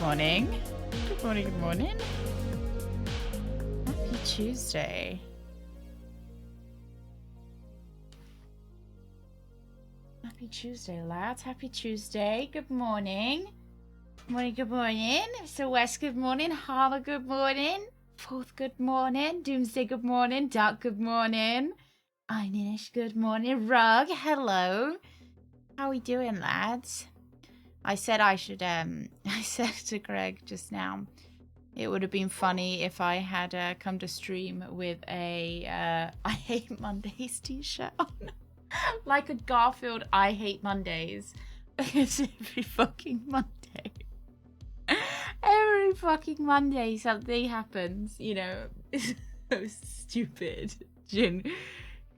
morning. Good morning, good morning. Happy Tuesday. Happy Tuesday, lads. Happy Tuesday. Good morning. Good morning, good morning. Mr. West, good morning. Harmer, good morning. Fourth, good morning. Doomsday, good morning. Dark, good morning. Einish, good morning. Rug, hello. How we doing, lads? I said I should, I said to Greg just now, it would have been funny if I had come to stream with a I Hate Mondays t-shirt on. Like a Garfield I Hate Mondays. Because every fucking Monday. Every fucking Monday something happens, you know. It's so stupid. Jin,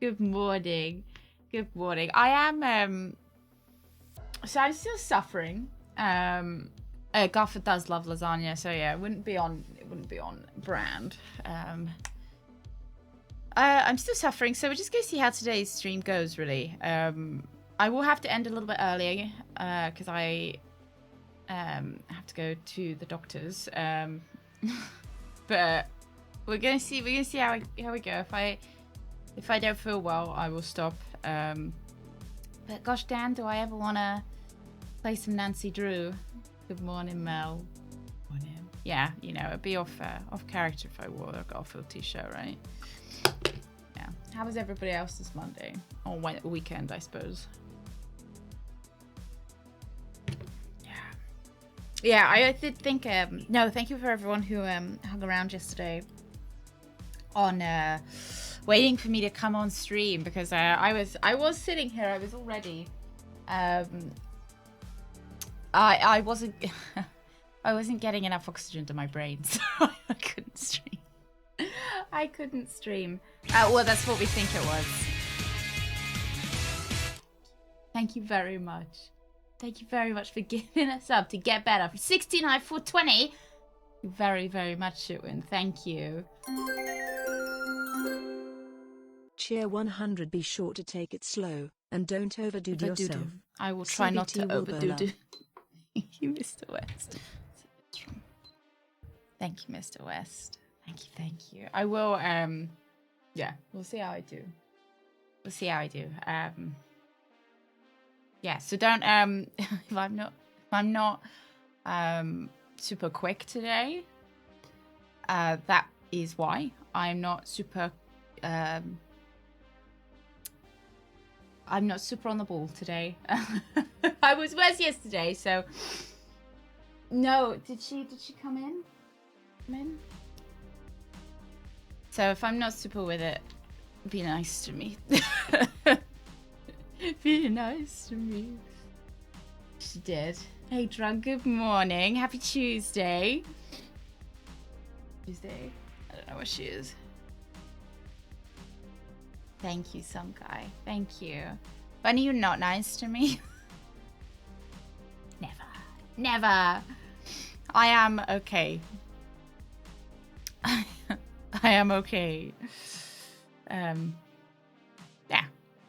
good morning. Good morning. I am, so I'm still suffering. Garfield does love lasagna, so yeah, it wouldn't be on brand. I'm still suffering, so we're just gonna see how today's stream goes, really. I will have to end a little bit early, because I have to go to the doctor's. But we're gonna see how we go. If I don't feel well, I will stop. But gosh damn, do I ever wanna play some Nancy Drew? Good morning, Mel. Morning. Yeah, you know, it'd be off character if I wore a Garfield t-shirt, right? Yeah. How was everybody else this Monday? Or weekend, I suppose. Yeah, I did think, no, thank you for everyone who hung around yesterday on waiting for me to come on stream, because I was sitting here, I was all ready. I wasn't I wasn't getting enough oxygen to my brain, so I couldn't stream. I couldn't stream. Well, that's what we think it was. Thank you very much. Thank you very much for giving us up to get better. For 69 for 20. Very, very much, Shitwin. Thank you. Cheer 100. Be sure to take it slow and don't overdo yourself. I will try not to overdo. Thank you, Mr. West. Thank you, Mr. West. Thank you. I will. Yeah, we'll see how I do. We'll see how I do. Yeah, so don't if I'm not super quick today, that is why. I'm not super on the ball today. I was worse yesterday, so no, did she come in? So if I'm not super with it, be nice to me. Be nice to me. She did. Hey, Drunk, good morning. Happy Tuesday. Tuesday? I don't know where she is. Thank you, some guy. Thank you. When are you not nice to me? Never. I am okay. I am okay. Yeah.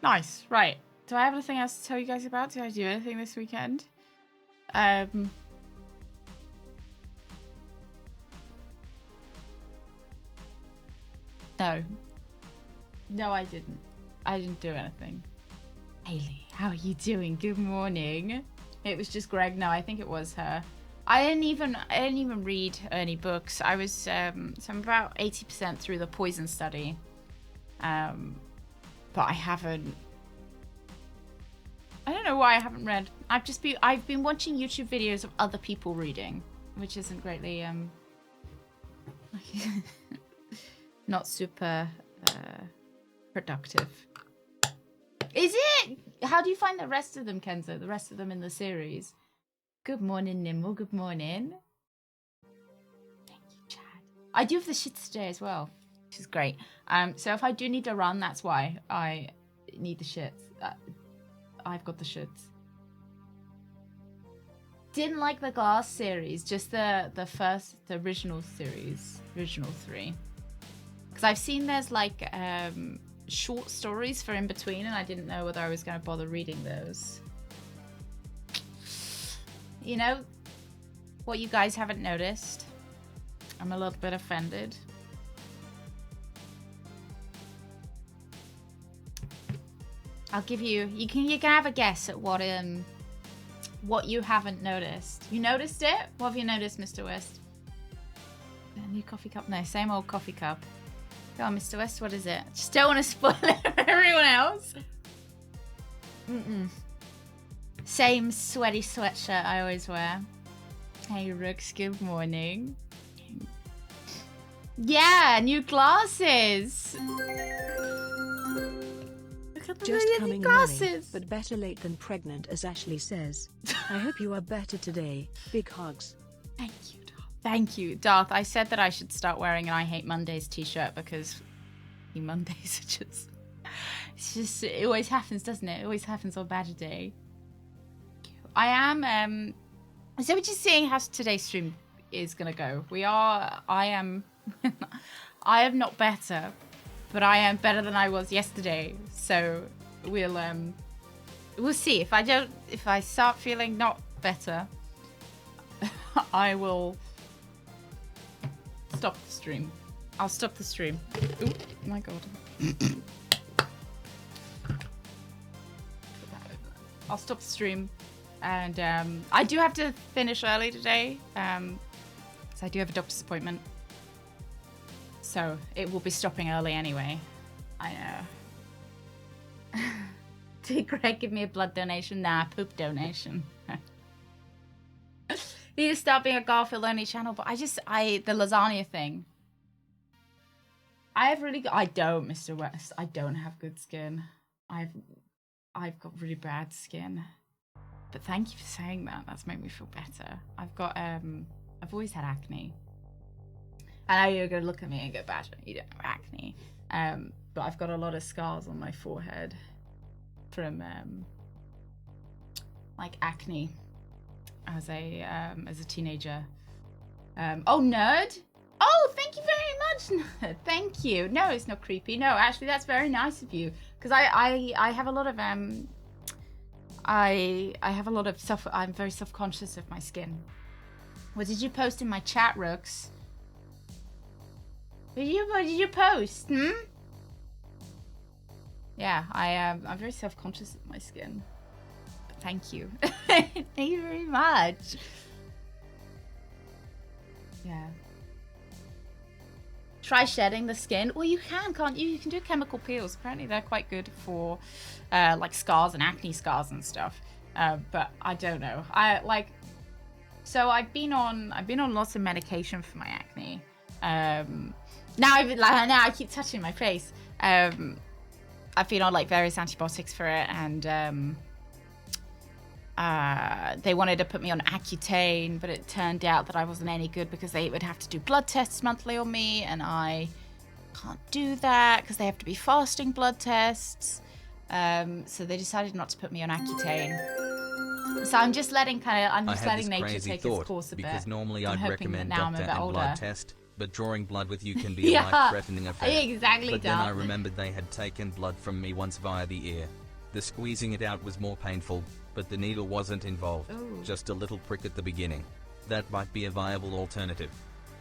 Nice. Right. Do I have anything else to tell you guys about? Did I do anything this weekend? No. No, I didn't. I didn't do anything. Haley, how are you doing? Good morning. It was just Greg. No, I think it was her. I didn't even read any books. I was so I'm about 80% through the poison study. But I haven't. I don't know why I haven't read. I've been watching YouTube videos of other people reading, which isn't greatly not super productive. Is it? How do you find the rest of them, Kenzo? The rest of them in the series? Good morning, Nimble. Good morning. Thank you, Chad. I do have the shits today as well, which is great. So if I do need to run, that's why I need the shits. I've got the shits. Didn't like the Glass series, just the original series, original 3. Because I've seen there's like short stories for in between, and I didn't know whether I was going to bother reading those. You know, what you guys haven't noticed. I'm a little bit offended. I'll give you. You can have a guess at what you haven't noticed. You noticed it? What have you noticed, Mr. West? A new coffee cup? No, same old coffee cup. Go on, Mr. West. What is it? Just don't want to spoil it for everyone else. Same sweaty sweatshirt I always wear. Hey, Rooks. Good morning. Yeah, new glasses. Just coming money, but better late than pregnant, as Ashley says. I hope you are better today. Big hugs. Thank you, Darth. Thank you, Darth. I said that I should start wearing an I Hate Mondays t-shirt because Mondays are just... It's just... It always happens, doesn't it? It always happens on Badger Day. I am... So we're just seeing how today's stream is going to go. I am not better, but I am better than I was yesterday. So we'll see. If I start feeling not better, I will stop the stream. I'll stop the stream. Oh my god. I'll stop the stream. And I do have to finish early today. So I do have a doctor's appointment. So it will be stopping early anyway. I know. Did Greg give me a blood donation? Nah, poop donation. Need to start being a Garfield only channel, but the lasagna thing. I don't, Mr. West. I don't have good skin. I've got really bad skin. But thank you for saying that. That's made me feel better. I've always had acne. I know you're going to look at me and go, Badger, you don't have acne. But I've got a lot of scars on my forehead from like acne as a teenager. Oh, nerd. Oh, thank you very much, nerd. Thank you. No, it's not creepy. No, actually, that's very nice of you. Because I have a lot of I have a lot of I'm very self-conscious of my skin. What did you post in my chat, Rooks? What did you post? Yeah, I'm very self-conscious of my skin. But thank you. Thank you very much. Yeah. Try shedding the skin. Well, you can, can't you? You can do chemical peels. Apparently, they're quite good for like scars and acne scars and stuff. But I don't know. So I've been on lots of medication for my acne. Now I keep touching my face. I've been on like various antibiotics for it, and they wanted to put me on Accutane, but it turned out that I wasn't any good because they would have to do blood tests monthly on me, and I can't do that because they have to be fasting blood tests. So they decided not to put me on Accutane. So I'm just letting nature take its course a bit. Because normally I'd recommend doctor and blood test, but drawing blood with you can be a life-threatening affair. Exactly. But then I remembered they had taken blood from me once via the ear. The squeezing it out was more painful, but the needle wasn't involved. Ooh. Just a little prick at the beginning. That might be a viable alternative.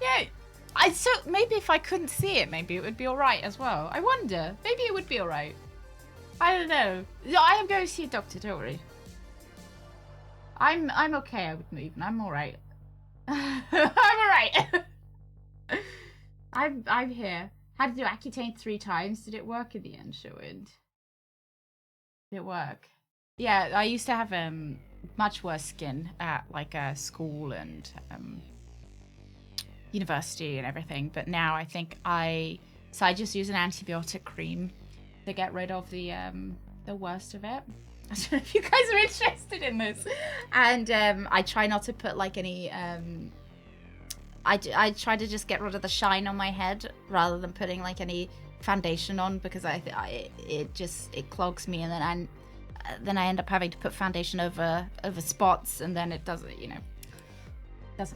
Yeah. So maybe if I couldn't see it, maybe it would be alright as well. I wonder. Maybe it would be alright. I don't know. I am going to see a doctor, don't worry. I'm okay, I wouldn't even. I'm alright. I'm alright. I'm here. Had to do Accutane 3 times. Did it work in the end, Sherwood? Did it work? Yeah, I used to have much worse skin at like school and university and everything, but now I think I just use an antibiotic cream to get rid of the worst of it. I don't know if you guys are interested in this. And I try not to put like any I try to just get rid of the shine on my head rather than putting like any foundation on, because it clogs me, and then I end up having to put foundation over spots, and then it doesn't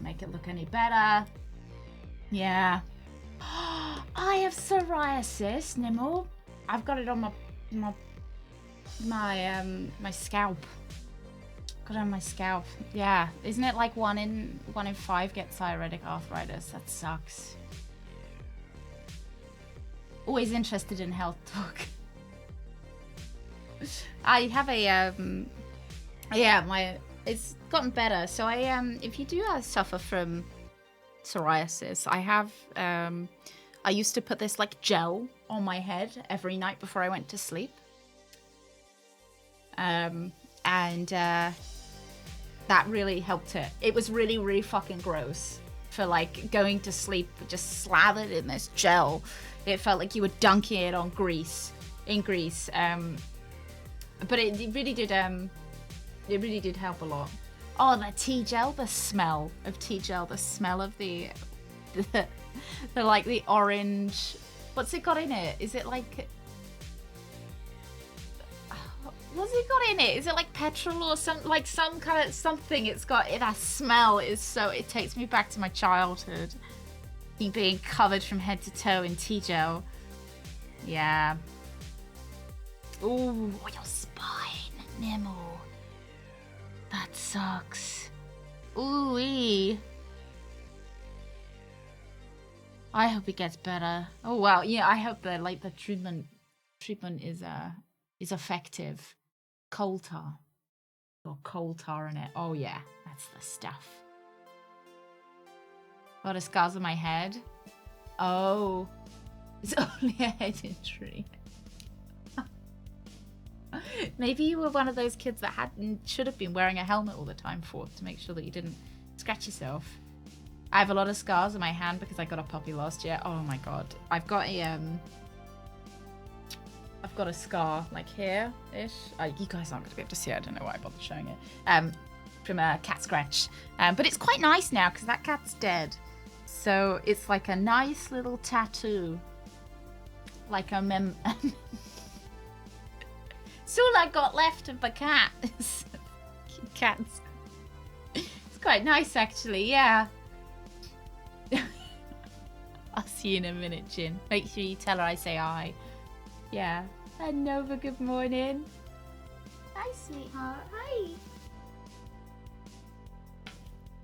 make it look any better. Yeah. I have psoriasis, Nimble. I've got it on my scalp. Got on my scalp. Yeah, isn't it like 1 in 5 gets psoriatic arthritis? That sucks. Always interested in health talk. I have a yeah, it's gotten better. So if you do suffer from psoriasis, I have I used to put this like gel on my head every night before I went to sleep. That really helped it. It was really, really fucking gross for like going to sleep just slathered in this gel. It felt like you were dunking it on grease. But it really did help a lot. Oh, the tea gel, the smell of tea gel, the smell of the like the orange. What's it got in it? Is it like, what's it got in it? Is it like petrol or some kind of something? It's got that smell is so, it takes me back to my childhood. Being covered from head to toe in tea gel. Yeah. Ooh, your spine, Nemo. That sucks. Ooh-wee. I hope it gets better. Oh well, yeah. I hope that like the treatment is effective. Coal tar. Got coal tar in it. Oh yeah, that's the stuff. A lot of scars on my head. Oh, it's only a head injury. Maybe you were one of those kids that should have been wearing a helmet all the time to make sure that you didn't scratch yourself. I have a lot of scars on my hand because I got a puppy last year. Oh my god, I've got a scar like here-ish. You guys aren't going to be able to see it. I don't know why I bothered showing it. From a cat scratch. But it's quite nice now because that cat's dead. So it's like a nice little tattoo. Like a it's all I got left of the cat. Cats. It's quite nice actually, yeah. I'll see you in a minute, Jin. Make sure you tell her I say hi. Yeah. And Nova, good morning. Hi, sweetheart. Hi.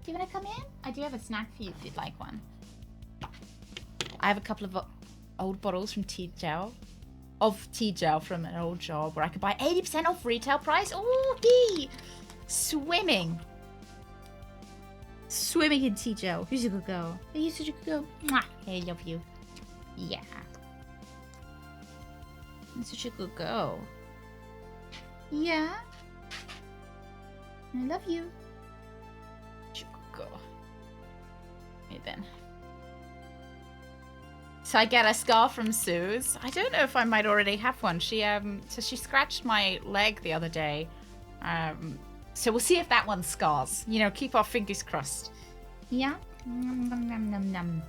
Do you want to come in? I do have a snack for you if you'd like one. I have a couple of old bottles from tea gel from an old job where I could buy 80% off retail price. Oh, gee. Swimming in tea gel. Who's a good girl? Are you such a good girl? Mwah. I love you. Yeah. You're such a good girl. Yeah. I love you. Such a good girl. Okay then. So I get a scar from Suze. I don't know if I might already have one. She scratched my leg the other day. So we'll see if that one scars. You know, keep our fingers crossed. Yeah. Nom nom nom nom nom.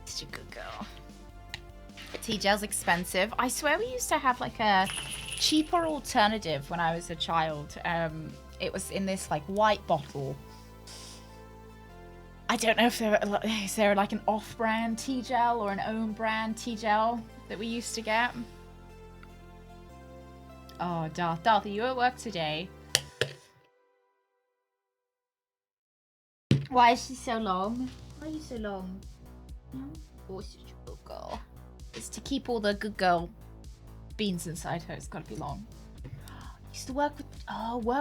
Such a good girl. Tea gel's expensive. I swear we used to have like a cheaper alternative when I was a child. It was in this like white bottle. I don't know if is there like an off-brand tea gel or an own-brand tea gel that we used to get. Oh, Darth, are you at work today? Why is she so long? Why are you so long? Oh, she's a good girl. It's to keep all the good girl beans inside her. It's got to be long. Used to work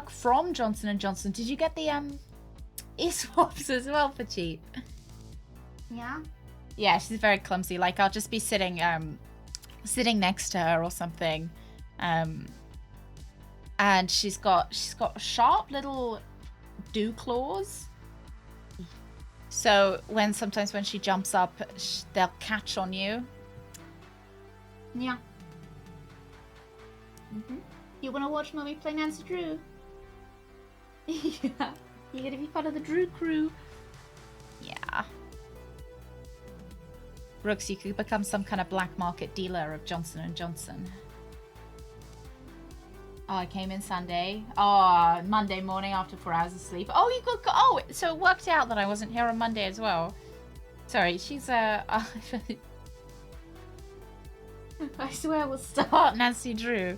from Johnson & Johnson. Did you get the ear swabs as well for cheap? Yeah? Yeah, she's very clumsy. Like, I'll just be sitting next to her or something. And she's got sharp little dew claws. So sometimes when she jumps up, they'll catch on you. Yeah. You want to watch Mommy play Nancy Drew? Yeah. You're going to be part of the Drew crew. Yeah. Brooks, you could become some kind of black market dealer of Johnson & Johnson. Oh, I came in Sunday. Oh, Monday morning after 4 hours of sleep. Oh, you could. Oh, so it worked out that I wasn't here on Monday as well. Sorry, she's I swear we'll start Nancy Drew.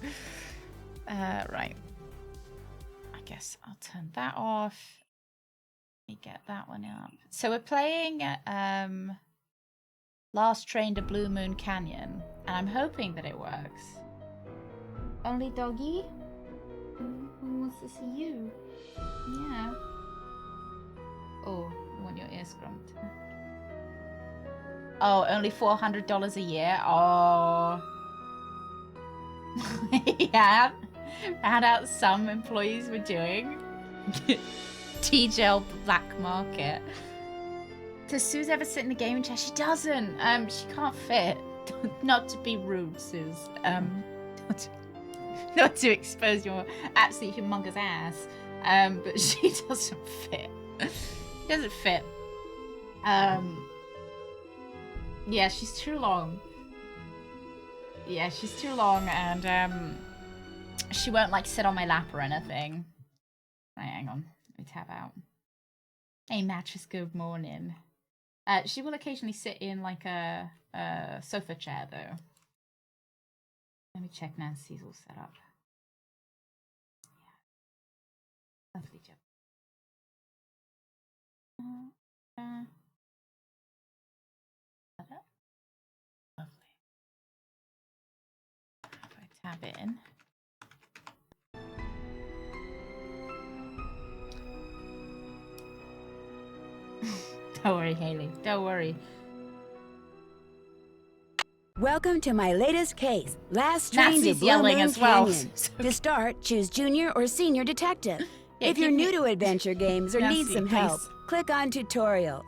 Right. I guess I'll turn that off. Let me get that one up. So we're playing Last Train to Blue Moon Canyon, and I'm hoping that it works. Only doggy? Who wants to see you? Yeah. Oh, you want your ear scrubbed. Oh, only $400 a year? Oh. Yeah. Found out some employees were doing. T-gel black market. Does Suze ever sit in the gaming chair? She doesn't. She can't fit. Not to be rude, Suze. Not to expose your absolutely humongous ass. But she doesn't fit. She doesn't fit. Yeah, she's too long. Yeah, she's too long, and she won't like sit on my lap or anything. Right, hang on. Let me tab out. Hey, Mattress, good morning. She will occasionally sit in like a sofa chair, though. Let me check Nancy's all set up. Yeah. Lovely job. Lovely. If I tab in. Don't worry, Haley. Don't worry. Welcome to my latest case. Last Train to Nancy's Blue yelling Moon as well. Canyon. To start, choose junior or senior detective. Yeah, if you're give new me- to adventure games or need Nancy, some help, please. click on tutorial.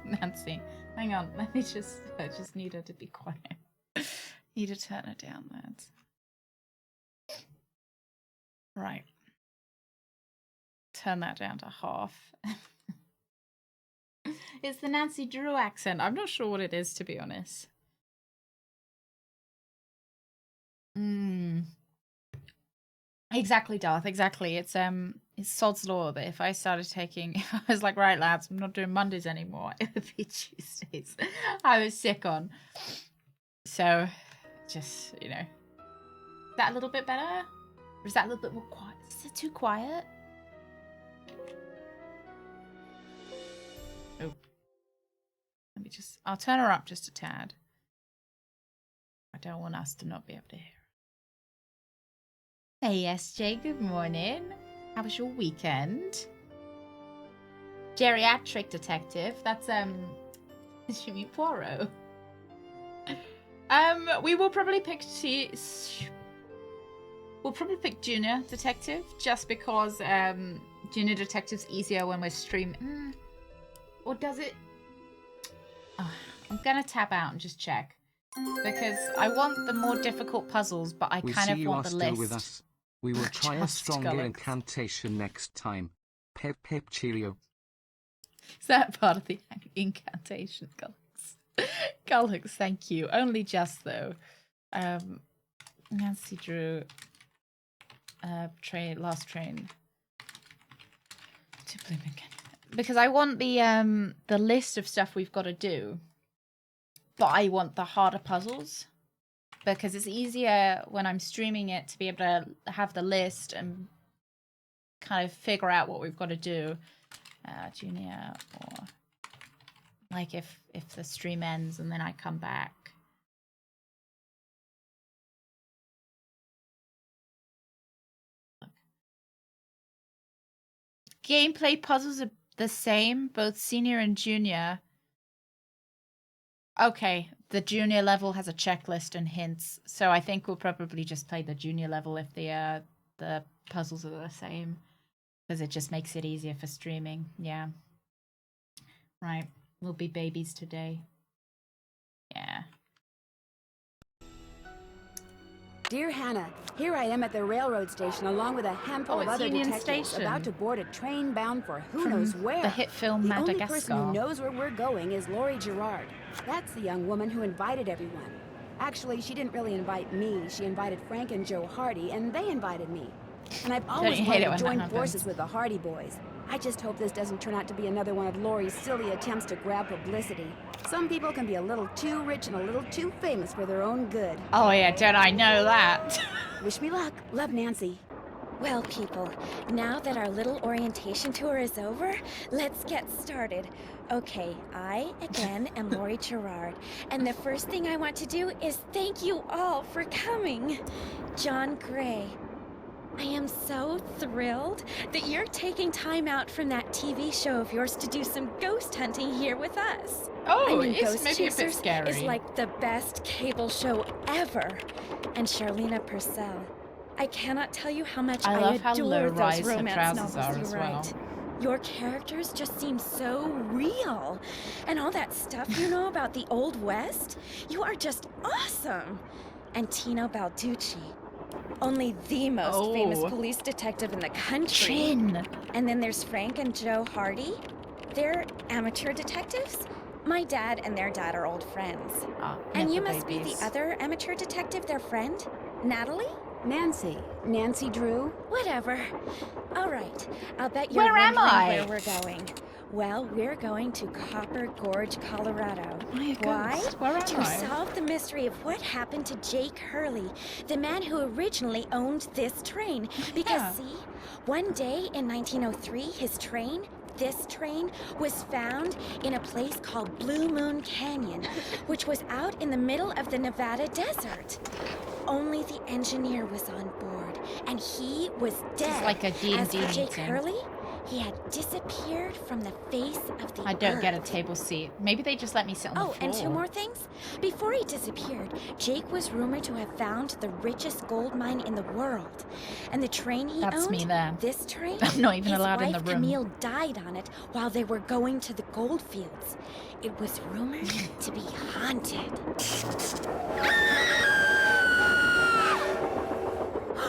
Nancy, hang on. Let me I just need her to be quiet. Need to turn her down, lads. Right. Turn that down to half. It's the Nancy Drew accent. I'm not sure what it is, to be honest. Exactly, Darth. Exactly. It's sod's law that if I started taking, if I was like, right, lads, I'm not doing Mondays anymore, it would be Tuesdays. I was sick on. So, just, you know. Is that a little bit better? Or is that a little bit more quiet? Is it too quiet? Oh. Let me just, I'll turn her up just a tad. I don't want us to not be able to hear. Hey, SJ, good morning. How was your weekend? Geriatric detective. That's, Jimmy Poirot. We will probably pick we'll probably pick junior detective just because, junior detective's easier when we're streaming. Or does it? Oh, I'm gonna tap out and just check. Because I want the more difficult puzzles, but I kind of want the list. With us. We will try a stronger incantation next time. Pep pep cheerio. Is that part of the incantation, Gullux? Gullux, thank you. Only just, though. Nancy Drew. Last train. To Blooming Canyon. Because I want the list of stuff we've got to do. But I want the harder puzzles. Because it's easier when I'm streaming it to be able to have the list and kind of figure out what we've got to do. Junior, or like if the stream ends and then I come back. Look. Gameplay puzzles are the same, both senior and junior. Okay, the junior level has a checklist and hints, so I think we'll probably just play the junior level if the puzzles are the same, because it just makes it easier for streaming. Yeah. Right, we'll be babies today. Yeah. Dear Hannah, here I am at the railroad station along with a handful of it's other Union detectives Station. about to board a train bound for who From knows where. the hit film The only Madagascar. person who knows where we're going is Laurie Gerard. That's the young woman who invited everyone. Actually, she didn't really invite me. She invited Frank and Joe Hardy, and they invited me. And I've always you hate it wanted to when that join happens? forces with the Hardy boys. I just hope this doesn't turn out to be another one of Lori's silly attempts to grab publicity. Some people can be a little too rich and a little too famous for their own good. Oh yeah, don't I know that? Wish me luck. Love, Nancy. Well, people, now that our little orientation tour is over, let's get started. Okay, I, again, am Lori Gerard, and the first thing I want to do is thank you all for coming. John Gray, I am so thrilled that you're taking time out from that TV show of yours to do some ghost hunting here with us. Oh, I mean, it's Ghost maybe a bit Chasers scary. is like the best cable show ever. And Charlena Purcell, I cannot tell you how much I love how adore low-rise those her romance trousers novels are you as write. well. Your characters just seem so real. And all that stuff you know about the Old West, you are just awesome. And Tino Balducci, only the most famous police detective in the country. Chin. And then there's Frank and Joe Hardy. They're amateur detectives. My dad and their dad are old friends. And you must be the other amateur detective, their friend? Natalie? Nancy Drew. Whatever. All right. I'll bet you're Where am wondering I? where we're going. Well, we're going to Copper Gorge, Colorado. My Why? ghost. Where am To I? solve the mystery of what happened to Jake Hurley, the man who originally owned this train. Because, Yeah. see, one day in 1903, this train, was found in a place called Blue Moon Canyon, which was out in the middle of the Nevada desert. Only the engineer was on board, and he was dead. is like a D&D As for Jake meeting. Hurley, he had disappeared from the face of the I don't earth. get a table seat. Maybe they just let me sit on the Oh, floor. and two more things. Before he disappeared, Jake was rumored to have found the richest gold mine in the world. And the train he That's owned, me there. this train, I'm not even his allowed in wife the room. Camille died on it while they were going to the gold fields. It was rumored to be haunted.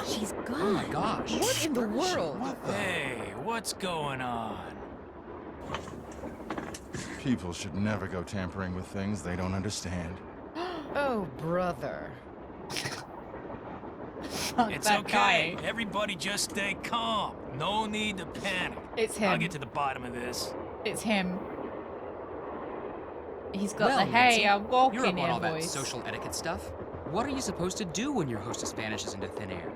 She's gone. Oh my gosh. What in the world? Hey, what's going on? People should never go tampering with things they don't understand. Oh, brother. Fuck It's that okay. guy. Everybody just stay calm. No need to panic. It's I'll him. get to the bottom of this. It's him. He's got Well, the hey, Nancy, I'm walking You're up on in all that voice. social etiquette stuff. What are you supposed to do when your hostess vanishes into thin air?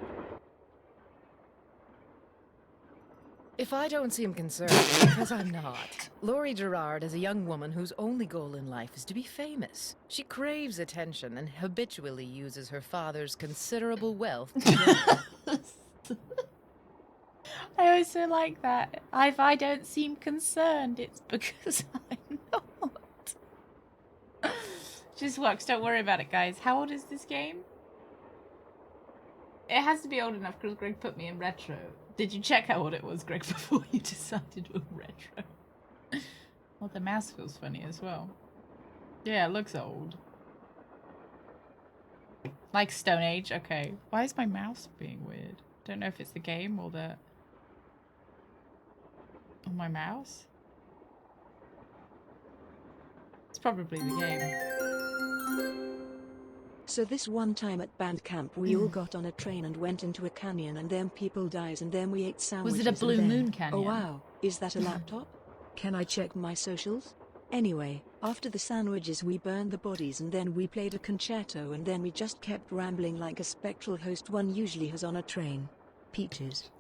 If I don't seem concerned, it's because I'm not. Lori Gerard is a young woman whose only goal in life is to be famous. She craves attention and habitually uses her father's considerable wealth to get it. I also like that. If I don't seem concerned, it's because I'm not. Just works. Don't worry about it, guys. How old is this game? It has to be old enough because Greg put me in retro. Did you check how old it was, Greg, before you decided to do retro? Well, the mouse feels funny as well. Yeah, it looks old. Like Stone Age? Okay. Why is my mouse being weird? Don't know if it's the game or the... on my mouse? It's probably the game. So this one time at band camp we all got on a train and went into a canyon and then people dies and then we ate sandwiches. Was it a Blue and then... Moon Canyon? Oh wow, is that a laptop? Can I check my socials? Anyway, after the sandwiches we burned the bodies and then we played a concerto and then we just kept rambling like a spectral host one usually has on a train. Peaches.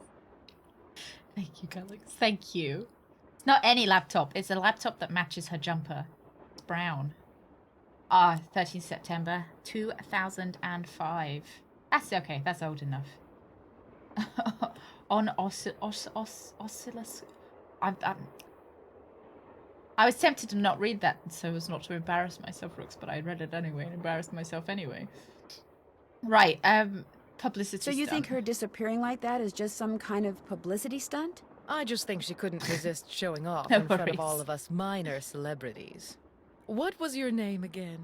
Thank you, Galax. Thank you. It's not any laptop. It's a laptop that matches her jumper. It's brown. 13th September 2005. That's okay. That's old enough. On oscilloscope. I was tempted to not read that so as not to embarrass myself, Rooks, but I read it anyway and embarrassed myself anyway. Right. Publicity So you stunt. think her disappearing like that is just some kind of publicity stunt? I just think she couldn't resist showing off No in front worries. of all of us minor celebrities. What was your name again?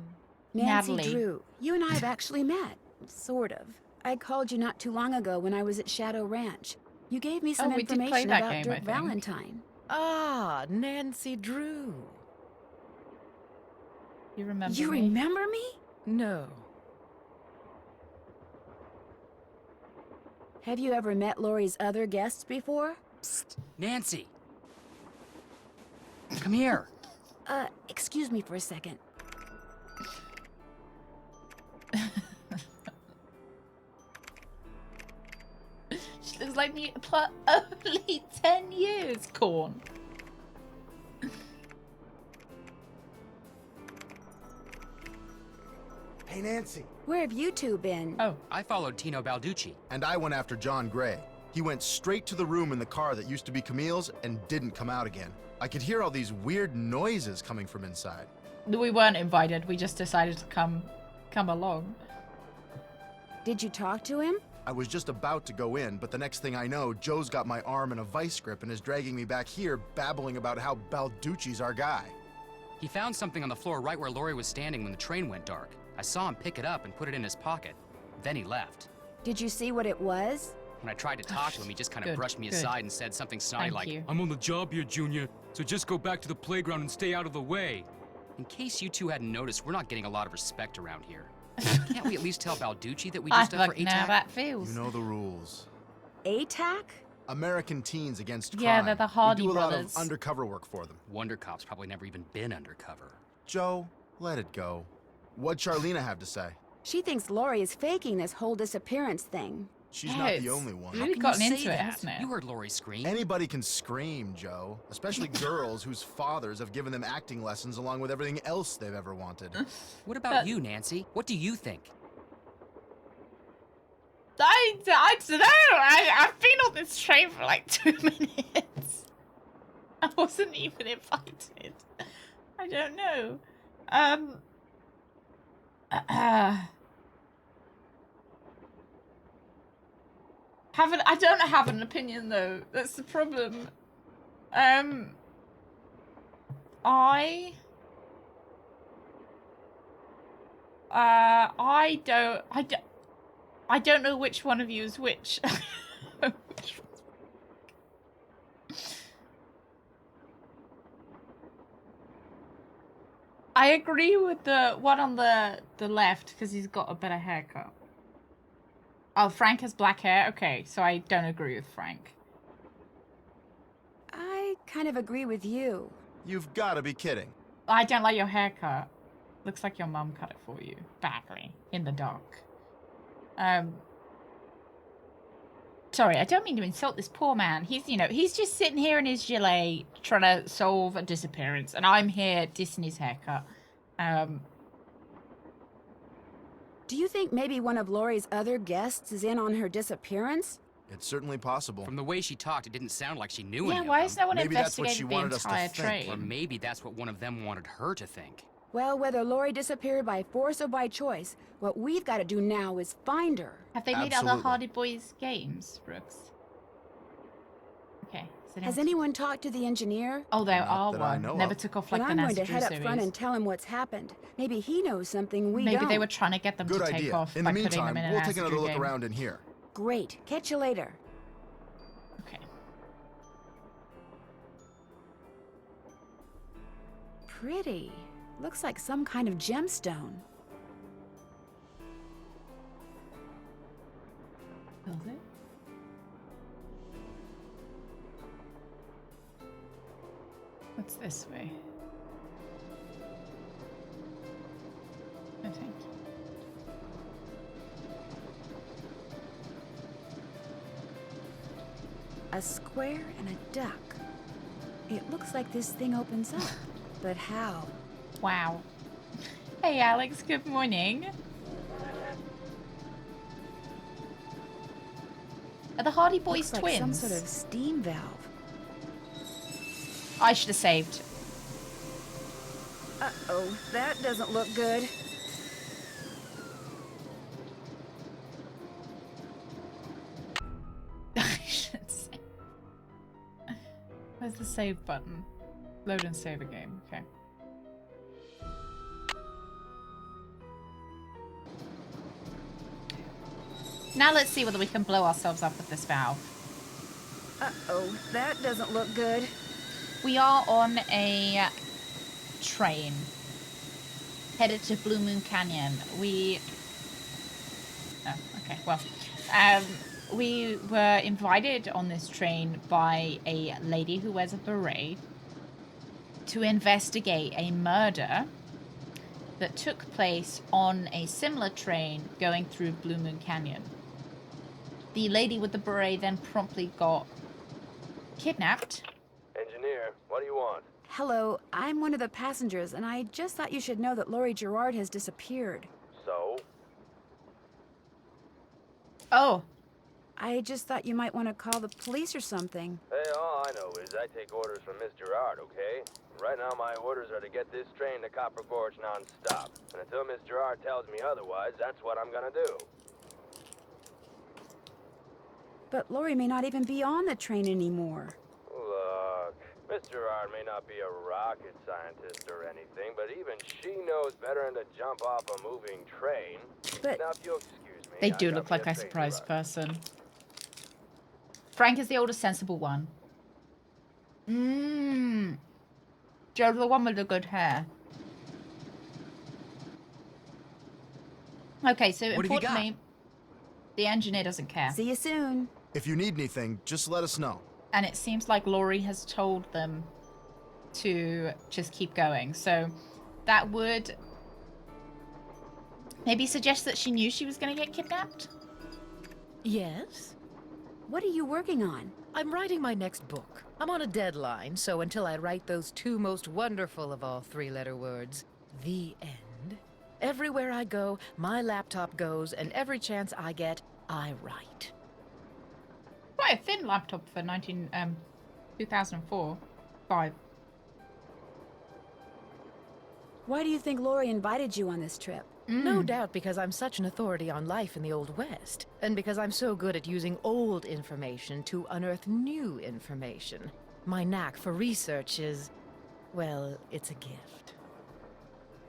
Nancy Natalie. Drew. You and I have actually met. Sort of. I called you not too long ago when I was at Shadow Ranch. You gave me some we did play information that about game, I Dirk think. Valentine. Ah, Nancy Drew. You remember You me? remember me? No. Have you ever met Lori's other guests before? Nancy! Come here. Excuse me for a second. She looks like me for only 10 years, Corn. Hey, Nancy. Where have you two been? Oh. I followed Tino Balducci. And I went after John Gray. He went straight to the room in the car that used to be Camille's and didn't come out again. I could hear all these weird noises coming from inside. We weren't invited. We just decided to come along. Did you talk to him? I was just about to go in, but the next thing I know, Joe's got my arm in a vice grip and is dragging me back here, babbling about how Balducci's our guy. He found something on the floor right where Lori was standing when the train went dark. I saw him pick it up and put it in his pocket. Then he left. Did you see what it was? When I tried to talk to him, he just kind of brushed me aside and said something snotty Thank like, you. I'm on the job here, Junior, so just go back to the playground and stay out of the way. in case you two hadn't noticed, we're not getting a lot of respect around here. Can't we at least tell Balducci that we just up for ATAC? Now that feels. You know the rules. ATAC? American Teens Against Crime. Yeah, they're the Hardy we do a lot brothers. of undercover work for them. Wonder Cop's probably never even been undercover. Joe, let it go. What'd Charlena have to say? She thinks Lori is faking this whole disappearance thing. She's not the only one. Really gotten into it, hasn't it? You heard Lori scream. Anybody can scream, Joe. Especially girls whose fathers have given them acting lessons along with everything else they've ever wanted. What about you, Nancy? What do you think? I don't know. I've been on this train for like 2 minutes. I wasn't even invited. I don't know. I don't have an opinion though. That's the problem. I don't know which one of you is which. I agree with the one on the left because he's got a better haircut. Oh, Frank has black hair? Okay, so I don't agree with Frank. I kind of agree with you. You've got to be kidding. I don't like your haircut. Looks like your mum cut it for you. Badly. In the dark. Sorry, I don't mean to insult this poor man. He's just sitting here in his gilet trying to solve a disappearance, and I'm here dissing his haircut. Do you think maybe one of Lori's other guests is in on her disappearance? It's certainly possible. From the way she talked, it didn't sound like she knew any of them. Yeah, why is no one Maybe that's what she investigating the wanted us to entire think. train? Or maybe that's what one of them wanted her to think. Well, whether Lori disappeared by force or by choice, what we've got to do now is find her. Have they made other Hardy Boys games, Brooks? Okay. Has anyone talked to the engineer? Oh, there Not are that I one. know Never of. took off like Then the I'm Nancy going to Drew head up front series. and tell him what's happened. Maybe he knows something we Maybe don't. they were trying to get them Good to take idea. off In by the putting meantime, them in an we'll take Nancy another Drew look game. around in here. Great. Catch you later. Okay. Pretty. Looks like some kind of gemstone. Does it? What's this way? I think. A square and a duck. It looks like this thing opens up. But how? Wow. Hey, Alex. Good morning. Are the Hardy Boys Looks twins? like some sort of steam valve. I should have saved. Uh-oh, that doesn't look good. I should save. Where's the save button? Load and save a game. Okay. Now let's see whether we can blow ourselves up with this valve. Uh-oh, that doesn't look good. We are on a train headed to Blue Moon Canyon. We were invited on this train by a lady who wears a beret. to investigate a murder that took place on a similar train going through Blue Moon Canyon. The lady with the beret then promptly got kidnapped. Engineer, what do you want? Hello, I'm one of the passengers, and I just thought you should know that Laurie Gerard has disappeared. So? Oh. I just thought you might want to call the police or something. Hey, all I know is I take orders from Miss Gerard, okay? Right now my orders are to get this train to Copper Gorge non-stop. And until Miss Gerard tells me otherwise, that's what I'm gonna do. But Laurie may not even be on the train anymore. Look, Miss Gerard may not be a rocket scientist or anything, but even she knows better than to jump off a moving train. But now, if you'll excuse me, They do look like a surprised person. Frank is the older, sensible one. Joe, the one with the good hair. Okay, so importantly, the engineer doesn't care. See you soon. If you need anything, just let us know. And it seems like Laurie has told them to just keep going. So that would maybe suggest that she knew she was going to get kidnapped? Yes? What are you working on? I'm writing my next book. I'm on a deadline, so until I write those two most wonderful of all three-letter words, the end, everywhere I go, my laptop goes, and every chance I get, I write. Quite a thin laptop for 2004. 5. Why do you think Laurie invited you on this trip? No doubt because I'm such an authority on life in the Old West, and because I'm so good at using old information to unearth new information. My knack for research is, well, it's a gift.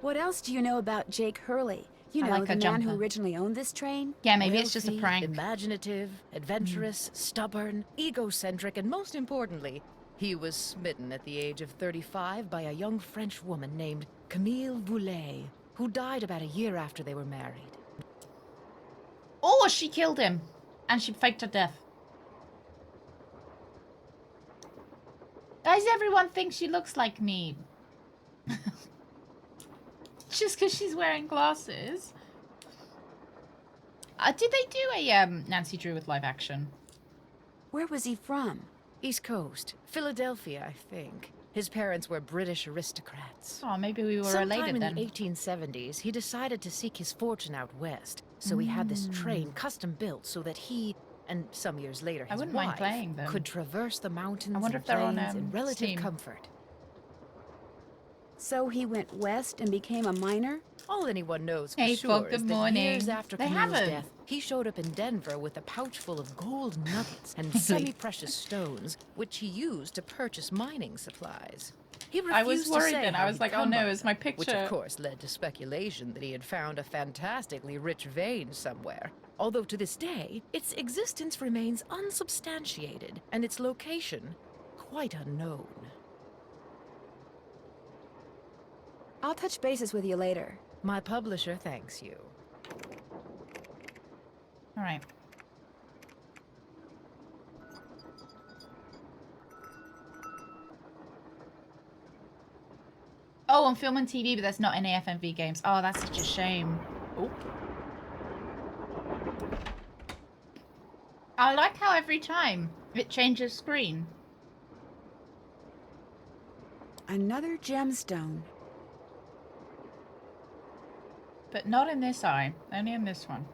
What else do you know about Jake Hurley? You I know, like the a man jumper. who originally owned this train? Yeah, maybe it's just a Wealthy, prank. Imaginative, adventurous, stubborn, egocentric, and most importantly, he was smitten at the age of 35 by a young French woman named Camille Voulet, who died about a year after they were married. Oh, she killed him. And she faked her death. Guys, everyone thinks she looks like me. Just because she's wearing glasses. Did they do a Nancy Drew with live action? Where was he from? East Coast, Philadelphia, I think. His parents were British aristocrats. Oh, maybe we were Sometime related in then. the 1870s, he decided to seek his fortune out west. So he had this train custom built so that he, and some years later I his wouldn't wife, mind playing them. could traverse the mountains I wonder and if they're on, plains in relative Steam. comfort. So he went west and became a miner? All anyone knows for Hey, sure folk, is good that morning. years after They Camille's haven't. death, he showed up in Denver with a pouch full of gold nuggets and semi-precious stones, which he used to purchase mining supplies. He refused I was to worried say then. how I was he'd like, oh come no, by is my them, Which picture- of course led to speculation that he had found a fantastically rich vein somewhere. Although to this day, its existence remains unsubstantiated, and its location quite unknown. I'll touch bases with you later. My publisher thanks you. All right. Oh, on film and TV, but there's not any FMV games. Oh, that's such a shame. Oh. I like how every time it changes screen. Another gemstone. But not in this eye, only in this one.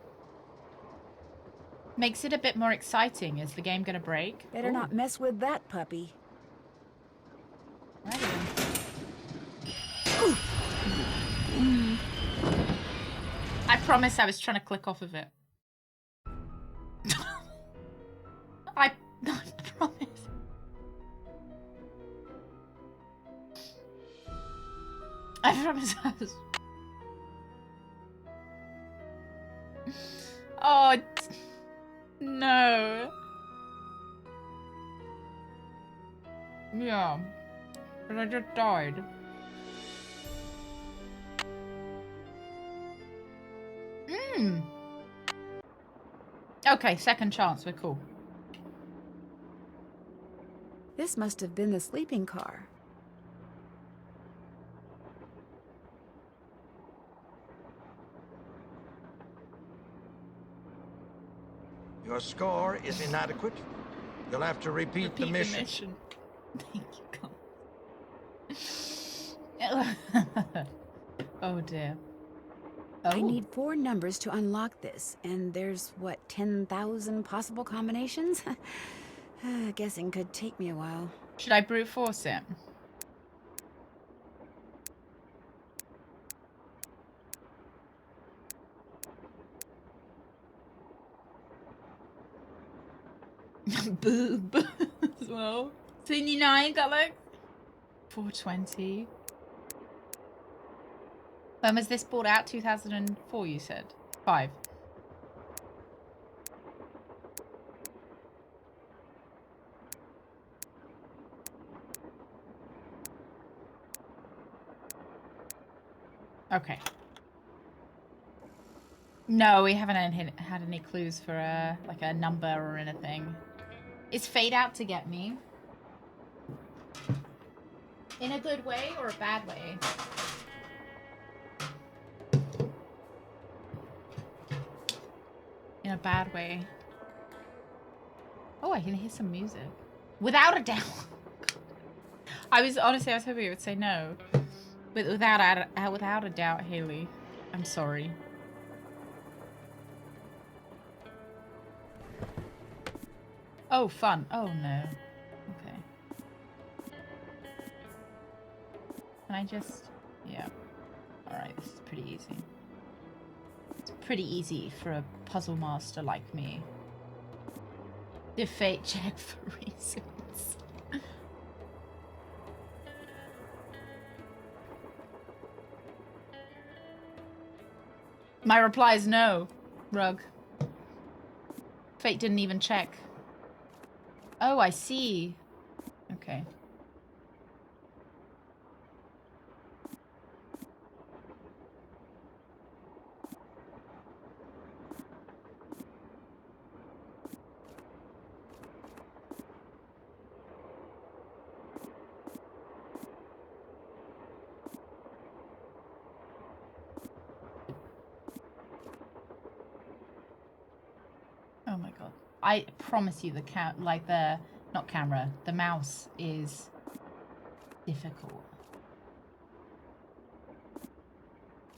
Makes it a bit more exciting. Is the game gonna break? Better not mess with that puppy. Right then. I promise I was trying to click off of it. I promise. I promise I was... Oh, no. Yeah. But I just died. Okay, second chance. We're cool. This must have been the sleeping car. Your score is inadequate. You'll have to repeat the mission. Thank you, God. Oh dear. Oh. I need 4 numbers to unlock this, and there's, what, 10,000 possible combinations? Guessing could take me a while. Should I brute force it? Boob as well. 29 got like 420. When was this bought out? 2004, you said? 5. Okay. No, we haven't had any clues for like a number or anything. Is Fade out to get me? In a good way or a bad way? In a bad way. Oh, I can hear some music. Without a doubt. I was hoping you would say no. But without a doubt, Haley. I'm sorry. Oh, fun. Oh, no. Okay. Can I just... Yeah. Alright, this is pretty easy. It's pretty easy for a puzzle master like me. The fate check for reasons. My reply is no, Rug. Fate didn't even check. Oh, I see. Okay. Oh my god. I promise you the the mouse is difficult.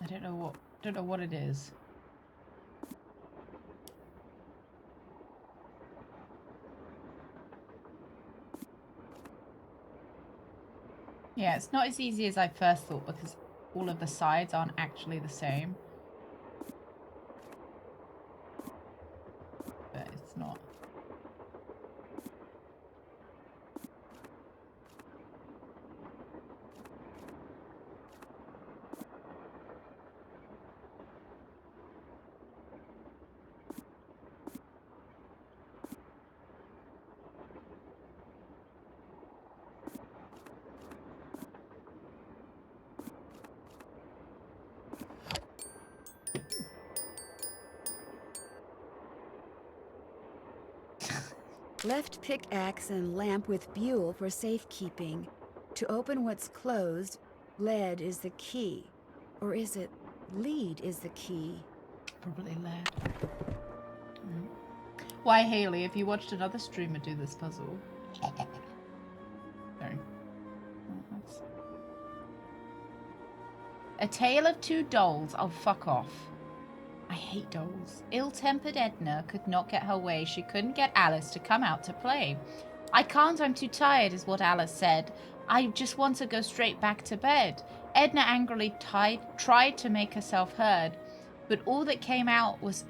I don't know what it is. Yeah, it's not as easy as I first thought because all of the sides aren't actually the same. But it's not. Left pickaxe and lamp with buell for safekeeping. To open what's closed, lead is the key. Or is it lead is the key? Probably lead. Why, Haley, have you watched another streamer do this puzzle? Sorry. A Tale of Two Dolls. Oh, fuck off. I hate dolls. Ill-tempered Edna could not get her way. She couldn't get Alice to come out to play. I can't, I'm too tired, is what Alice said. I just want to go straight back to bed. Edna angrily tried to make herself heard, but all that came out was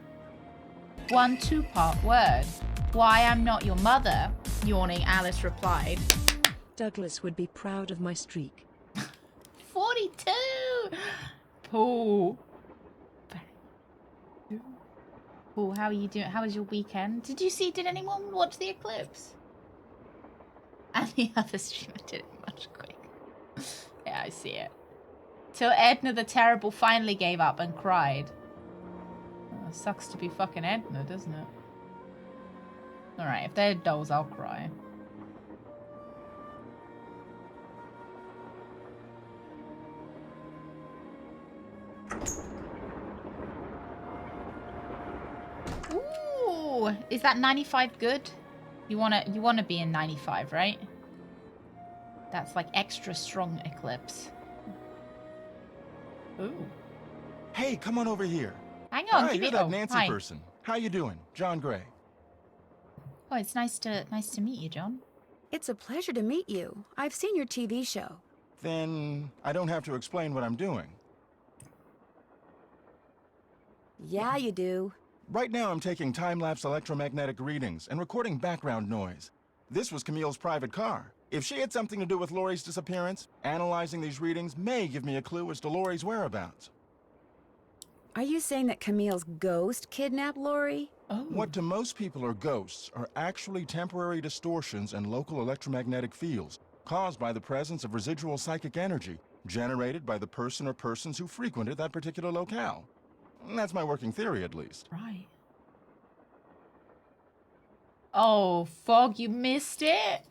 one two-part word. Why, I'm not your mother, yawning, Alice replied. Douglas would be proud of my streak. 42! Paul. Paul, how are you doing? How was your weekend? Did anyone watch the eclipse? And the other streamer did it much quicker. Yeah, I see it. Till Edna the Terrible finally gave up and cried. Oh, sucks to be fucking Edna, doesn't it? Alright, if they're dolls, I'll cry. Ooh, Ooh, is that 95 good? You wanna be in 95, right? That's like extra strong eclipse. Ooh. Hey, come on over here. Hang on, Hi, give you're me. that Oh, Nancy hi. person. How you doing? John Gray. Oh, it's nice to meet you, John. It's a pleasure to meet you. I've seen your TV show. Then I don't have to explain what I'm doing. Yeah, you do. Right now I'm taking time-lapse electromagnetic readings and recording background noise. This was Camille's private car. If she had something to do with Laurie's disappearance, analyzing these readings may give me a clue as to Laurie's whereabouts. Are you saying that Camille's ghost kidnapped Laurie? Oh. What to most people are ghosts are actually temporary distortions in local electromagnetic fields caused by the presence of residual psychic energy generated by the person or persons who frequented that particular locale. That's my working theory, at least. Right. Oh, Fog, you missed it.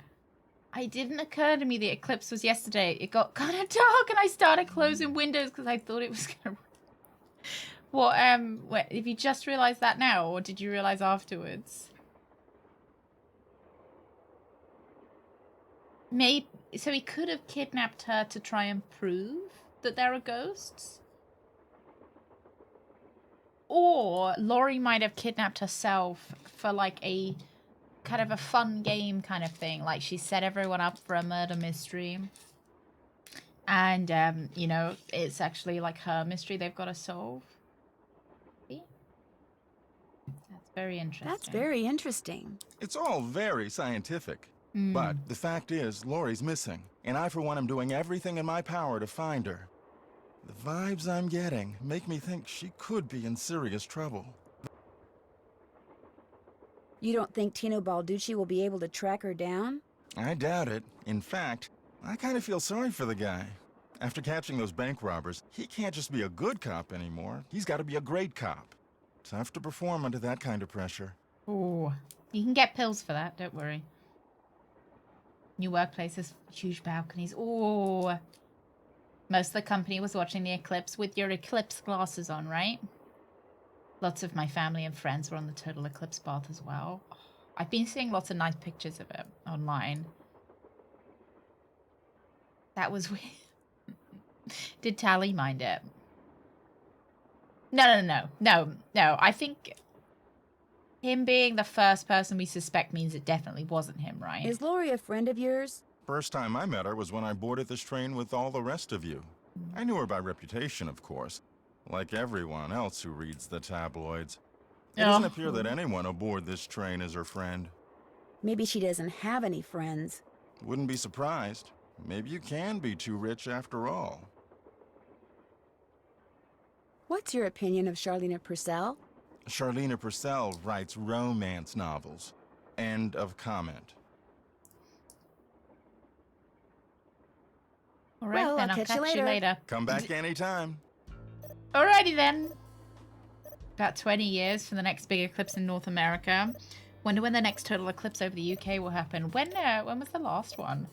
It didn't occur to me the eclipse was yesterday. It got kind of dark and I started closing windows because I thought it was going to... What, if you just realized that now, or did you realize afterwards? Maybe, so he could have kidnapped her to try and prove that there are ghosts? Or Laurie might have kidnapped herself for like a kind of a fun game kind of thing. Like she set everyone up for a murder mystery. And, you know, it's actually like her mystery they've got to solve. That's very interesting. That's very interesting. It's all very scientific. But the fact is, Laurie's missing. And I, for one, am doing everything in my power to find her. The vibes I'm getting make me think she could be in serious trouble. You don't think Tino Balducci will be able to track her down? I doubt it. In fact, I kind of feel sorry for the guy. After catching those bank robbers, he can't just be a good cop anymore. He's got to be a great cop. Tough to perform under that kind of pressure. Oh, you can get pills for that, don't worry. New workplaces, huge balconies. Oh, most of the company was watching the eclipse with your eclipse glasses on, right? Lots of my family and friends were on the total eclipse bath as well. I've been seeing lots of nice pictures of it online. That was weird. Did Tally mind it? No. I think him being the first person we suspect means it definitely wasn't him, right? Is Laurie a friend of yours? First time I met her was when I boarded this train with all the rest of you. I knew her by reputation, of course, like everyone else who reads the tabloids. It doesn't appear that anyone aboard this train is her friend. Maybe she doesn't have any friends. Wouldn't be surprised. Maybe you can be too rich after all. What's your opinion of Charlena Purcell? Charlena Purcell writes romance novels. End of comment. All right, well, then I'll I'll catch you later. Come back anytime. Alrighty then. About 20 years for the next big eclipse in North America. Wonder when the next total eclipse over the UK will happen. When was the last one?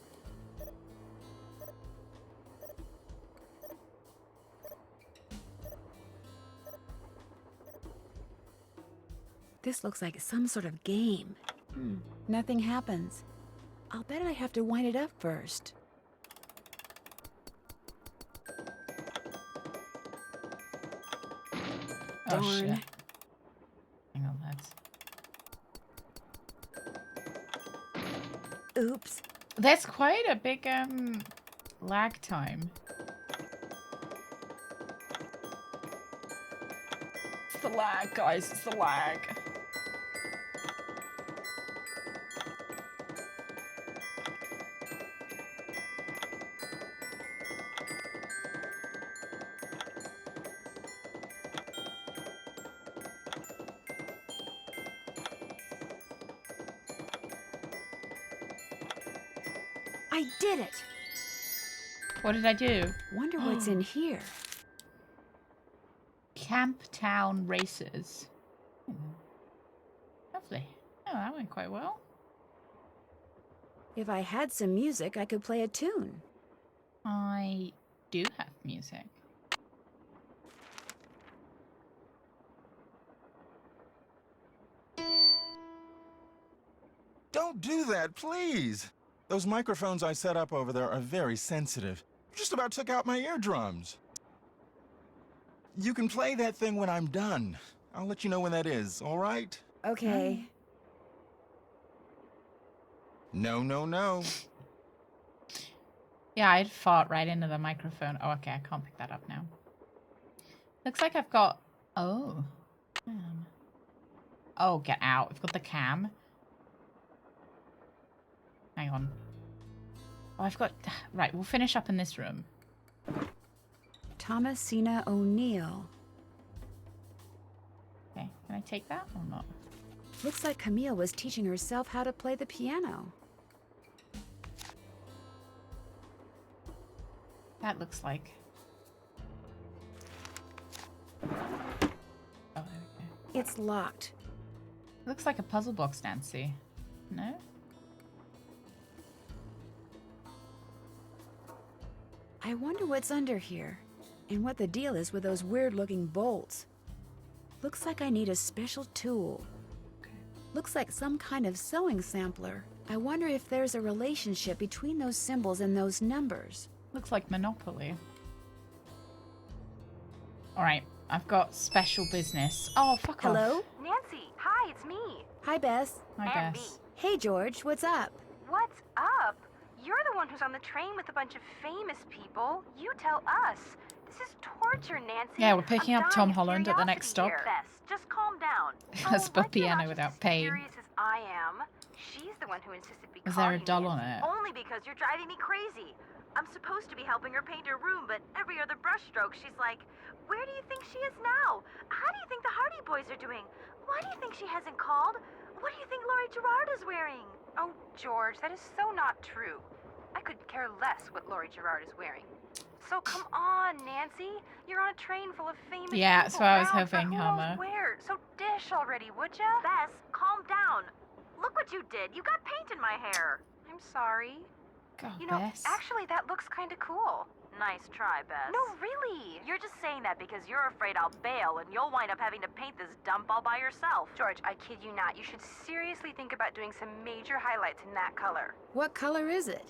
This looks like some sort of game. Nothing happens. I'll bet I have to wind it up first. Oh, Darn. shit. Hang on, Oops. That's quite a big lag time. It's the lag, guys. It's the lag. I did it! What did I do? Wonder what's in here. Camp Town Races. Lovely. Oh, that went quite well. If I had some music, I could play a tune. I do have music. Don't do that, please. Those microphones I set up over there are very sensitive. You just about took out my eardrums. You can play that thing when I'm done. I'll let you know when that is, all right? Okay. No, no, no. Yeah, I'd fart right into the microphone. Oh, okay, I can't pick that up now. Looks like I've got... Oh. Oh, get out. I've got the cam. Hang on. Oh, I've got... Right, we'll finish up in this room. Thomasina O'Neill. Okay, can I take that or not? Looks like Camille was teaching herself how to play the piano. That looks like... Oh, there we go. It's locked. Looks like a puzzle box, Nancy. No? I wonder what's under here, and what the deal is with those weird-looking bolts. Looks like I need a special tool. Looks like some kind of sewing sampler. I wonder if there's a relationship between those symbols and those numbers. Looks like Monopoly. Alright, I've got special business. Oh, fuck off. Hello? Nancy, hi, it's me. Hi, Bess. Hi, Bess. Hey, George, what's up? What's up? You're the one who's on the train with a bunch of famous people. You tell us. This is torture, Nancy. Yeah, we're picking I'm up dying Tom of Holland at the next stop. curiosity here. Bess, just calm down. That's Oh, for piano without pain. Curious as I am. She's the one who insisted we Is call there a you doll on Nancy, it? Only because you're driving me crazy. I'm supposed to be helping her paint her room, but every other brushstroke, she's like, "Where do you think she is now? How do you think the Hardy Boys are doing? Why do you think she hasn't called? What do you think Laurie Gerard is wearing?" Oh, George, that is so not true. I could care less what Laurie Gerard is wearing. So come on, Nancy. You're on a train full of famous people. Yeah, that's what I was bound for hoping, who Homer. knows where. So dish already, would ya? Bess, calm down. Look what you did. You got paint in my hair. I'm sorry. God, You know, Bess. actually, that looks kind of cool. Nice try, Bess. No, really. You're just saying that because you're afraid I'll bail and you'll wind up having to paint this dump all by yourself. George, I kid you not. You should seriously think about doing some major highlights in that color. What color is it?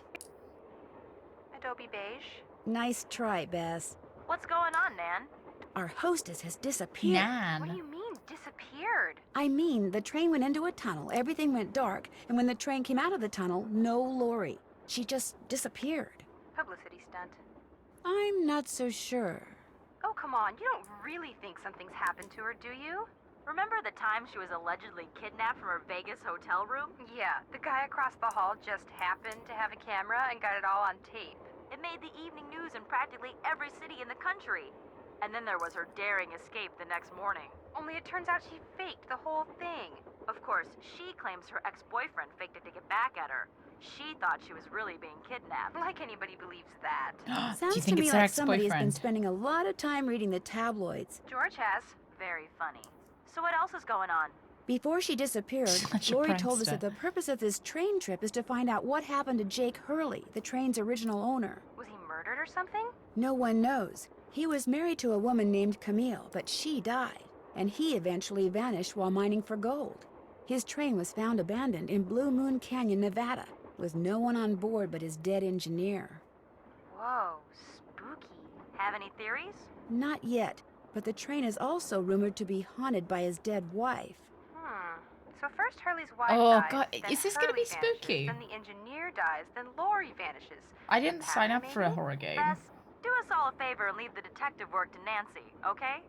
Adobe beige. Nice try, Bess. What's going on, Nan? Our hostess has disappeared. What do you mean, disappeared? I mean, the train went into a tunnel, everything went dark, and when the train came out of the tunnel, no Lori. She just disappeared. Publicity stunt. I'm not so sure. Oh, come on. You don't really think something's happened to her, do you? Remember the time she was allegedly kidnapped from her Vegas hotel room? Yeah, the guy across the hall just happened to have a camera and got it all on tape. It made the evening news in practically every city in the country. And then there was her daring escape the next morning. Only it turns out she faked the whole thing. Of course, she claims her ex-boyfriend faked it to get back at her. She thought she was really being kidnapped. Like anybody believes that. Sounds to me like somebody has been spending a lot of time reading the tabloids. George has. Very funny. So what else is going on? Before she disappeared, Such a Lori told us prankster. that the purpose of this train trip is to find out what happened to Jake Hurley, the train's original owner. Was he murdered or something? No one knows. He was married to a woman named Camille, but she died, and he eventually vanished while mining for gold. His train was found abandoned in Blue Moon Canyon, Nevada, with no one on board but his dead engineer. Whoa, spooky. Have any theories? Not yet, but the train is also rumored to be haunted by his dead wife. So first Hurley's wife Oh, dies, God, then is this gonna be Hurley vanishes, spooky? Then the engineer dies, then Lori vanishes. I didn't The sign pattern, up for a maybe? horror game. Bess, do us all a favor and leave the detective work to Nancy, okay?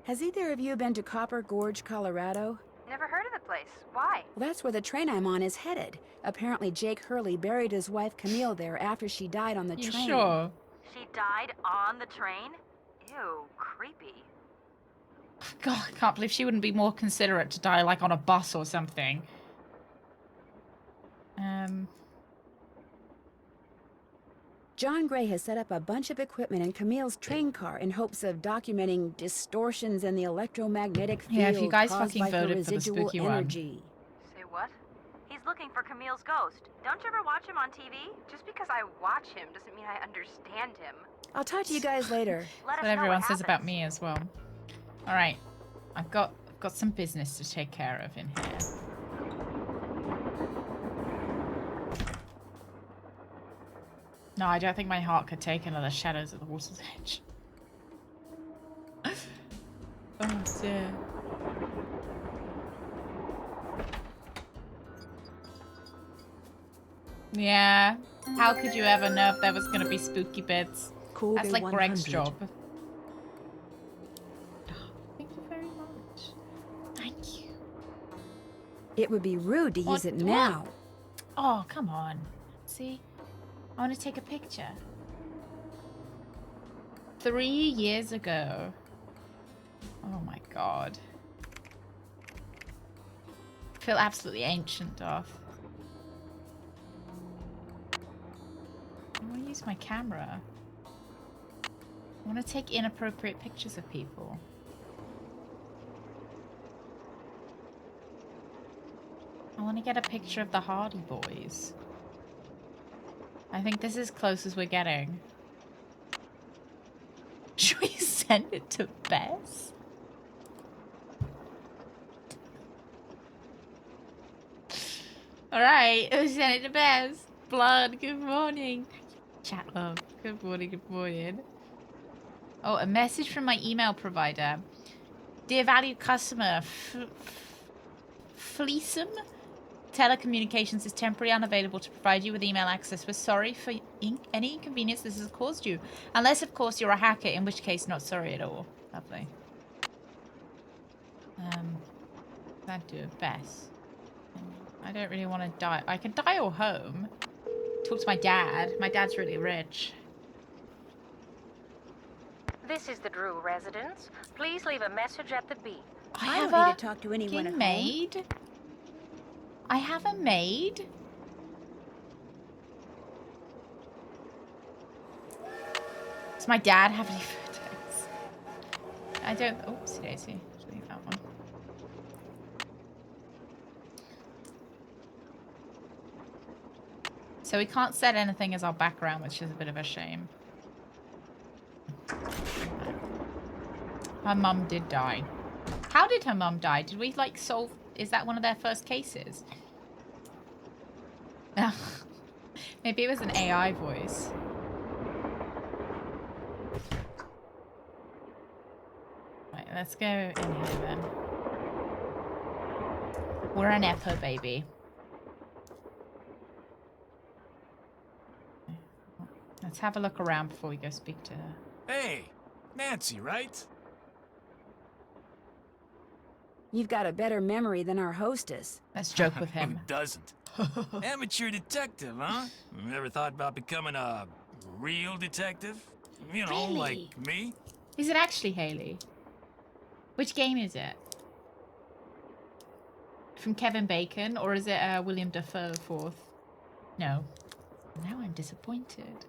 Has either of you been to Copper Gorge, Colorado? Never heard of the place. Why? Well, that's where the train I'm on is headed. Apparently, Jake Hurley buried his wife Camille there after she died on the You train. sure? She died on the train? Ew, creepy. God, I can't believe she wouldn't be more considerate to die like on a bus or something. John Gray has set up a bunch of equipment in Camille's train car in hopes of documenting distortions in the electromagnetic field Yeah, if you guys caused fucking by her voted for the residual spooky one. energy. Say what? He's looking for Camille's ghost. Don't you ever watch him on TV? Just because I watch him doesn't mean I understand him. I'll talk to you guys later. Let That's us what know everyone what says about happens. me as well. All right, I've got some business to take care of in here. No, I don't think my heart could take another Shadows at the Water's Edge. Oh, dear. Yeah. How could you ever know if there was gonna be spooky bits? That's like Greg's job. Thank you very much. Thank you. It would be rude to use it now. Oh, come on. See? I want to take a picture. 3 years ago. Oh my god. I feel absolutely ancient, Darth. I want to use my camera. I want to take inappropriate pictures of people. I want to get a picture of the Hardy Boys. I think this is as close as we're getting. Should we send it to Bess? Alright, let's send it to Bess. Blood, good morning. Chat love, good morning, good morning. Oh, a message from my email provider. Dear valued customer, Fleesome Telecommunications is temporarily unavailable to provide you with email access. We're sorry for any inconvenience this has caused you. Unless, of course, you're a hacker, in which case, not sorry at all. Lovely. That'd do it best. I don't really want to die. I can dial home. Talk to my dad. My dad's really rich. This is the Drew residence. Please leave a message at the beep. I don't need to talk to anyone at maid. home. I have a maid. Does my dad have any photos? I don't. Oopsie daisy. Just leave that one. So we can't set anything as our background, which is a bit of a shame. Her mum did die. How did her mum die? Did we, like, solve... Is that one of their first cases? Maybe it was an AI voice. Right, let's go in here then. We're an Epo baby. Let's have a look around before we go speak to her. Hey, Nancy, right? You've got a better memory than our hostess. Let's joke with him. Who doesn't? Amateur detective, huh? Ever thought about becoming a real detective? You know, Really? like me? Is it actually Haley? Which game is it? From Kevin Bacon, or is it William Dafoe fourth? No. Now I'm disappointed.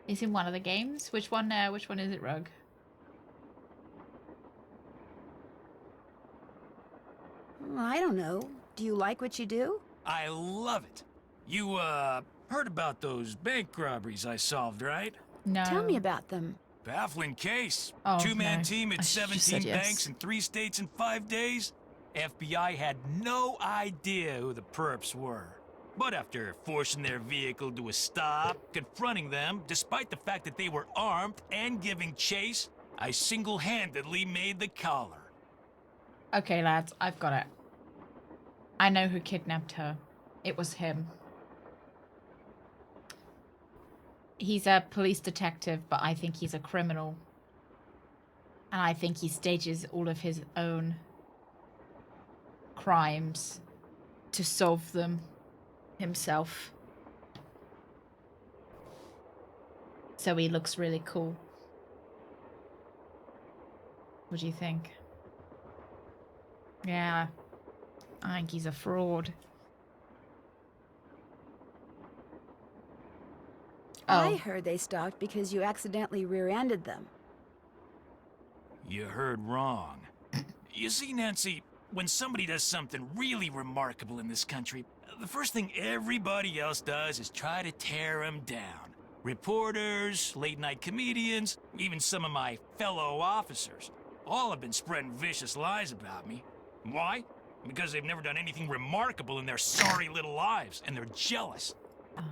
Is in one of the games? Which one is it, Rug? I don't know. Do you like what you do? I love it. You, heard about those bank robberies I solved, right? No. Tell me about them. Baffling case. Oh, Two-man no. team I at should've just 17 said yes. banks in 3 states in 5 days. FBI had no idea who the perps were. But after forcing their vehicle to a stop, confronting them, despite the fact that they were armed and giving chase, I single-handedly made the collar. Okay, lads, I've got it. I know who kidnapped her. It was him. He's a police detective, but I think he's a criminal. And I think he stages all of his own crimes to solve them himself. So he looks really cool. What do you think? Yeah. I think he's a fraud. I heard they stopped because you accidentally rear-ended them. You heard wrong. You see, Nancy, when somebody does something really remarkable in this country, the first thing everybody else does is try to tear them down. Reporters, late-night comedians, even some of my fellow officers. All have been spreading vicious lies about me. Why? Because they've never done anything remarkable in their sorry little lives, and they're jealous.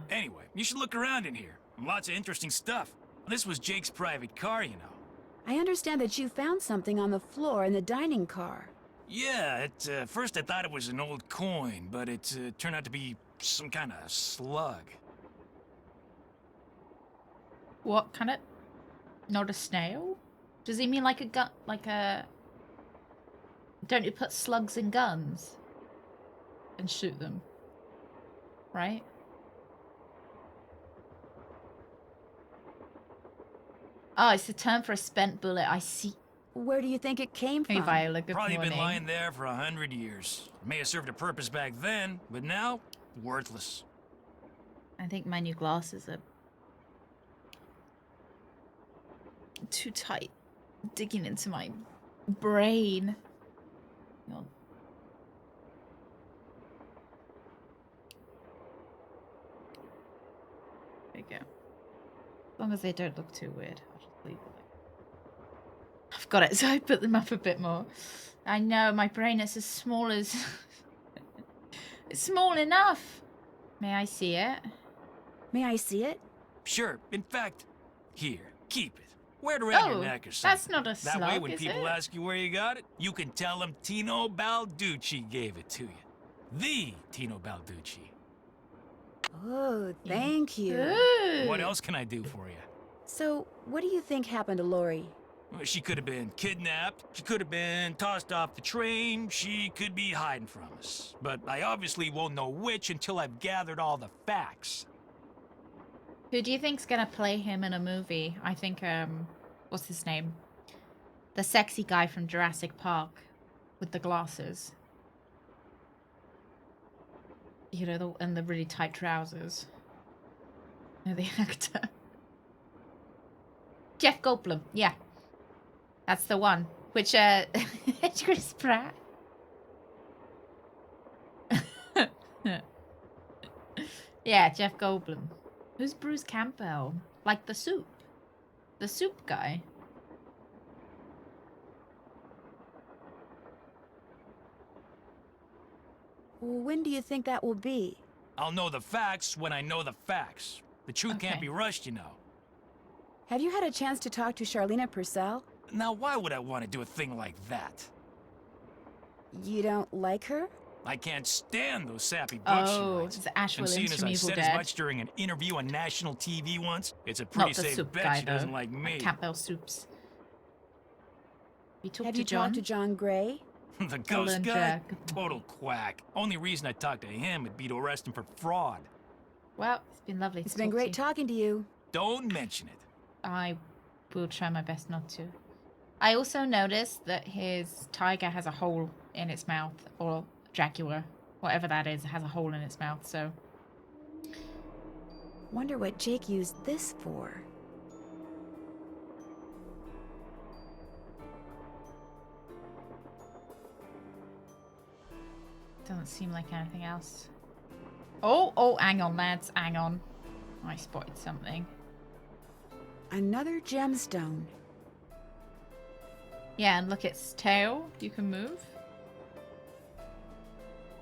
Anyway, you should look around in here. Lots of interesting stuff. This was Jake's private car, you know. I understand that you found something on the floor in the dining car. Yeah, at first I thought it was an old coin, but it turned out to be some kind of slug. What kind of... Not a snail? Does he mean like a gun... Like a... Don't you put slugs in guns? And shoot them? Right? Oh, it's the term for a spent bullet. I see. Where do you think it came from? Hey, Viola, good Probably morning. been lying there for 100 years. May have served a purpose back then, but now, worthless. I think my new glasses are too tight. Digging into my brain. Hang on. There you go. As long as they don't look too weird, I'll just leave it. I've got it, so I put them up a bit more. I know, my brain is as small as... It's small enough! May I see it? May I see it? Sure. In fact, here, keep it. Wear it around your neck or something. That's not a slug, That way, when is people it? ask you where you got it, you can tell them Tino Balducci gave it to you. The Tino Balducci. Oh, thank you. Ooh. What else can I do for you? So, what do you think happened to Lori? Well, she could have been kidnapped. She could have been tossed off the train. She could be hiding from us. But I obviously won't know which until I've gathered all the facts. Who do you think's gonna play him in a movie? I think, what's his name? The sexy guy from Jurassic Park with the glasses. You know, and the really tight trousers. You know, the actor. Jeff Goldblum, yeah. That's the one. Which, Chris Pratt. Yeah, Jeff Goldblum. Who's Bruce Campbell? Like the soup. The soup guy. When do you think that will be? I'll know the facts when I know the facts. The truth can't be rushed, you know. Have you had a chance to talk to Charlena Purcell? Now, why would I want to do a thing like that? You don't like her? I can't stand those sappy books she Oh, writes. it's Ash And Williams seeing as from I Evil said Dead. as much during an interview on national TV once, it's a pretty Not the safe soup bet guy, she doesn't though. like me. Campbell soups. You talked Have to you John? talked to John Gray? The ghost and guy? Jack. Total quack. Only reason I talked to him would be to arrest him for fraud. Well, it's been lovely It's to been talk great to you. talking to you. Don't mention it. I will try my best not to. I also noticed that his tiger has a hole in its mouth, or jaguar, whatever that is, has a hole in its mouth, so... Wonder what Jake used this for. Doesn't seem like anything else. Oh, hang on, lads, hang on. I spotted something. Another gemstone. Yeah, and look, its tail. You can move.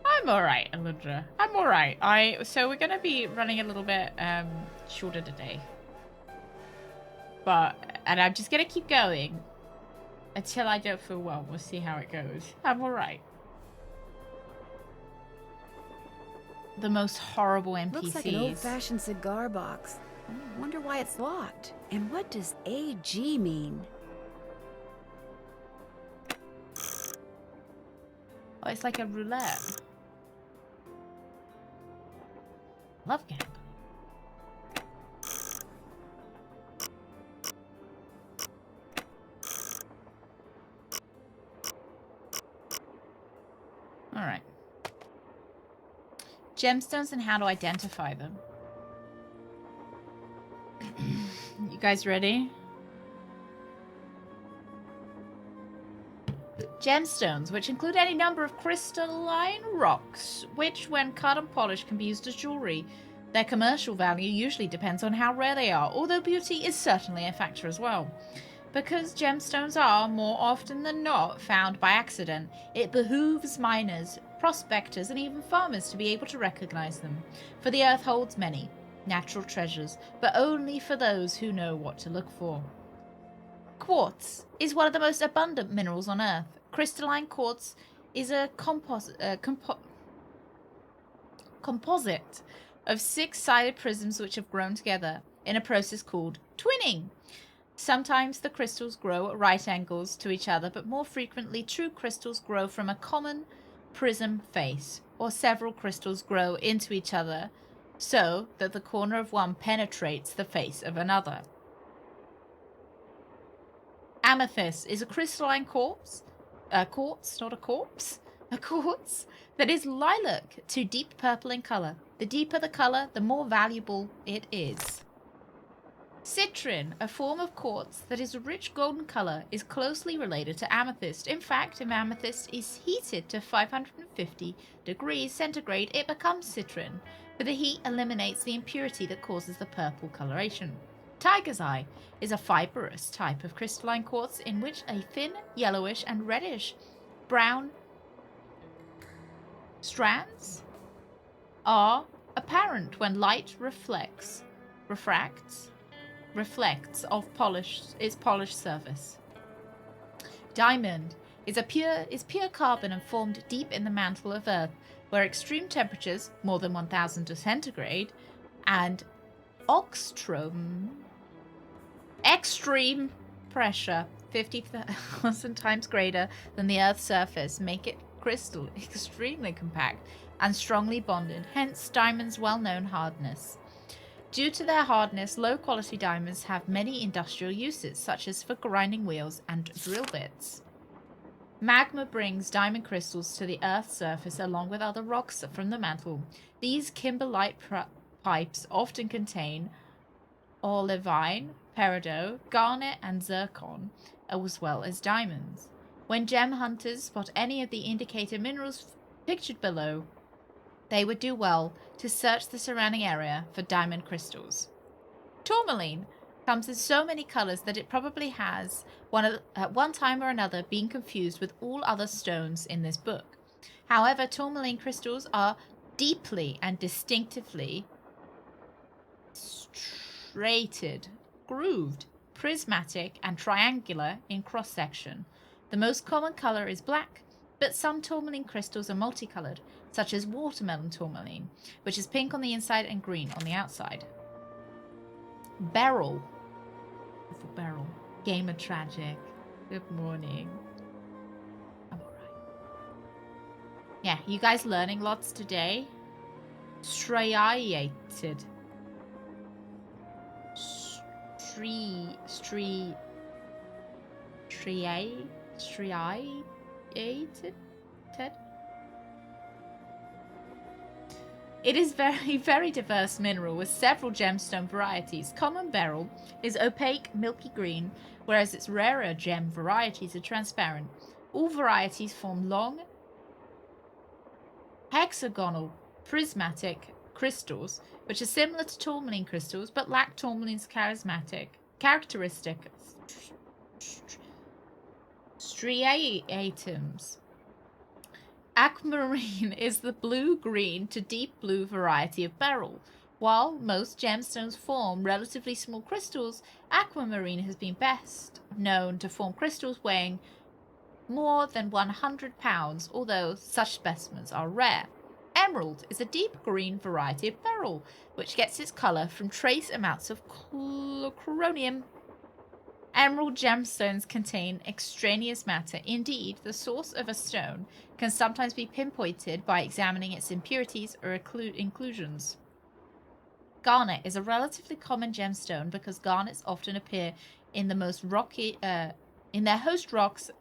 I'm alright, Alundra. I'm alright. So we're gonna be running a little bit shorter today. And I'm just gonna keep going until I don't feel well. We'll see how it goes. I'm alright. The most horrible NPCs. Looks like an old-fashioned cigar box. Wonder why it's locked. And what does AG mean? Oh, it's like a roulette. Love gambling. All right. Gemstones and how to identify them. You guys ready? Gemstones, which include any number of crystalline rocks, which, when cut and polished, can be used as jewelry. Their commercial value usually depends on how rare they are, although beauty is certainly a factor as well. Because gemstones are, more often than not, found by accident, it behooves miners, prospectors, and even farmers to be able to recognize them, for the earth holds many. natural treasures, but only for those who know what to look for. Quartz is one of the most abundant minerals on Earth. Crystalline quartz is a composite of 6-sided prisms which have grown together in a process called twinning. Sometimes the crystals grow at right angles to each other, but more frequently true crystals grow from a common prism face, or several crystals grow into each other so that the corner of one penetrates the face of another. Amethyst is a crystalline quartz that is lilac to deep purple in color. The deeper the color, the more valuable it is. Citrin, a form of quartz that is a rich golden color, is closely related to amethyst. In fact, if amethyst is heated to 550 degrees centigrade, it becomes citrin, but the heat eliminates the impurity that causes the purple coloration. Tiger's eye is a fibrous type of crystalline quartz in which a thin, yellowish and reddish brown strands are apparent when light reflects off its polished surface. Diamond is pure carbon and formed deep in the mantle of Earth, where extreme temperatures, more than 1000 centigrade, and extreme pressure, 50,000 times greater than the Earth's surface, make it crystal extremely compact and strongly bonded, hence diamonds' well-known hardness. Due to their hardness, low-quality diamonds have many industrial uses, such as for grinding wheels and drill bits. Magma brings diamond crystals to the Earth's surface along with other rocks from the mantle. These kimberlite pipes often contain olivine, peridot, garnet, and zircon, as well as diamonds. When gem hunters spot any of the indicator minerals pictured below, they would do well to search the surrounding area for diamond crystals. Tourmaline comes in so many colors that it probably has, at one time or another, been confused with all other stones in this book. However, tourmaline crystals are deeply and distinctively striated, grooved, prismatic, and triangular in cross-section. The most common color is black, but some tourmaline crystals are multicolored, such as watermelon tourmaline, which is pink on the inside and green on the outside. Beryl. Beautiful beryl. Gamer Tragic. Good morning. I'm alright. Yeah, you guys learning lots today? Striated. Striated? It is very, very diverse mineral with several gemstone varieties. Common beryl is opaque, milky green, whereas its rarer gem varieties are transparent. All varieties form long, hexagonal, prismatic crystals, which are similar to tourmaline crystals, but lack tourmaline's characteristic striatums. Aquamarine is the blue-green to deep blue variety of beryl. While most gemstones form relatively small crystals, aquamarine has been best known to form crystals weighing more than 100 pounds, although such specimens are rare. Emerald is a deep green variety of beryl, which gets its color from trace amounts of chromium. Emerald gemstones contain extraneous matter. Indeed, the source of a stone can sometimes be pinpointed by examining its impurities or inclusions. Garnet is a relatively common gemstone because garnets often appear in the most rocky, in their host rocks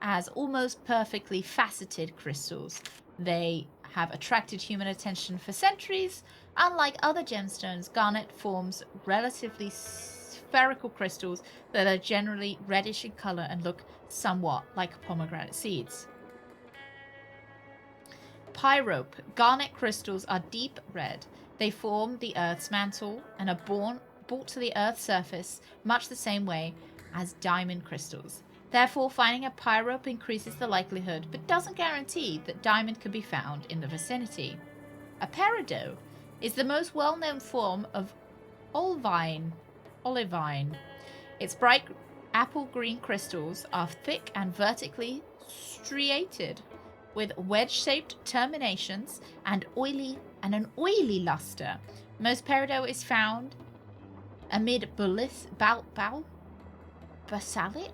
as almost perfectly faceted crystals. They have attracted human attention for centuries. Unlike other gemstones, garnet forms relatively spherical crystals that are generally reddish in color and look somewhat like pomegranate seeds. Pyrope. Garnet crystals are deep red. They form the Earth's mantle and are brought to the Earth's surface much the same way as diamond crystals. Therefore, finding a pyrope increases the likelihood, but doesn't guarantee, that diamond can be found in the vicinity. A peridot is the most well-known form of olivine. Its bright apple green crystals are thick and vertically striated, with wedge-shaped terminations and an oily luster. Most peridot is found amid basalic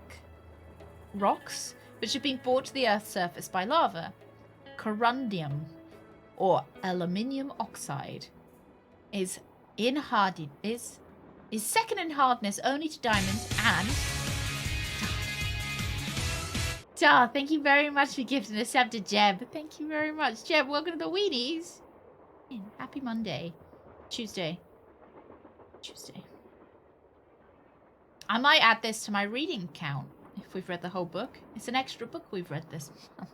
rocks, which have been brought to the Earth's surface by lava. Corundium, or aluminium oxide, is second in hardness only to diamonds and... thank you very much for gifting a sub to Jeb. Thank you very much. Jeb, welcome to the Weenies. Happy Monday. Tuesday. I might add this to my reading count if we've read the whole book. It's an extra book we've read this month.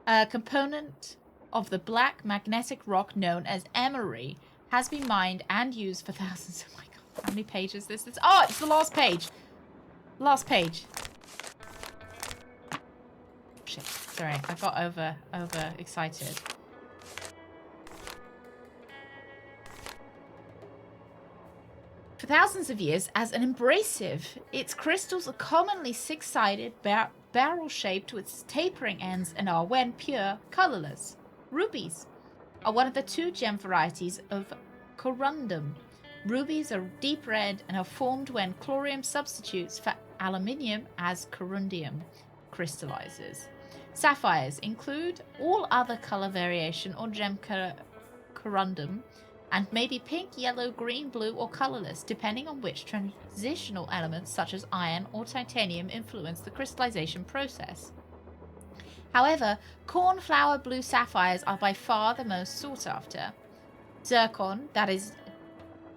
A component of the black magnetic rock known as emery has been mined and used for thousands. Oh my god, how many pages is this? Oh, it's the last page. Last page. Shit, sorry, I got over excited. For thousands of years, as an abrasive, its crystals are commonly six-sided, barrel-shaped with tapering ends and are, when pure, colorless. Rubies are one of the two gem varieties of corundum. Rubies are deep red and are formed when chlorine substitutes for aluminium as corundium crystallizes. Sapphires include all other color variation or gem corundum, and may be pink, yellow, green, blue, or colorless, depending on which transitional elements, such as iron or titanium, influence the crystallization process. However, cornflower blue sapphires are by far the most sought after. Zircon, that is,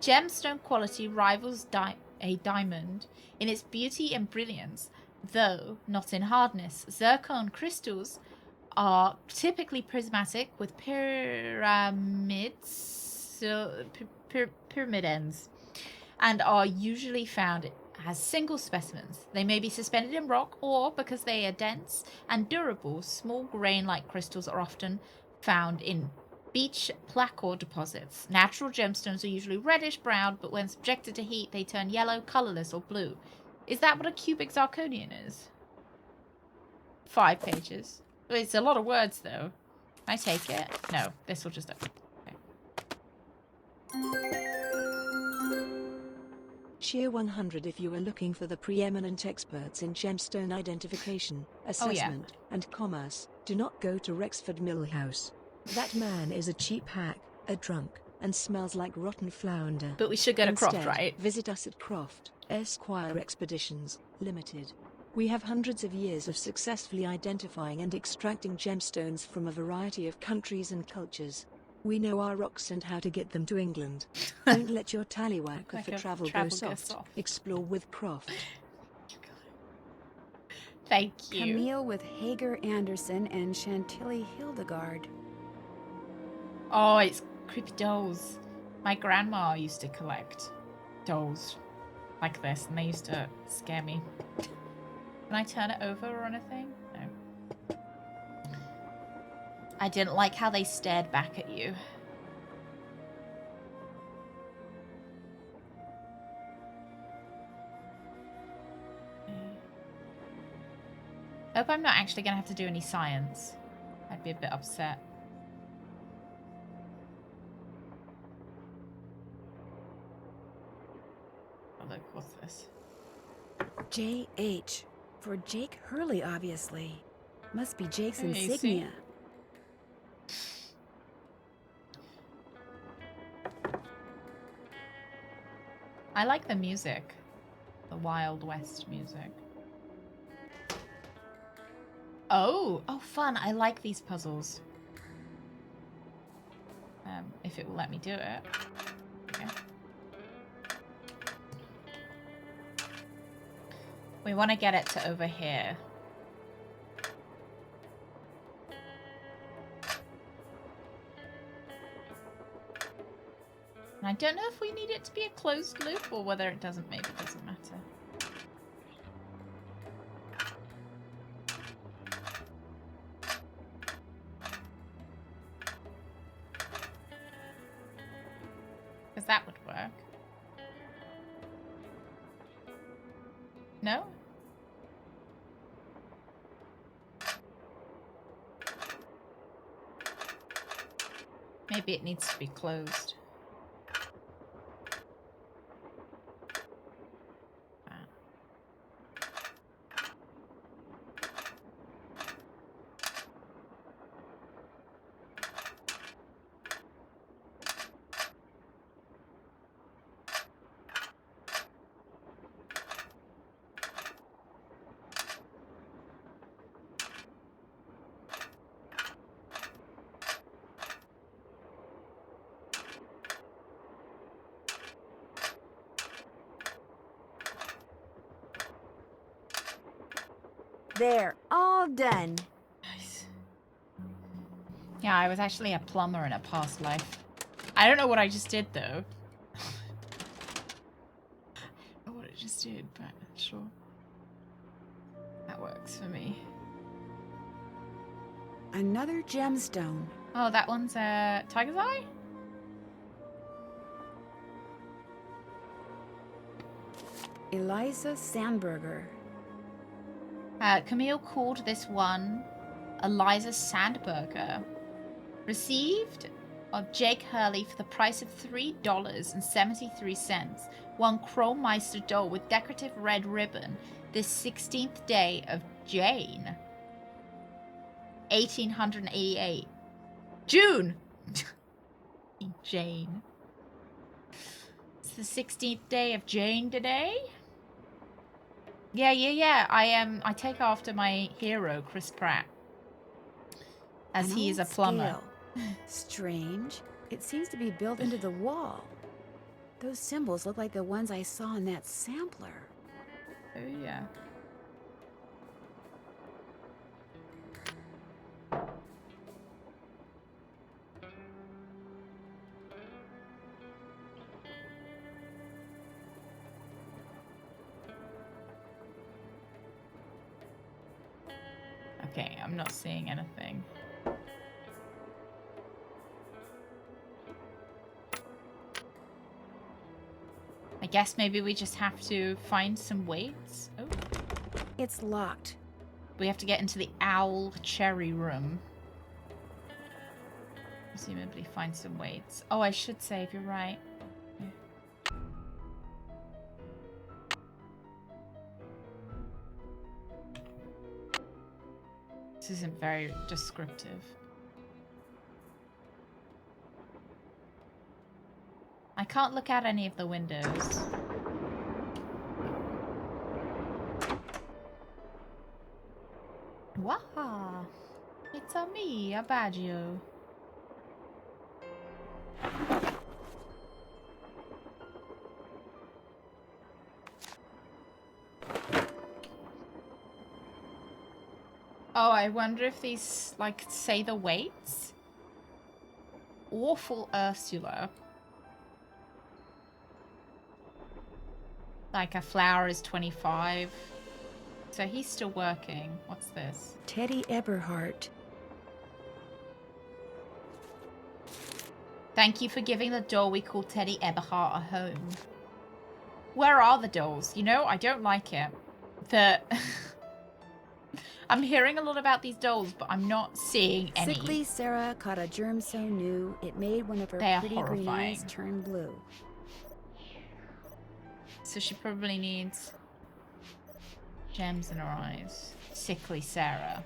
gemstone quality, rivals a diamond in its beauty and brilliance, though not in hardness. Zircon crystals are typically prismatic with pyramid ends, and are usually found as single specimens. They may be suspended in rock, or, because they are dense and durable, small grain-like crystals are often found in beach placer deposits. Natural gemstones are usually reddish-brown, but when subjected to heat, they turn yellow, colorless, or blue. Is that what a cubic zirconian is? 5 pages. It's a lot of words, though. Can I take it? No, this will just... Sheer 100 if you are looking for the preeminent experts in gemstone identification, assessment, and commerce. Do not go to Rexford Millhouse. That man is a cheap hack, a drunk, and smells like rotten flounder. But we should go to Croft, Instead, right? Visit us at Croft, Esquire Expeditions, Limited. We have hundreds of years of successfully identifying and extracting gemstones from a variety of countries and cultures. We know our rocks and how to get them to England. Don't let your tallywhacker Like for a travel travel go go soft. soft. Explore with Croft. Thank you. Camille with Hager Anderson and Chantilly Hildegard. Oh, it's creepy dolls. My grandma used to collect dolls like this, and they used to scare me. Can I turn it over or anything? No. I didn't like how they stared back at you. Hope I'm not actually going to have to do any science. I'd be a bit upset. Oh, look, what's this? JH. For Jake Hurley, obviously. Must be Jake's Oh, yeah, you insignia. I like the music. The Wild West music. Oh, fun. I like these puzzles. If it will let me do it. Okay. We want to get it to over here. And I don't know if we need it to be a closed loop or whether it doesn't. Maybe it doesn't matter. Because that would work. No? Maybe it needs to be closed. There, all done. Nice. Yeah, I was actually a plumber in a past life. I don't know what I just did, though. I don't know what I just did, but sure. That works for me. Another gemstone. Oh, that one's a tiger's eye? Eliza Sandberger. Camille called this one Eliza Sandberger. Received of Jake Hurley for the price of $3.73. One Chromemeister doll with decorative red ribbon. This 16th day of Jane. 1888. June! Jane. It's the 16th day of Jane today? Yeah. I take after my hero, Chris Pratt. As he is a plumber. Strange. It seems to be built into the wall. Those symbols look like the ones I saw in that sampler. Oh, yeah. Okay, I'm not seeing anything. I guess maybe we just have to find some weights. Oh. It's locked. We have to get into the owl cherry room. Presumably find some weights. Oh, I should save, you're right. Yeah. This isn't very descriptive. I can't look out any of the windows. Waha! It's a me, a Baggio. Oh, I wonder if these, like, say the weights? Awful Ursula. Like, a flower is 25. So he's still working. What's this? Teddy Eberhardt. Thank you for giving the doll we call Teddy Eberhardt a home. Where are the dolls? You know, I don't like it. I'm hearing a lot about these dolls, but I'm not seeing any. Sickly Sarah caught a germ so new, it made one of her pretty green eyes turn blue. So she probably needs gems in her eyes. Sickly Sarah.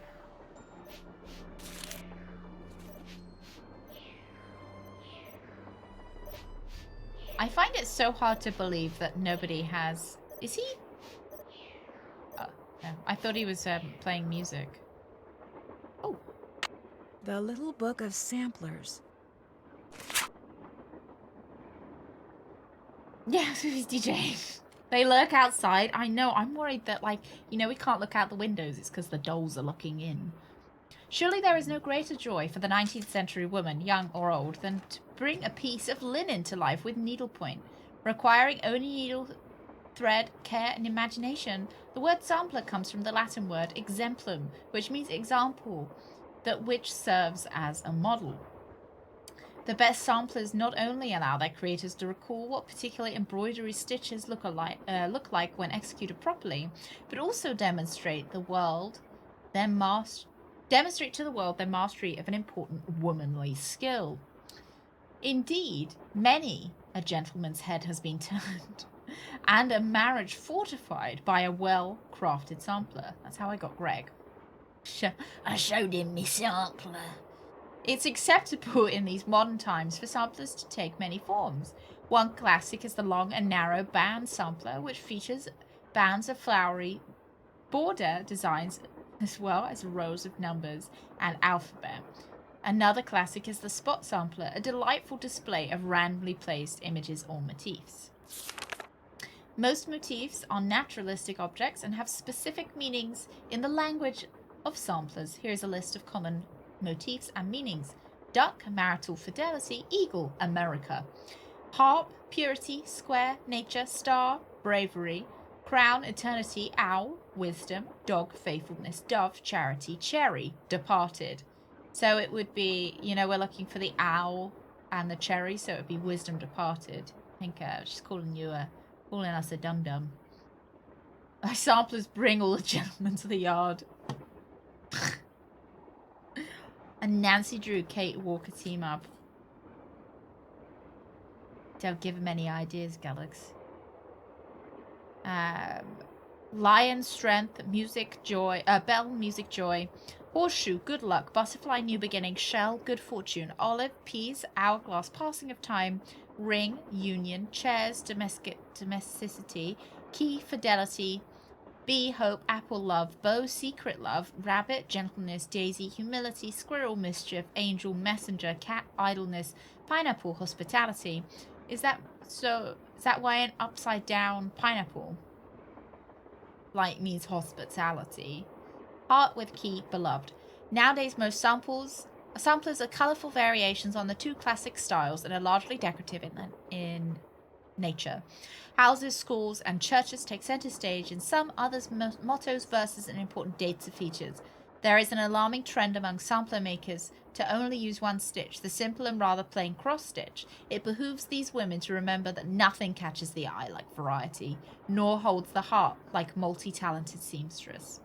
I find it so hard to believe that nobody has... Is he... Oh, no. I thought he was playing music. Oh. The Little Book of Samplers. Yeah, so he's DJing. They lurk outside. I know, I'm worried that, like, you know, we can't look out the windows. It's because the dolls are looking in. Surely there is no greater joy for the 19th century woman, young or old, than to bring a piece of linen to life with needlepoint, requiring only needle, thread, care, and imagination. The word sampler comes from the Latin word exemplum, which means example, that which serves as a model. The best samplers not only allow their creators to recall what particular embroidery stitches look like when executed properly, but also demonstrate to the world their mastery of an important womanly skill. Indeed, many a gentleman's head has been turned, and a marriage fortified by a well-crafted sampler. That's how I got Greg. I showed him me sampler. It's acceptable in these modern times for samplers to take many forms. One classic is the long and narrow band sampler, which features bands of flowery border designs as well as rows of numbers and alphabet. Another classic is the spot sampler, a delightful display of randomly placed images or motifs. Most motifs are naturalistic objects and have specific meanings in the language of samplers. Here's a list of common motifs and meanings. Duck, marital fidelity. Eagle, America. Harp, purity. Square, nature. Star, bravery. Crown, eternity. Owl, wisdom. Dog, faithfulness. Dove, charity. Cherry, departed. So it would be, you know, we're looking for the owl and the cherry, so it would be wisdom departed. I think she's calling us a dum-dum. Our samplers bring all the gentlemen to the yard. And Nancy Drew, Kate Walker team up. Don't give him any ideas, Galax. Lion, strength, music, joy. Bell, music, joy. Horseshoe, good luck. Butterfly, new beginning. Shell, good fortune. Olive, peas, hourglass, passing of time. Ring, union. Chairs, domesticity. Key, fidelity. Bee, hope. Apple, love. Bow, secret love. Rabbit, gentleness. Daisy, humility. Squirrel, mischief. Angel, messenger. Cat, idleness. Pineapple, hospitality. Is that why an upside down pineapple like means hospitality? Heart with key, beloved. Nowadays, most samplers are colourful variations on the two classic styles and are largely decorative in nature. Houses, schools, and churches take centre stage. In some others, mottos, verses, and important dates are featured. There is an alarming trend among sampler makers to only use one stitch, the simple and rather plain cross stitch. It behooves these women to remember that nothing catches the eye like variety, nor holds the heart like multi-talented seamstress.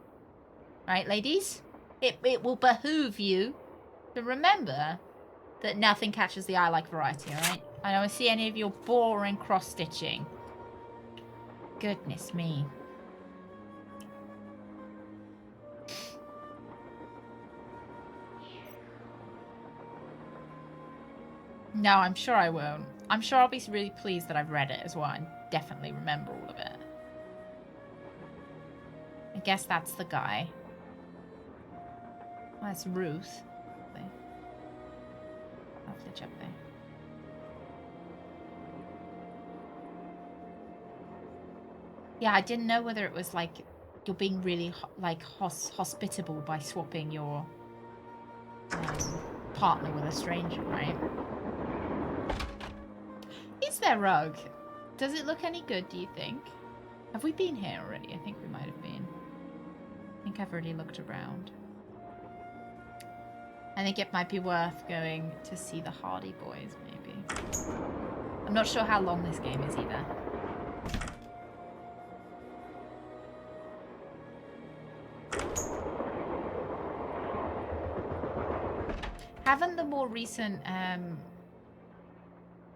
Right, ladies? It will behoove you to remember that nothing catches the eye like variety, alright? I don't see any of your boring cross-stitching. Goodness me. No, I'm sure I won't. I'm sure I'll be really pleased that I've read it as well and definitely remember all of it. I guess that's the guy. Oh, that's Ruth. I'll flitch up there. Yeah, I didn't know whether it was like you're being really hospitable by swapping your partner with a stranger, right? Is there rug? Does it look any good, do you think? Have we been here already? I think we might have been. I think I've already looked around. I think it might be worth going to see the Hardy Boys, maybe. I'm not sure how long this game is either. Haven't the more recent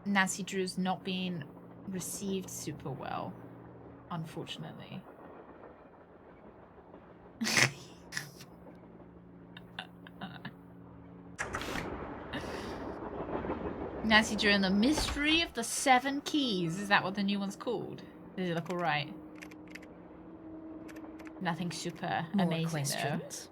Nancy Drews not been received super well, unfortunately? Nancy Drew and the Mystery of the Seven Keys. Is that what the new one's called? Does it look alright? Nothing super amazing questions?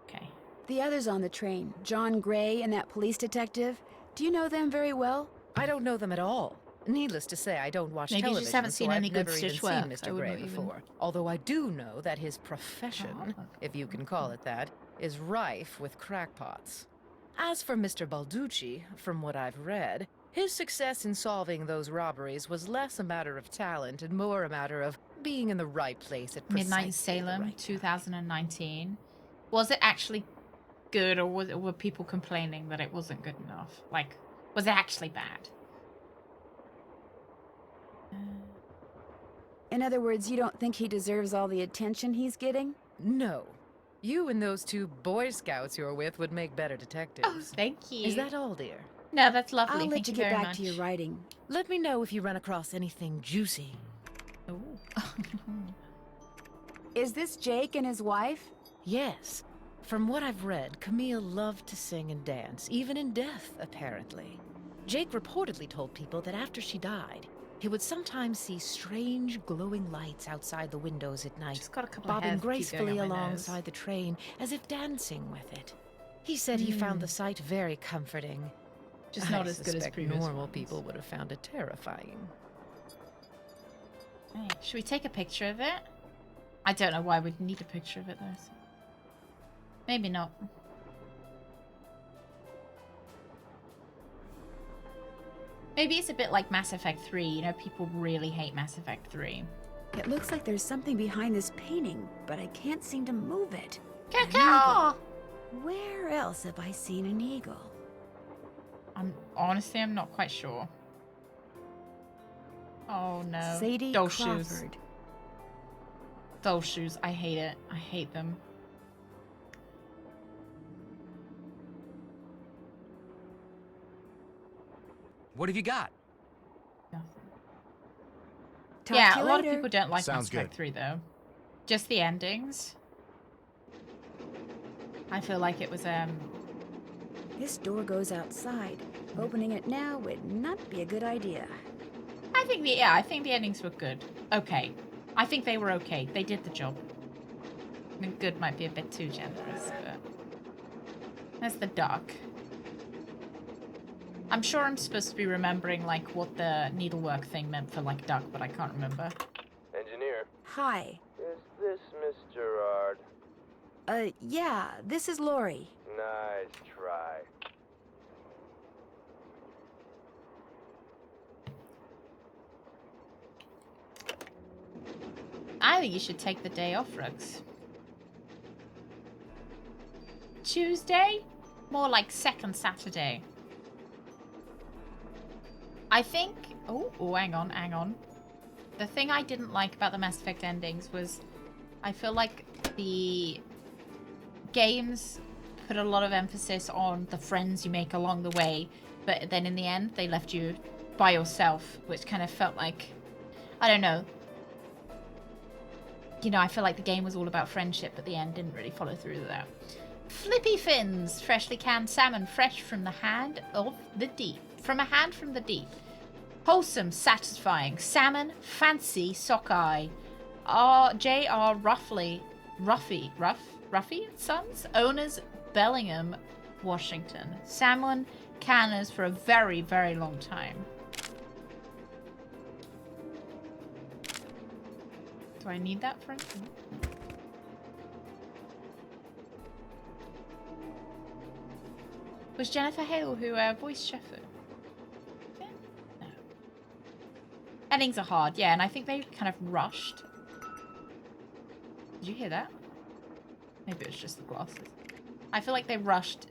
Though. Okay. The others on the train, John Gray and that police detective, do you know them very well? I don't know them at all. Needless to say, I don't watch television, you just haven't seen any good Stitch work. Mr. Gray before. Although I do know that his profession, if you can call it that, is rife with crackpots. As for Mr. Balducci, from what I've read, his success in solving those robberies was less a matter of talent and more a matter of being in the right place at precisely Midnight Salem, the right 2019. Was it actually good, or were people complaining that it wasn't good enough? Like, was it actually bad? In other words, you don't think he deserves all the attention he's getting? No. You and those two Boy Scouts you're with would make better detectives. Oh, thank you. Is that all, dear? No, that's lovely. I'll let Thank you you get very back much. to your writing. Let me know if you run across anything juicy. Oh. Is this Jake and his wife? Yes. From what I've read, Camille loved to sing and dance, even in death, apparently. Jake reportedly told people that after she died, he would sometimes see strange glowing lights outside the windows at night, Just got a couple bobbing of hairs that keep gracefully going on my nose. alongside the train as if dancing with it. He said he found the sight very comforting. Just not I as good as suspect previous normal ones. people would have found it terrifying. Hey, should we take a picture of it? I don't know why we'd need a picture of it though. So. Maybe not. Maybe it's a bit like Mass Effect 3. You know, people really hate Mass Effect 3. It looks like there's something behind this painting, but I can't seem to move it. Cacao! Where else have I seen an eagle? I'm not quite sure. Oh no. Sadie Those shoes. Crawford. Those shoes. I hate it. I hate them. What have you got? Talk Yeah, to a you lot of later. people don't like Sounds Mass Effect 3 though. Just the endings. I feel like it was This door goes outside. Opening it now would not be a good idea. I think the endings were good. Okay. I think they were okay. They did the job. I mean, good might be a bit too generous, but that's the duck. I'm sure I'm supposed to be remembering like what the needlework thing meant for like duck, but I can't remember. Engineer, Hi. is this Miss Gerard? Yeah, this is Lori. Nice try. I think you should take the day off, Rugs. Tuesday? More like second Saturday. I think... Oh, hang on. The thing I didn't like about the Mass Effect endings was I feel like the games put a lot of emphasis on the friends you make along the way, but then in the end they left you by yourself, which kind of felt like... I don't know. You know, I feel like the game was all about friendship, but the end didn't really follow through with that. Flippy fins! Freshly canned salmon, fresh from the hand of the deep. From a hand from the deep. Wholesome, satisfying. Salmon, fancy, sockeye. J.R. Ruffy and Sons? Owners, Bellingham, Washington. Salmon canners for a very, very long time. Do I need that for anything? Was Jennifer Hale who voiced Shepard? Yeah? No. Endings are hard, yeah, and I think they kind of rushed. Did you hear that? Maybe it was just the glasses. I feel like they rushed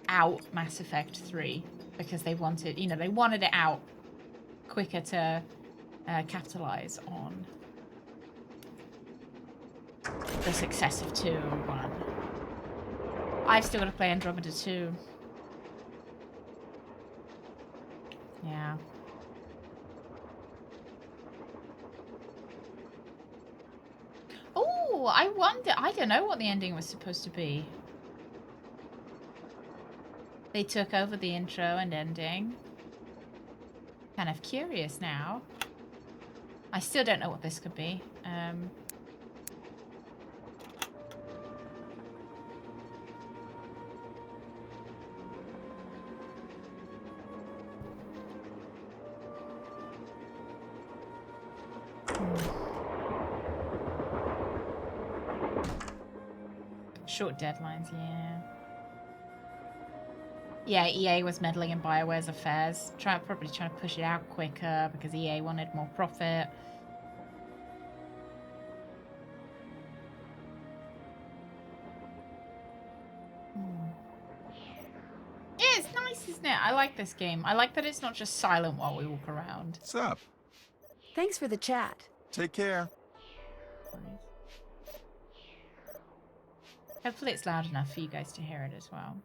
out Mass Effect 3 because they wanted, you know, they wanted it out quicker to capitalize on the success of 2 and 1. I've still got to play Andromeda 2. Yeah. Oh, I wonder. I don't know what the ending was supposed to be. They took over the intro and ending. Kind of curious now. I still don't know what this could be. Short deadlines, yeah. Yeah, EA was meddling in BioWare's affairs. Probably trying to push it out quicker because EA wanted more profit. nice, isn't it? I like this game. I like that it's not just silent while we walk around. What's up? Thanks for the chat. Take care. Hopefully it's loud enough for you guys to hear it as well.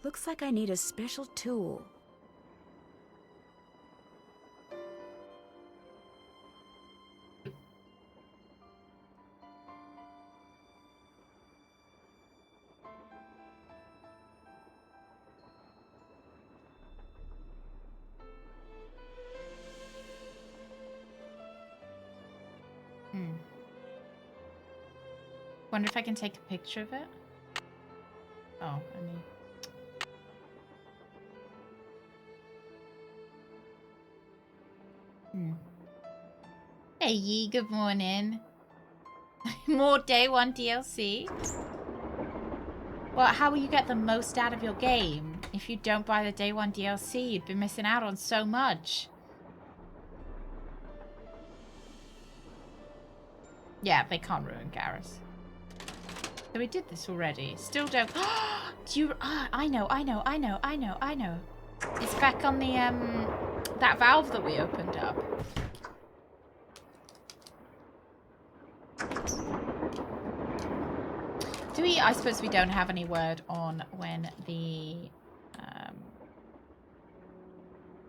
Looks like I need a special tool. Wonder if I can take a picture of it. Oh, I need. Hey, Yee, good morning. More day one DLC. Well, how will you get the most out of your game? If you don't buy the day one DLC, you'd be missing out on so much. Yeah, they can't ruin Garrus. So we did this already. Still don't. Do you? I know. It's back on the that valve that we opened up. Do we? I suppose we don't have any word on when the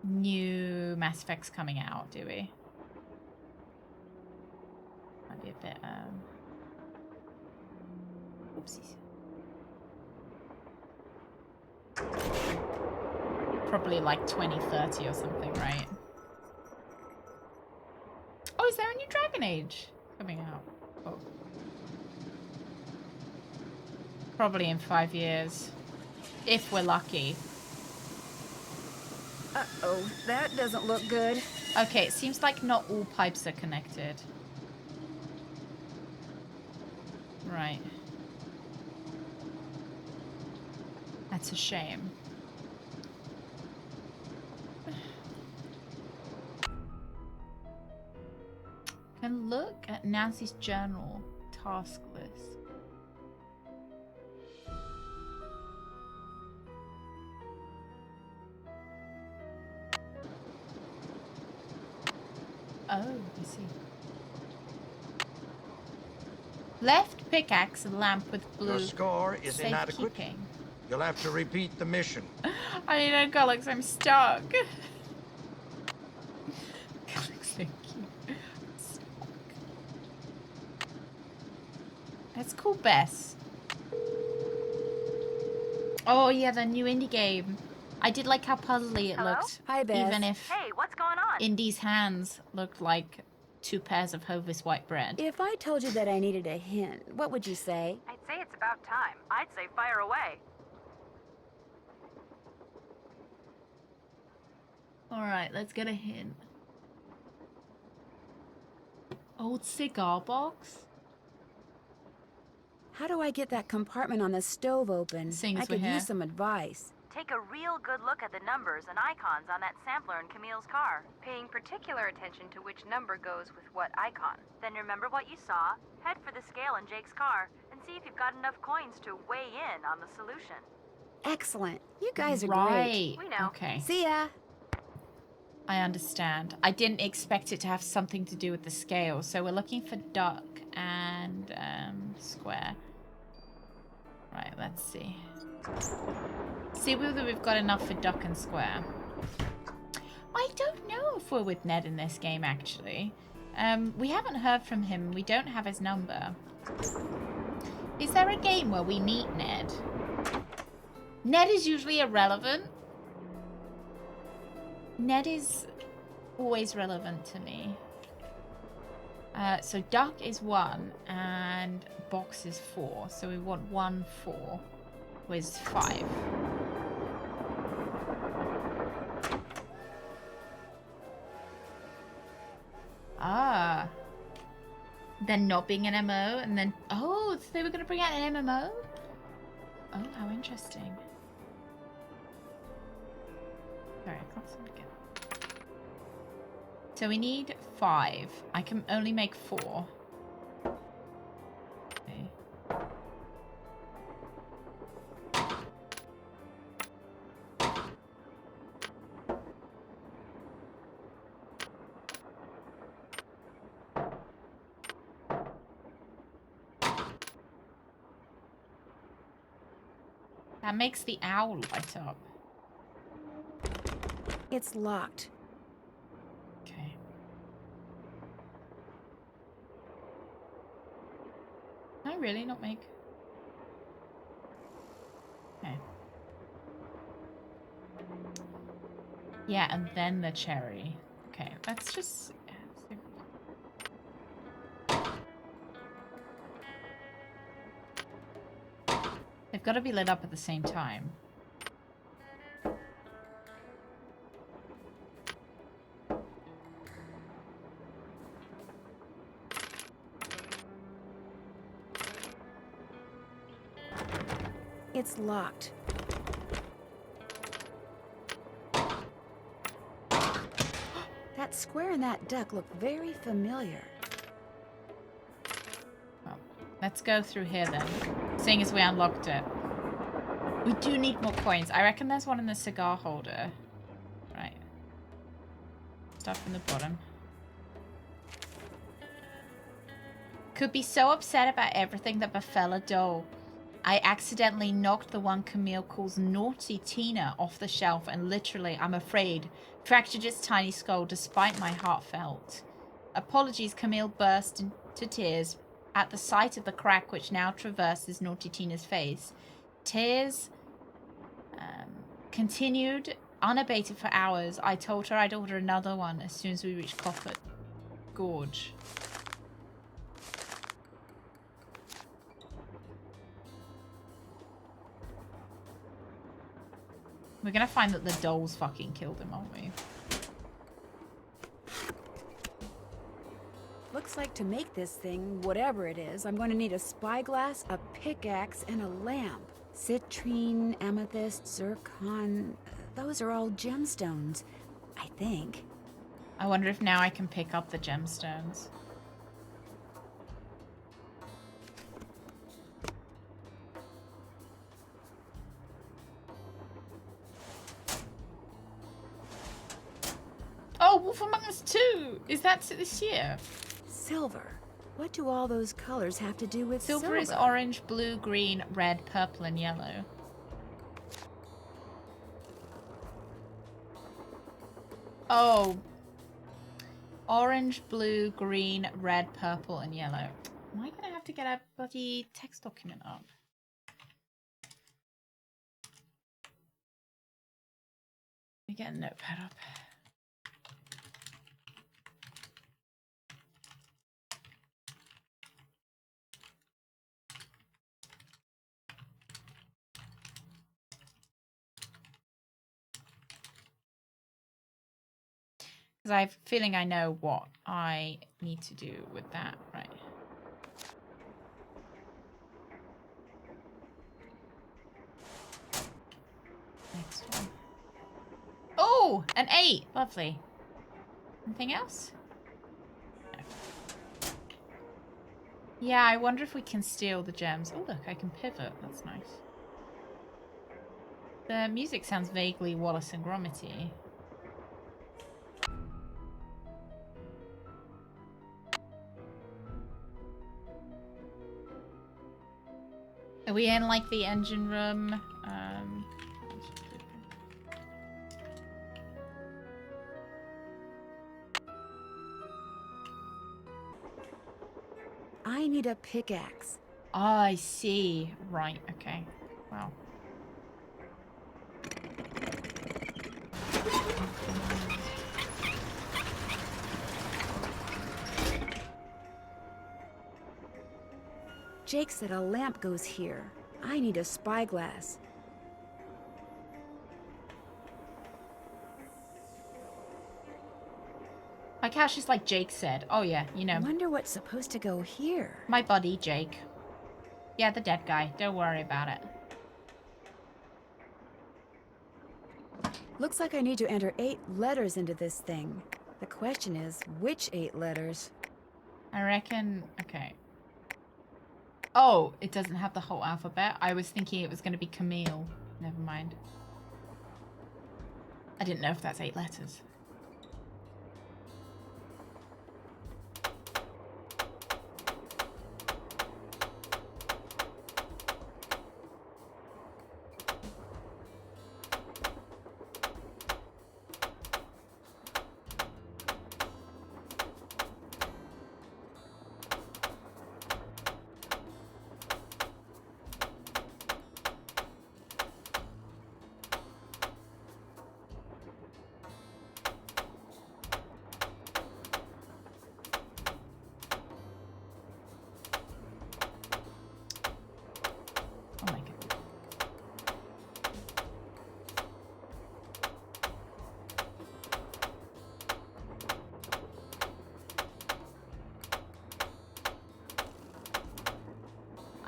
new Mass Effect's coming out, do we? Might be a bit oopsies. Probably like 2030 or something, right? Oh, is there a new Dragon Age coming out? Oh. Probably in 5 years. If we're lucky. Uh-oh, that doesn't look good. Okay, it seems like not all pipes are connected. Right. That's a shame. Can look at Nancy's journal task list. Oh, I see. Left pickaxe and lamp with blue. Your score is inadequate. Safekeeping. You'll have to repeat the mission. I need a Gulix, I'm stuck. Gulix, thank you. Stuck. Let's call Bess. Oh yeah, the new indie game. I did like how puzzly it looked. Hi, Bess. Even if Hey, what's going on? Indy's hands looked like 2 pairs of Hovis white bread. If I told you that I needed a hint, what would you say? I'd say it's about time. I'd say fire away. Alright, let's get a hint. Old cigar box? How do I get that compartment on the stove open? Seeing I as we're could here. use some advice. Take a real good look at the numbers and icons on that sampler in Camille's car, paying particular attention to which number goes with what icon. Then remember what you saw, head for the scale in Jake's car, and see if you've got enough coins to weigh in on the solution. Excellent. You guys are Right. great. We know. Okay. See ya. I understand. I didn't expect it to have something to do with the scale. So we're looking for duck and square. Right, let's see. See whether we've got enough for duck and square. I don't know if we're with Ned in this game, actually. We haven't heard from him. We don't have his number. Is there a game where we meet Ned? Ned is usually irrelevant. Ned is always relevant to me. So duck is 1 and box is 4. So we want 1, 4 was 5. Ah. Then not being an MO and then... Oh, so they were going to bring out an MMO? Oh, how interesting. Sorry, I can't see it again. So we need 5. I can only make 4. Okay. That makes the owl light up. It's locked. Okay. Can I really not make... Okay. Yeah, and then the cherry. Okay, let's just... They've got to be lit up at the same time. It's locked. That square and that duck look very familiar. Well, let's go through here then, seeing as we unlocked it. We do need more coins. I reckon there's one in the cigar holder. Right. Start from the bottom. Could be so upset about everything that befell a doll. I accidentally knocked the one Camille calls Naughty Tina off the shelf and literally, I'm afraid, fractured its tiny skull despite my heartfelt. Apologies, Camille burst into tears at the sight of the crack which now traverses Naughty Tina's face. Tears continued unabated for hours. I told her I'd order another one as soon as we reached Copper Gorge. We're gonna find that the dolls fucking killed him, aren't we? Looks like to make this thing, whatever it is, I'm going to need a spyglass, a pickaxe, and a lamp. Citrine, amethyst, zircon, those are all gemstones, I think. I wonder if now I can pick up the gemstones. Oh, Wolf Among Us 2! Is that this year? Silver. What do all those colors have to do with silver? Silver is orange, blue, green, red, purple, and yellow. Oh. Orange, blue, green, red, purple, and yellow. Am I gonna have to get a bloody text document up? Let me get a notepad up. Because I have a feeling I know what I need to do with that. Right. Next one. Oh, an 8. Lovely. Anything else? No. Yeah, I wonder if we can steal the gems. Oh, look, I can pivot. That's nice. The music sounds vaguely Wallace and Gromity. Are we in, like, the engine room? I need a pickaxe. Oh, I see. Right, okay. Wow. Jake said a lamp goes here. I need a spyglass. Like how she's like Jake said. Oh yeah, you know. I wonder what's supposed to go here. My buddy, Jake. Yeah, the dead guy. Don't worry about it. Looks like I need to enter 8 letters into this thing. The question is, which 8 letters? I reckon... Okay. Oh, it doesn't have the whole alphabet. I was thinking it was going to be Camille. Never mind. I didn't know if that's 8 letters.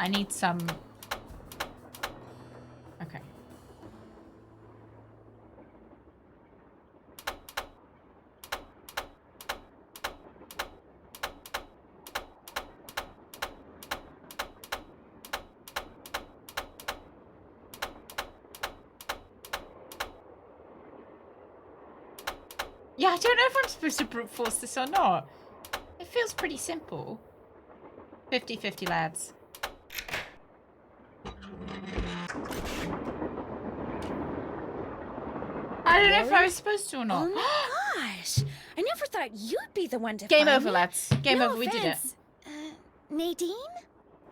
I need some... Okay. Yeah, I don't know if I'm supposed to brute force this or not. It feels pretty simple. 50-50, lads. I don't know if I was supposed to or not. Oh my gosh! I never thought you'd be the one to Game find over, me. lads. Game No over. We did it. offense. Nadine?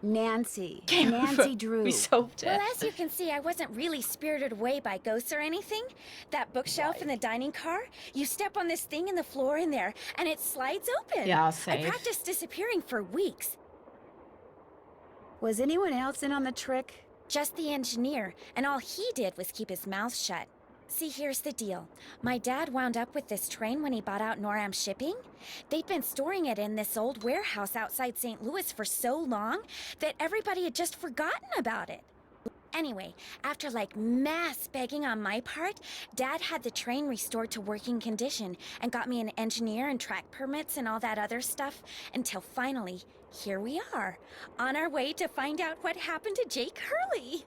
Nancy. Game Nancy over. Drew. We solved it. Well, as you can see, I wasn't really spirited away by ghosts or anything. That bookshelf in the dining car, you step on this thing in the floor in there, and it slides open. Yeah, I'll I save. practiced disappearing for weeks. Was anyone else in on the trick? Just the engineer, and all he did was keep his mouth shut. See, here's the deal. My dad wound up with this train when he bought out Noram Shipping. They'd been storing it in this old warehouse outside St. Louis for so long that everybody had just forgotten about it. Anyway, after like mass begging on my part, Dad had the train restored to working condition and got me an engineer and track permits and all that other stuff until finally, here we are, on our way to find out what happened to Jake Hurley.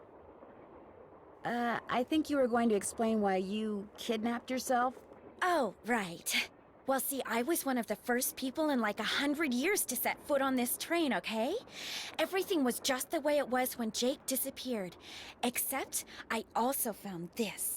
I think you were going to explain why you kidnapped yourself. Oh, right. Well, see, I was one of the first people in like 100 years to set foot on this train, okay? Everything was just the way it was when Jake disappeared. Except I also found this.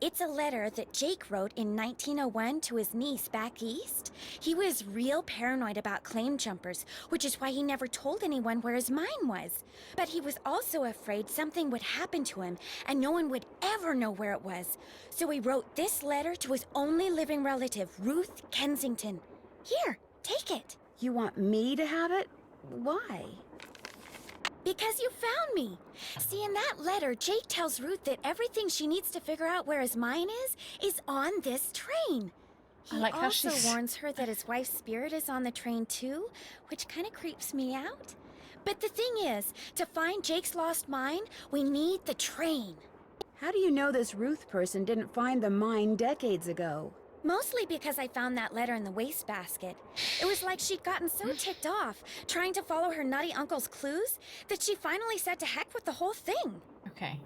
It's a letter that Jake wrote in 1901 to his niece back east. He was real paranoid about claim jumpers, which is why he never told anyone where his mine was. But he was also afraid something would happen to him and no one would ever know where it was. So he wrote this letter to his only living relative, Ruth Kensington. Here, take it. You want me to have it? Why? Because you found me. See, in that letter, Jake tells Ruth that everything she needs to figure out where his mine is on this train. He like how also she's... warns her that his wife's spirit is on the train too, which kind of creeps me out. But the thing is, to find Jake's lost mine, we need the train. How do you know this Ruth person didn't find the mine decades ago? Mostly because I found that letter in the wastebasket. It was like she'd gotten so ticked off, trying to follow her nutty uncle's clues, that she finally said to heck with the whole thing. Okay.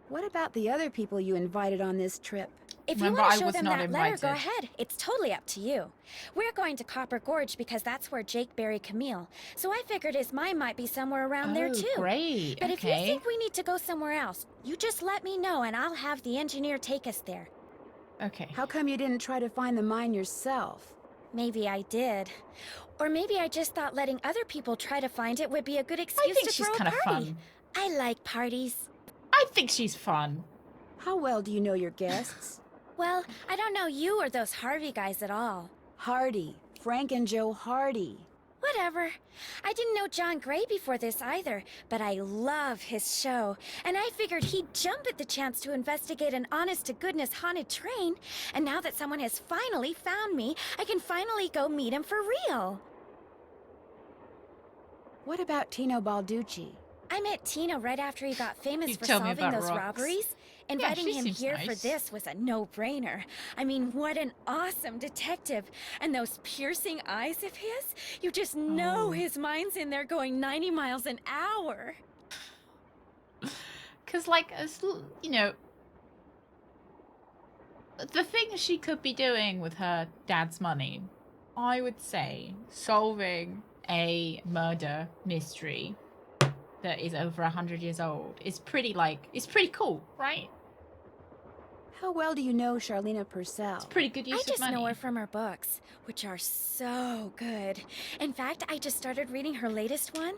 What about the other people you invited on this trip? If you want to show them that letter, go ahead. It's totally up to you. We're going to Copper Gorge because that's where Jake buried Camille. So I figured his mine might be somewhere around there too. Great. But if you think we need to go somewhere else, you just let me know and I'll have the engineer take us there. Okay. How come you didn't try to find the mine yourself? Maybe I did. Or maybe I just thought letting other people try to find it would be a good excuse to she's throw a kinda party. fun. I like parties. I think she's fun. How well do you know your guests? Well, I don't know you or those Harvey guys at all. Hardy. Frank and Joe Hardy. Whatever. I didn't know John Gray before this either, but I love his show. And I figured he'd jump at the chance to investigate an honest-to-goodness haunted train. And now that someone has finally found me, I can finally go meet him for real. What about Tino Balducci? I met Tino right after he got famous You for told me solving about those rocks. robberies. Inviting she him seems here for nice. this was a no-brainer. I mean, what an awesome detective. And those piercing eyes of his, you just know his mind's in there going 90 miles an hour. Because, like, you know, the things she could be doing with her dad's money, I would say solving a murder mystery that is over 100 years old is pretty, like, it's pretty cool, right? How well do you know Charlena Purcell? It's pretty good use I just of money. know her from her books, which are so good. In fact, I just started reading her latest one,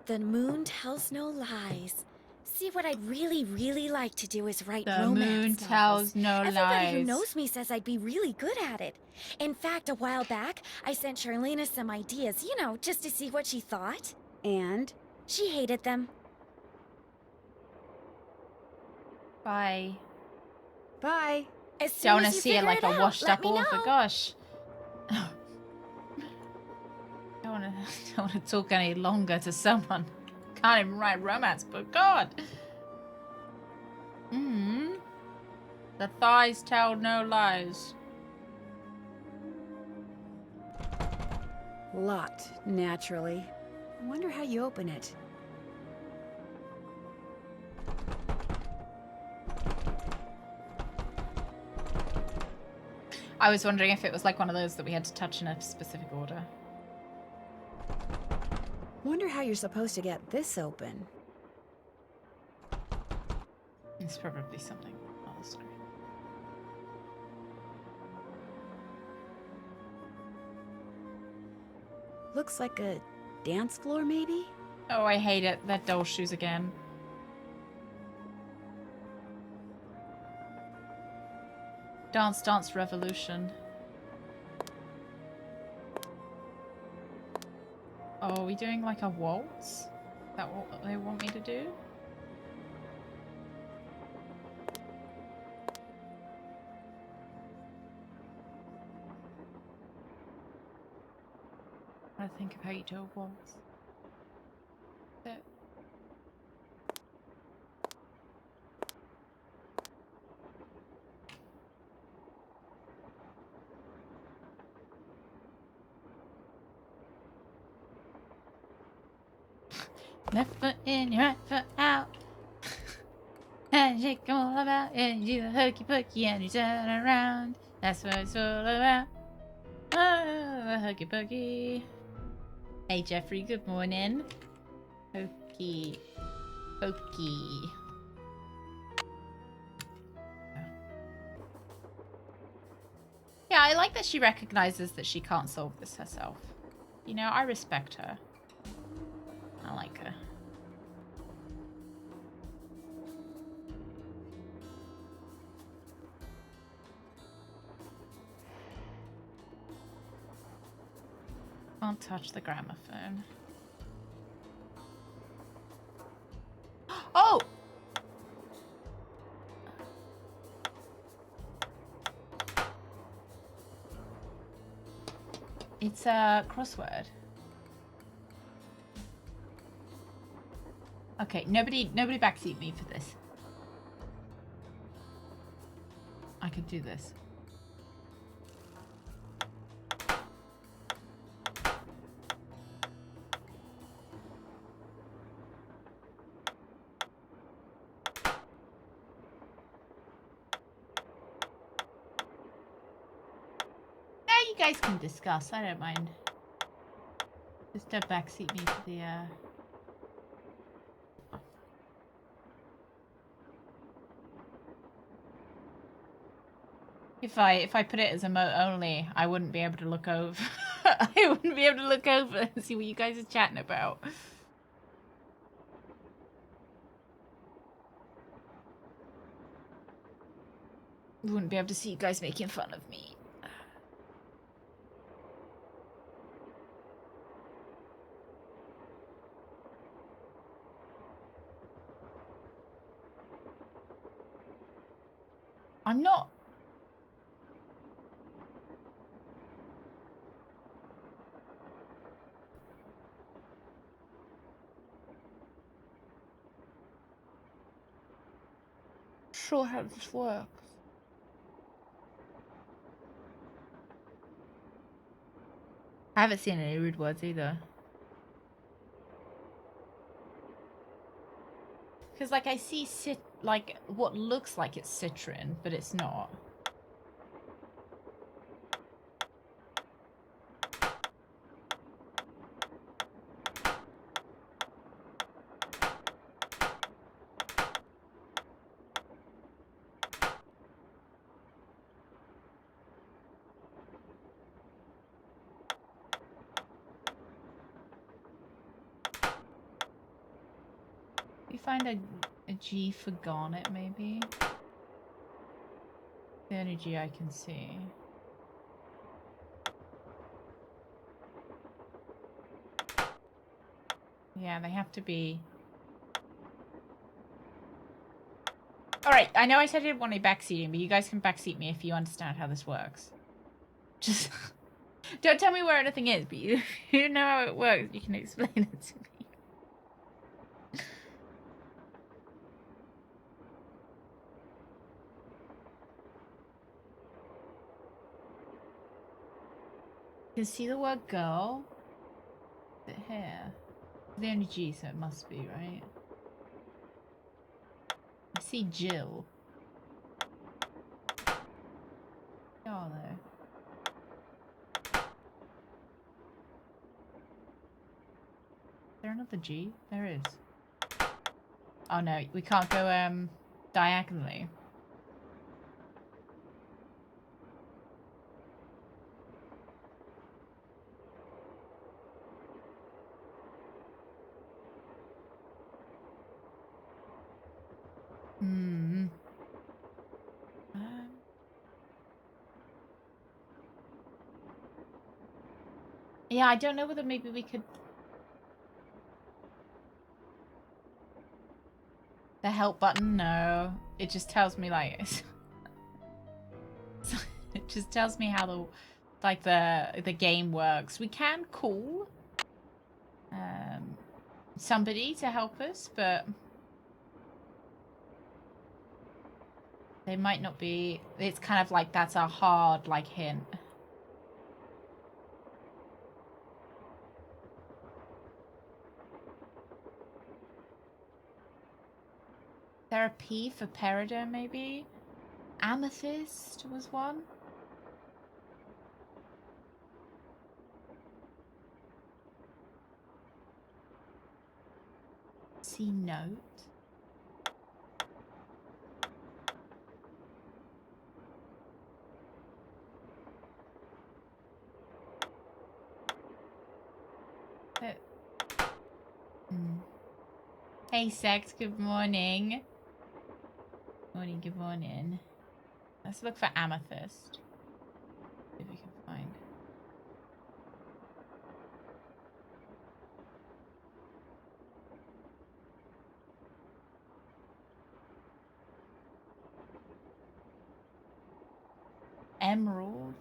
The Moon Tells No Lies. See, what I'd really, really like to do is write The romance Moon novels. Tells No Everybody who Lies. knows me says I'd be really good at it. In fact, a while back, I sent Charlena some ideas, you know, just to see what she thought. And? She hated them. Bye. Bye. As soon Don't want as to you see it figure like it a out, washed let up me author. know. Gosh. don't want to talk any longer to someone. Can't even write romance, but God. The thighs tell no lies. Locked, naturally. I wonder how you open it. I was wondering if it was like one of those that we had to touch in a specific order. Wonder how you're supposed to get this open. It's probably something on the screen. Looks like a dance floor, maybe? Oh, I hate it. That doll shoes again. Dance, dance, revolution. Oh, are we doing like a waltz? Is that what they want me to do? I think of how you do a waltz. There. Left foot in, your right foot out. And shake all about, and you hooky pokey, and you turn around. That's what it's all about. Oh, hooky pokey. Hey Jeffrey, good morning. Hokey pokey. Yeah, I like that she recognizes that she can't solve this herself. You know, I respect her. I like her. Can't touch the gramophone. Oh! It's a crossword. Okay, nobody backseat me for this. I could do this. You guys can discuss. I don't mind. Just don't backseat me to the If I put it as emote only, I wouldn't be able to look over. I wouldn't be able to look over and see what you guys are chatting about. Wouldn't be able to see you guys making fun of me. I'm not. Sure how this works. I haven't seen any rude words either. Because, like, I see like what looks like it's citron, but it's not. You find a G for garnet, maybe? The only G I can see. Yeah, they have to be... Alright, I know I said I didn't want any backseating, but you guys can backseat me if you understand how this works. Just... Don't tell me where anything is, but you know how it works. You can explain it to me. You can see the word girl. Is it here? The only G, so it must be, right? I see Jill. Oh, there. Is there another G? There is. Oh no, we can't go diagonally. Hmm. Yeah, I don't know whether maybe we could. The help button? No. It just tells me like it just tells me how the game works. We can call somebody to help us, but they might not be. It's kind of like that's a hard like hint. Therapy for Peridot, maybe? Amethyst was one. See note. But, Hey Sex, good morning. Morning, good morning. Let's look for amethyst. See if we can find. Emerald.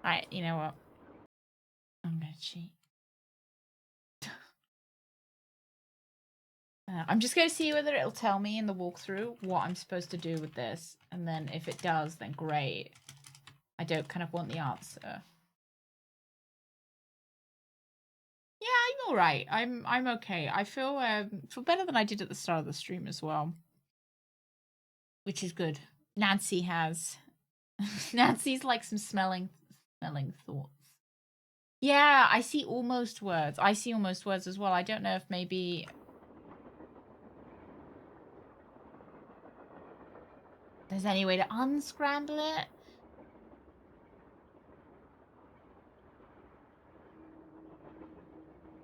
Alright, you know what? I'm gonna cheat. I'm just gonna see whether it'll tell me in the walkthrough what I'm supposed to do with this. And then if it does, then great. I don't kind of want the answer. Yeah, I'm alright. I'm okay. I feel better than I did at the start of the stream as well. Which is good. Nancy has. Nancy's like some smelling thoughts. Yeah, I see almost words. I see almost words as well. I don't know if maybe there's any way to unscramble it.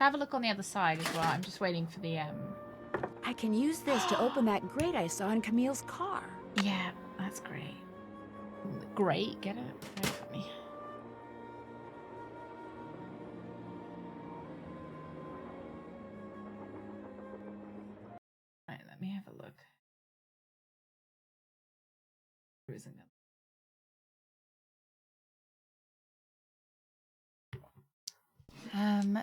Have a look on the other side as well. I'm just waiting for the I can use this to open that grate I saw in Camille's car. Yeah, that's great. Great, get it? Very funny. Right, let me have a look. Cruising them.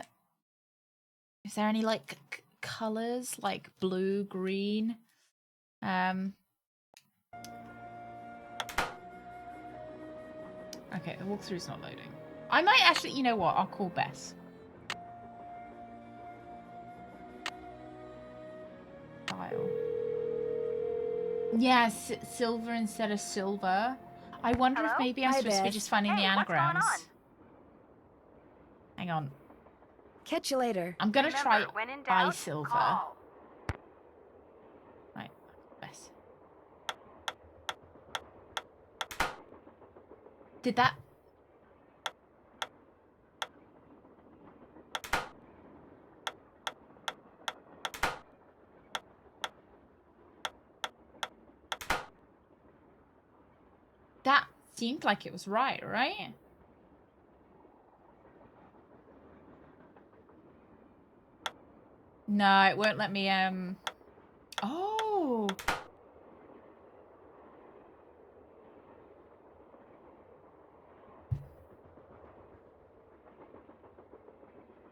Is there any like colors like blue, green? Okay, the walkthrough's not loading. I might actually, you know what? I'll call Bess. Dial. Yes, silver instead of silver. I wonder if maybe I'm supposed to be just finding the anagrams. Hang on. Catch you later. I'm gonna try when in doubt, buy silver. call. Right, Bess. Did that? That seemed like it was right? No, it won't let me, Oh!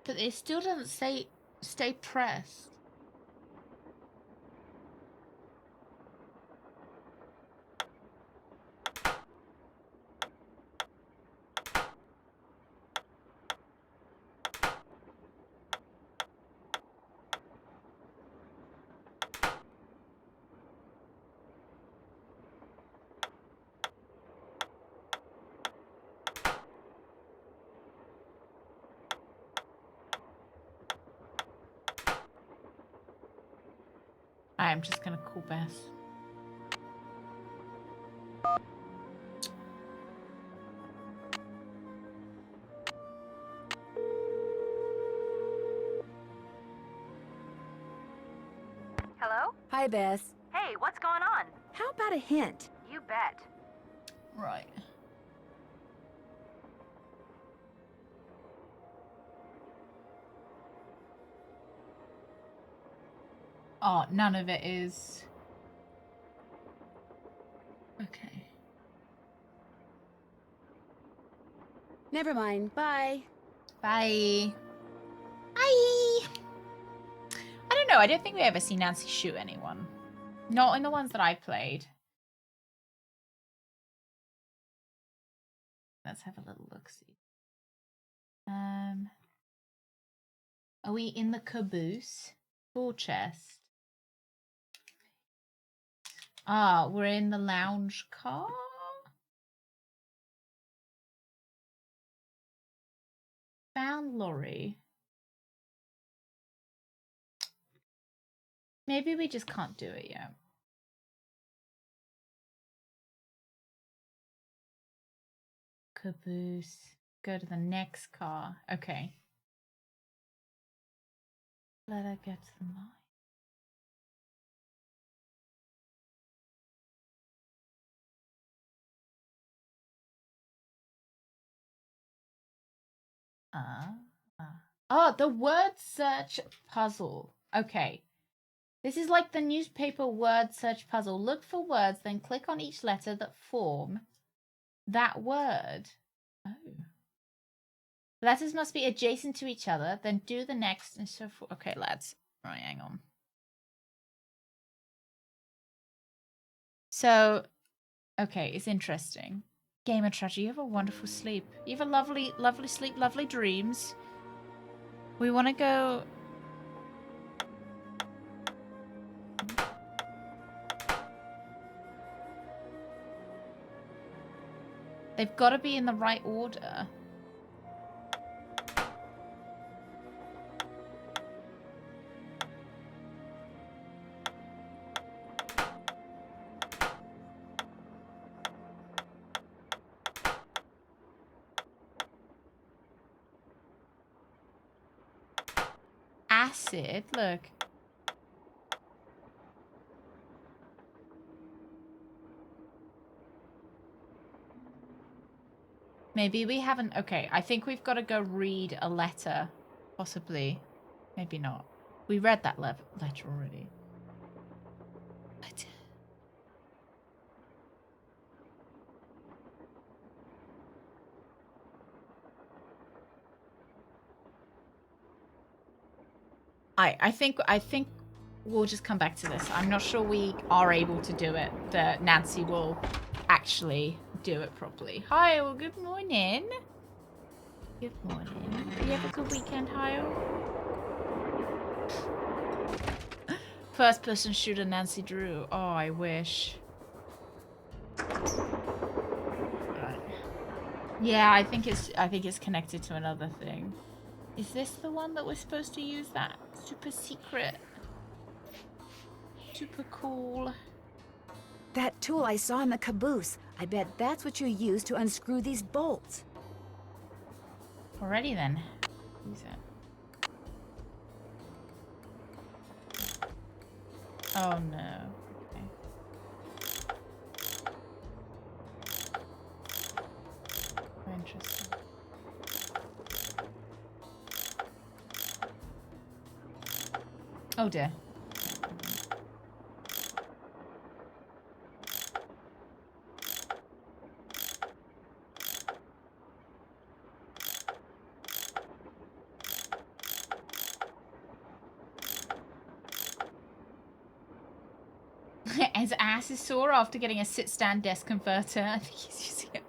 But it still doesn't say stay pressed. I'm just gonna call Beth. Hello? Hi, Beth. Hey, what's going on? How about a hint? You bet. Right. Oh, none of it is. Okay. Never mind. Bye. Bye. Bye. I don't know. I don't think we ever see Nancy shoot anyone. Not in the ones that I played. Let's have a little look-see. Are we in the caboose? Full chest. Ah, we're in the lounge car? Found Laurie. Maybe we just can't do it yet. Caboose. Go to the next car. Okay. Let her get to the mine. Oh, the word search puzzle. Okay. This is like the newspaper word search puzzle. Look for words, then click on each letter that form that word. Oh. Letters must be adjacent to each other, then do the next and so forth. Okay, lads. Right, hang on. So, okay, it's interesting. Gamer Tragedy, you have a wonderful sleep. You have a lovely, lovely sleep, lovely dreams. We want to go... They've got to be in the right order. Acid, look. Maybe we haven't... Okay, I think we've got to go read a letter. Possibly. Maybe not. We read that letter already. What? I think we'll just come back to this. I'm not sure we are able to do it. That Nancy will actually do it properly. Hi, good morning. Good morning. You have a good weekend, Hyle? First person shooter Nancy Drew. Oh, I wish. Right. Yeah, I think it's connected to another thing. Is this the one that we're supposed to use? That super secret, super cool. That tool I saw in the caboose. I bet that's what you use to unscrew these bolts. Alrighty then. Use it. Oh no. Okay. Very interesting. Oh dear. His ass is sore after getting a sit-stand desk converter. I think he's using it.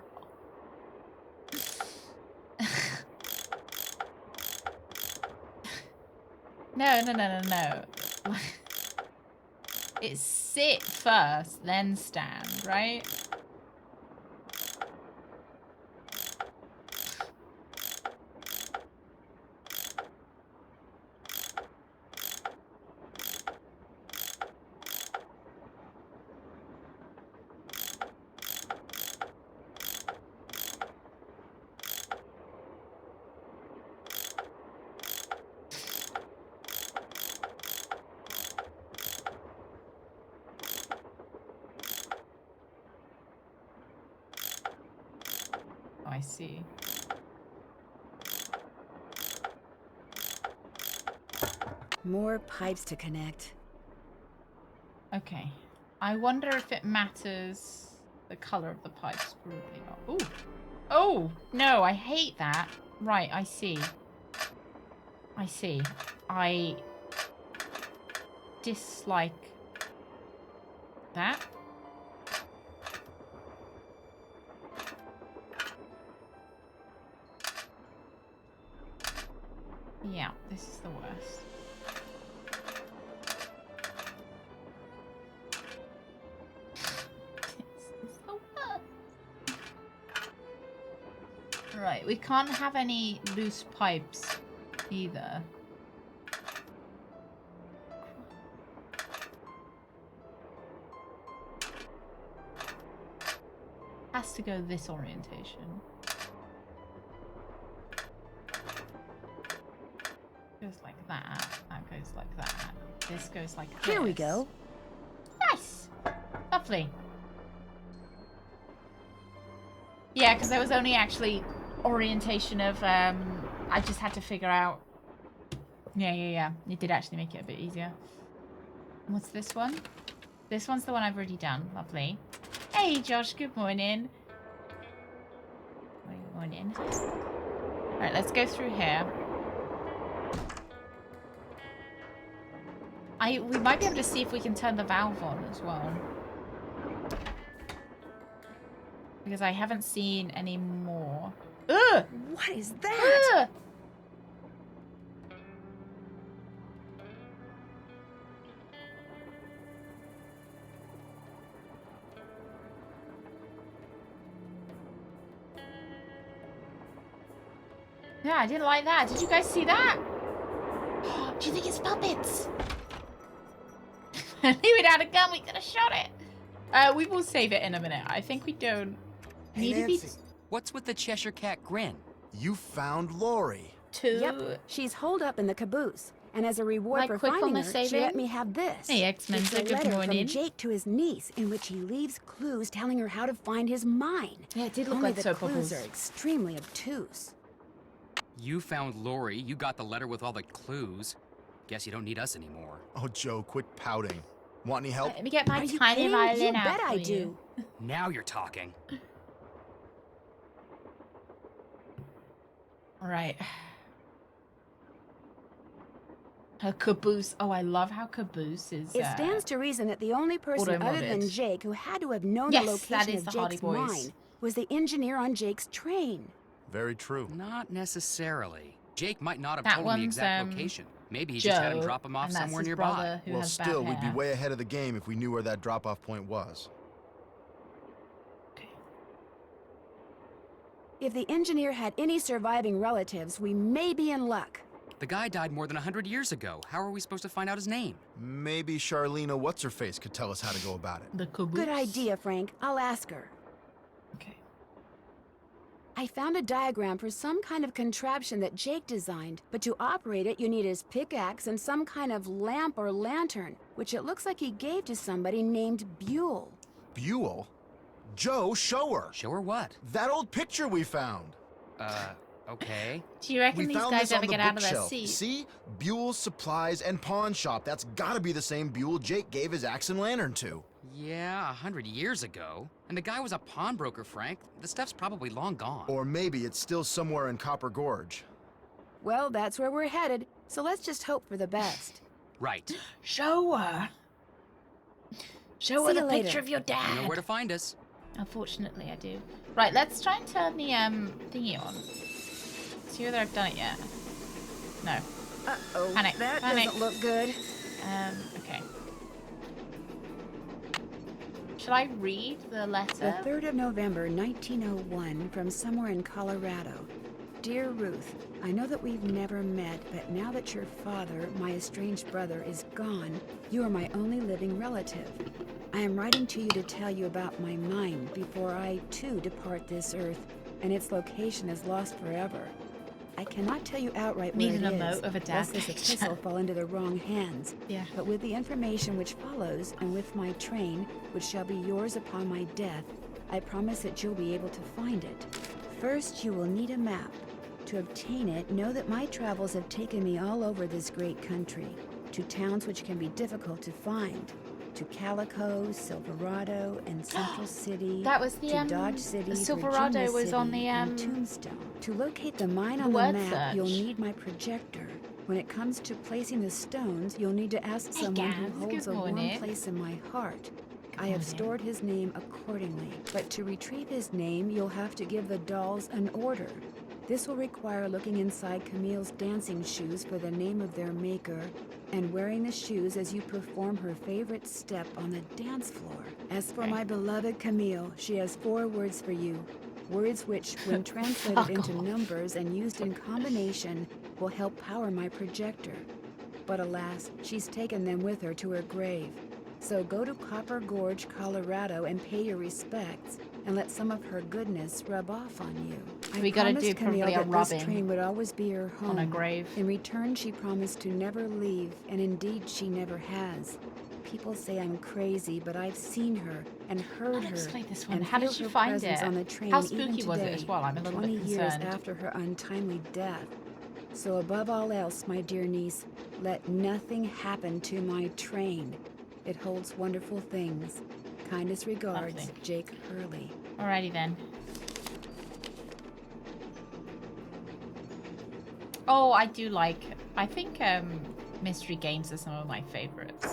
No. It's sit first, then stand, right? I see. More pipes to connect. Okay. I wonder if it matters the color of the pipes. Probably not. Ooh. Oh, no, I hate that. Right, I see. I dislike that. Yeah, this is the worst. This is the worst. Right, we can't have any loose pipes either. Has to go this orientation. Goes like that. That goes like that. This goes like this. Here we go. Nice. Lovely. Yeah, because there was only actually orientation of I just had to figure out. Yeah. It did actually make it a bit easier. What's this one? This one's the one I've already done. Lovely. Hey Josh, good morning. Good morning. Alright, let's go through here. We might be able to see if we can turn the valve on as well. Because I haven't seen any more. Ugh! What is that? Ugh! Yeah, I didn't like that. Did you guys see that? Do you think it's puppets? If we'd had a gun, we could have shot it. We will save it in a minute. I think we don't need to be. What's with the Cheshire Cat grin? You found Lori. Yep, she's holed up in the caboose. And as a reward for finding her, she let me have this. Hey, X-Men, it's a good letter morning. from Jake to his niece, in which he leaves clues telling her how to find his mine. Yeah, it did look Only like the soap clues bubbles. are extremely obtuse. You found Lori, you got the letter with all the clues. Guess you don't need us anymore. Oh, Joe, quit pouting. Want any help? Let me get my Are you tiny kidding? violin You out bet for I you. do. Now you're talking. All right. Her caboose. Oh, I love how caboose is. It stands to reason that the only person other than auto-modded. Jake who had to have known Yes, the that location is of the Hardy Jake's Boys. mine was the engineer on Jake's train. Very true. Not necessarily. Jake might not have That told him the one's, exact location. Maybe he just had him Joe, drop him off and that's somewhere his nearby. brother who Well, has bad still, we'd be hair. way ahead of the game if we knew where that drop-off point was. If the engineer had any surviving relatives, we may be in luck. The guy died more than 100 years ago. How are we supposed to find out his name? Maybe Charlena What's-Her-Face could tell us how to go about it. The caboose. Good idea, Frank. I'll ask her. Okay. I found a diagram for some kind of contraption that Jake designed, but to operate it, you need his pickaxe and some kind of lamp or lantern, which it looks like he gave to somebody named Buell. Buell? Joe, show her. Show her what? That old picture we found. Okay. Do you reckon We these found guys this on ever the get out of their bookshelf. seats? See? Buell's Supplies and Pawn Shop. That's gotta be the same Buell Jake gave his axe and lantern to. Yeah, 100 years ago. And the guy was a pawnbroker, Frank. The stuff's probably long gone. Or maybe it's still somewhere in Copper Gorge. Well, that's where we're headed, so let's just hope for the best. Right. Show her. Show her See the you later. picture of your You dad. know where to find us. Unfortunately, I do. Right, let's try and turn the thingy on. See whether I've done it yet. No. Uh-oh, Panic. that Panic. doesn't look good. Okay. Should I read the letter? The 3rd of November, 1901, from somewhere in Colorado. Dear Ruth, I know that we've never met, but now that your father, my estranged brother, is gone, you are my only living relative. I am writing to you to tell you about my mind before I, too, depart this earth, and its location is lost forever. I cannot tell you outright where Need it an is, emote of a dad lest this picture. epistle fall into the wrong hands. Yeah. But with the information which follows, and with my train, which shall be yours upon my death, I promise that you'll be able to find it. First, you will need a map. To obtain it, know that my travels have taken me all over this great country, to towns which can be difficult to find, to Calico, Silverado, and Central City, That was the, to Dodge City, Silverado Virginia was City, on the, and Tombstone. To locate the mine the on the word map, you'll search. need my projector. When it comes to placing the stones, you'll need to ask Hey, someone Gabs, who holds good a warm morning. place in my heart. I have stored his name accordingly, but to retrieve his name, you'll have to give the dolls an order. This will require looking inside Camille's dancing shoes for the name of their maker, and wearing the shoes as you perform her favorite step on the dance floor. As for my beloved Camille, she has 4 words for you. Words which, when translated Fuck into off. numbers and used in combination, will help power my projector. But alas, she's taken them with her to her grave. So go to Copper Gorge, Colorado, and pay your respects, and let some of her goodness rub off on you. We gotta do promised Camille probably a that this rubbing train would always be her home. on a grave. In return, she promised to never leave, and indeed she never has. People say I'm crazy, but I've seen her and heard I'll her. explain this one. And How did feel she her find presence it? on the train How even spooky was it today, as well? I'm a little 20 bit years concerned. after her untimely death. So above all else, my dear niece, let nothing happen to my train. It holds wonderful things. Kindest regards, Lovely. Jake Hurley. Alrighty then. Oh, I do like. I think mystery games are some of my favorites.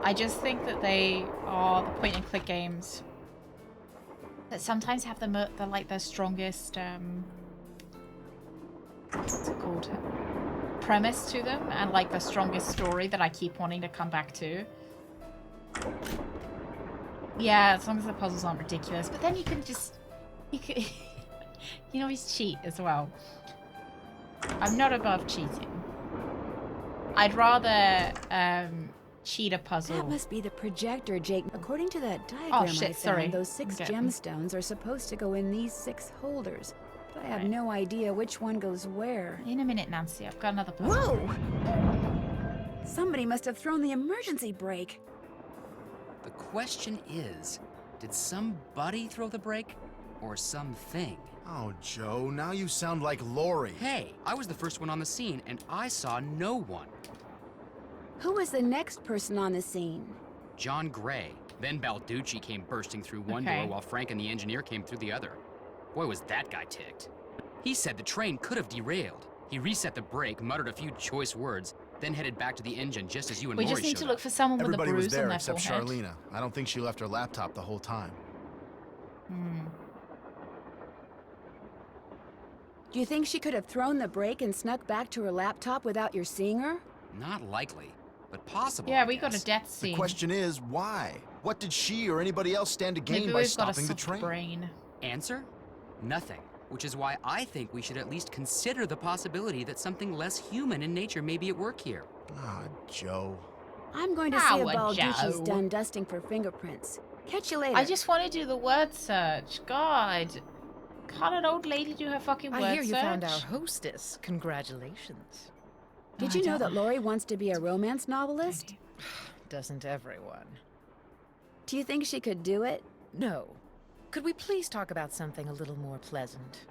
I just think that they are the point-and-click games that sometimes have the strongest what's it called? Premise to them, and like the strongest story that I keep wanting to come back to. Yeah, as long as the puzzles aren't ridiculous. But then you can you can always cheat as well. I'm not above cheating. I'd rather cheat a puzzle. That must be the projector, Jake. According to that diagram Oh, I shit, found, sorry. those 6 Okay. gemstones are supposed to go in these 6 holders. But I have Right. no idea which one goes where. In a minute, Nancy. I've got another puzzle. Whoa! Somebody must have thrown the emergency brake. The question is, did somebody throw the brake? Or something? Oh, Joe, now you sound like Lori. Hey, I was the first one on the scene, and I saw no one. Who was the next person on the scene? John Gray. Then Balducci came bursting through one Okay. door while Frank and the engineer came through the other. Boy, was that guy ticked. He said the train could have derailed. He reset the brake, muttered a few choice words, then headed back to the engine just as you and We Lori just need to showed look up. for someone with a Everybody was bruise on there their except forehead. Charlena. I don't think she left her laptop the whole time. Do you think she could have thrown the brake and snuck back to her laptop without your seeing her? Not likely, but possible. Yeah, I we got guess. a death scene. The question is, why? What did she or anybody else stand to gain Maybe by we've got a stopping the soft train? brain. Answer? Nothing. Which is why I think we should at least consider the possibility that something less human in nature may be at work here. Ah, Joe. I'm going to see if Ow, Balducci's Joe. done dusting for fingerprints. Catch you later. I just want to do the word search. God. Can't an old lady do her fucking word search? I hear you found our hostess. Congratulations. Did you know that Lori wants to be a romance novelist? Doesn't everyone? Do you think she could do it? No. Could we please talk about something a little more pleasant?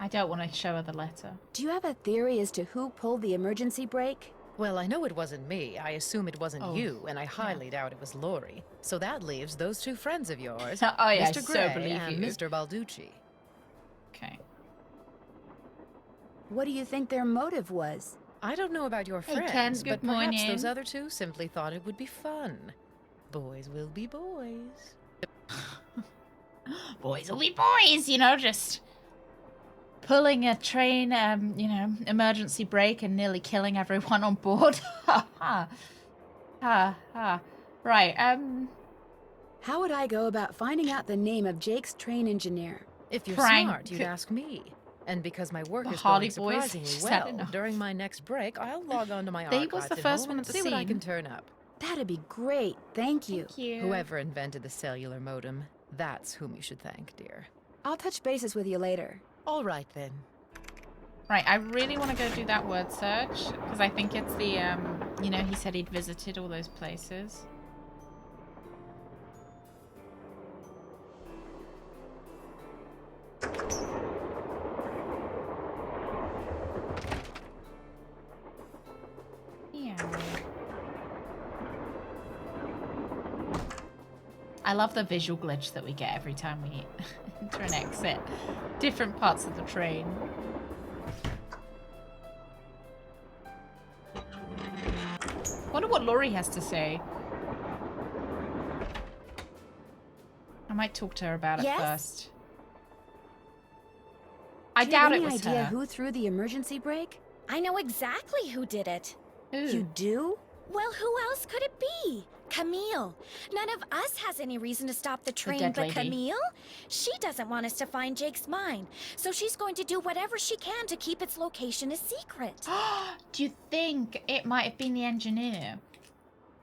I don't want to show her the letter. Do you have a theory as to who pulled the emergency brake? Well, I know it wasn't me. I assume it wasn't Oh, you, and I highly doubt it was Lori. So that leaves those two friends of yours, Oh, yeah, I Mr. so Gray believe and you. Mr. Balducci. Okay. What do you think their motive was? I don't know about your Hey, friends, Ken, but good perhaps morning. those other two simply thought it would be fun. Boys will be boys. Boys will be boys, you know, just pulling a train, you know, emergency brake and nearly killing everyone on board. Ha ha. Ha ha. Right, How would I go about finding out the name of Jake's train engineer? If you're Frank. smart, you'd ask me. And because my work The is Hardy going Boys, surprisingly she's had well, enough. during my next break, I'll log on to my They archives was the at first home one and at the see what I scene. can turn up. That'd be great. Thank you. Thank you. Whoever invented the cellular modem, that's whom you should thank, dear. I'll touch bases with you later. All right, then. Right, I really want to go do that word search, because I think it's the, you know, he said he'd visited all those places. Yeah. I love the visual glitch that we get every time we enter and exit different parts of the train. Wonder what Laurie has to say. I might talk to her about it Yes? first. I Do you have doubt it any was idea her. who threw the emergency brake? I know exactly who did it. Who? You do? Well, who else could it be? Camille. None of us has any reason to stop the train dead but lady. Camille. She doesn't want us to find Jake's mine, so she's going to do whatever she can to keep its location a secret. Do you think it might have been the engineer?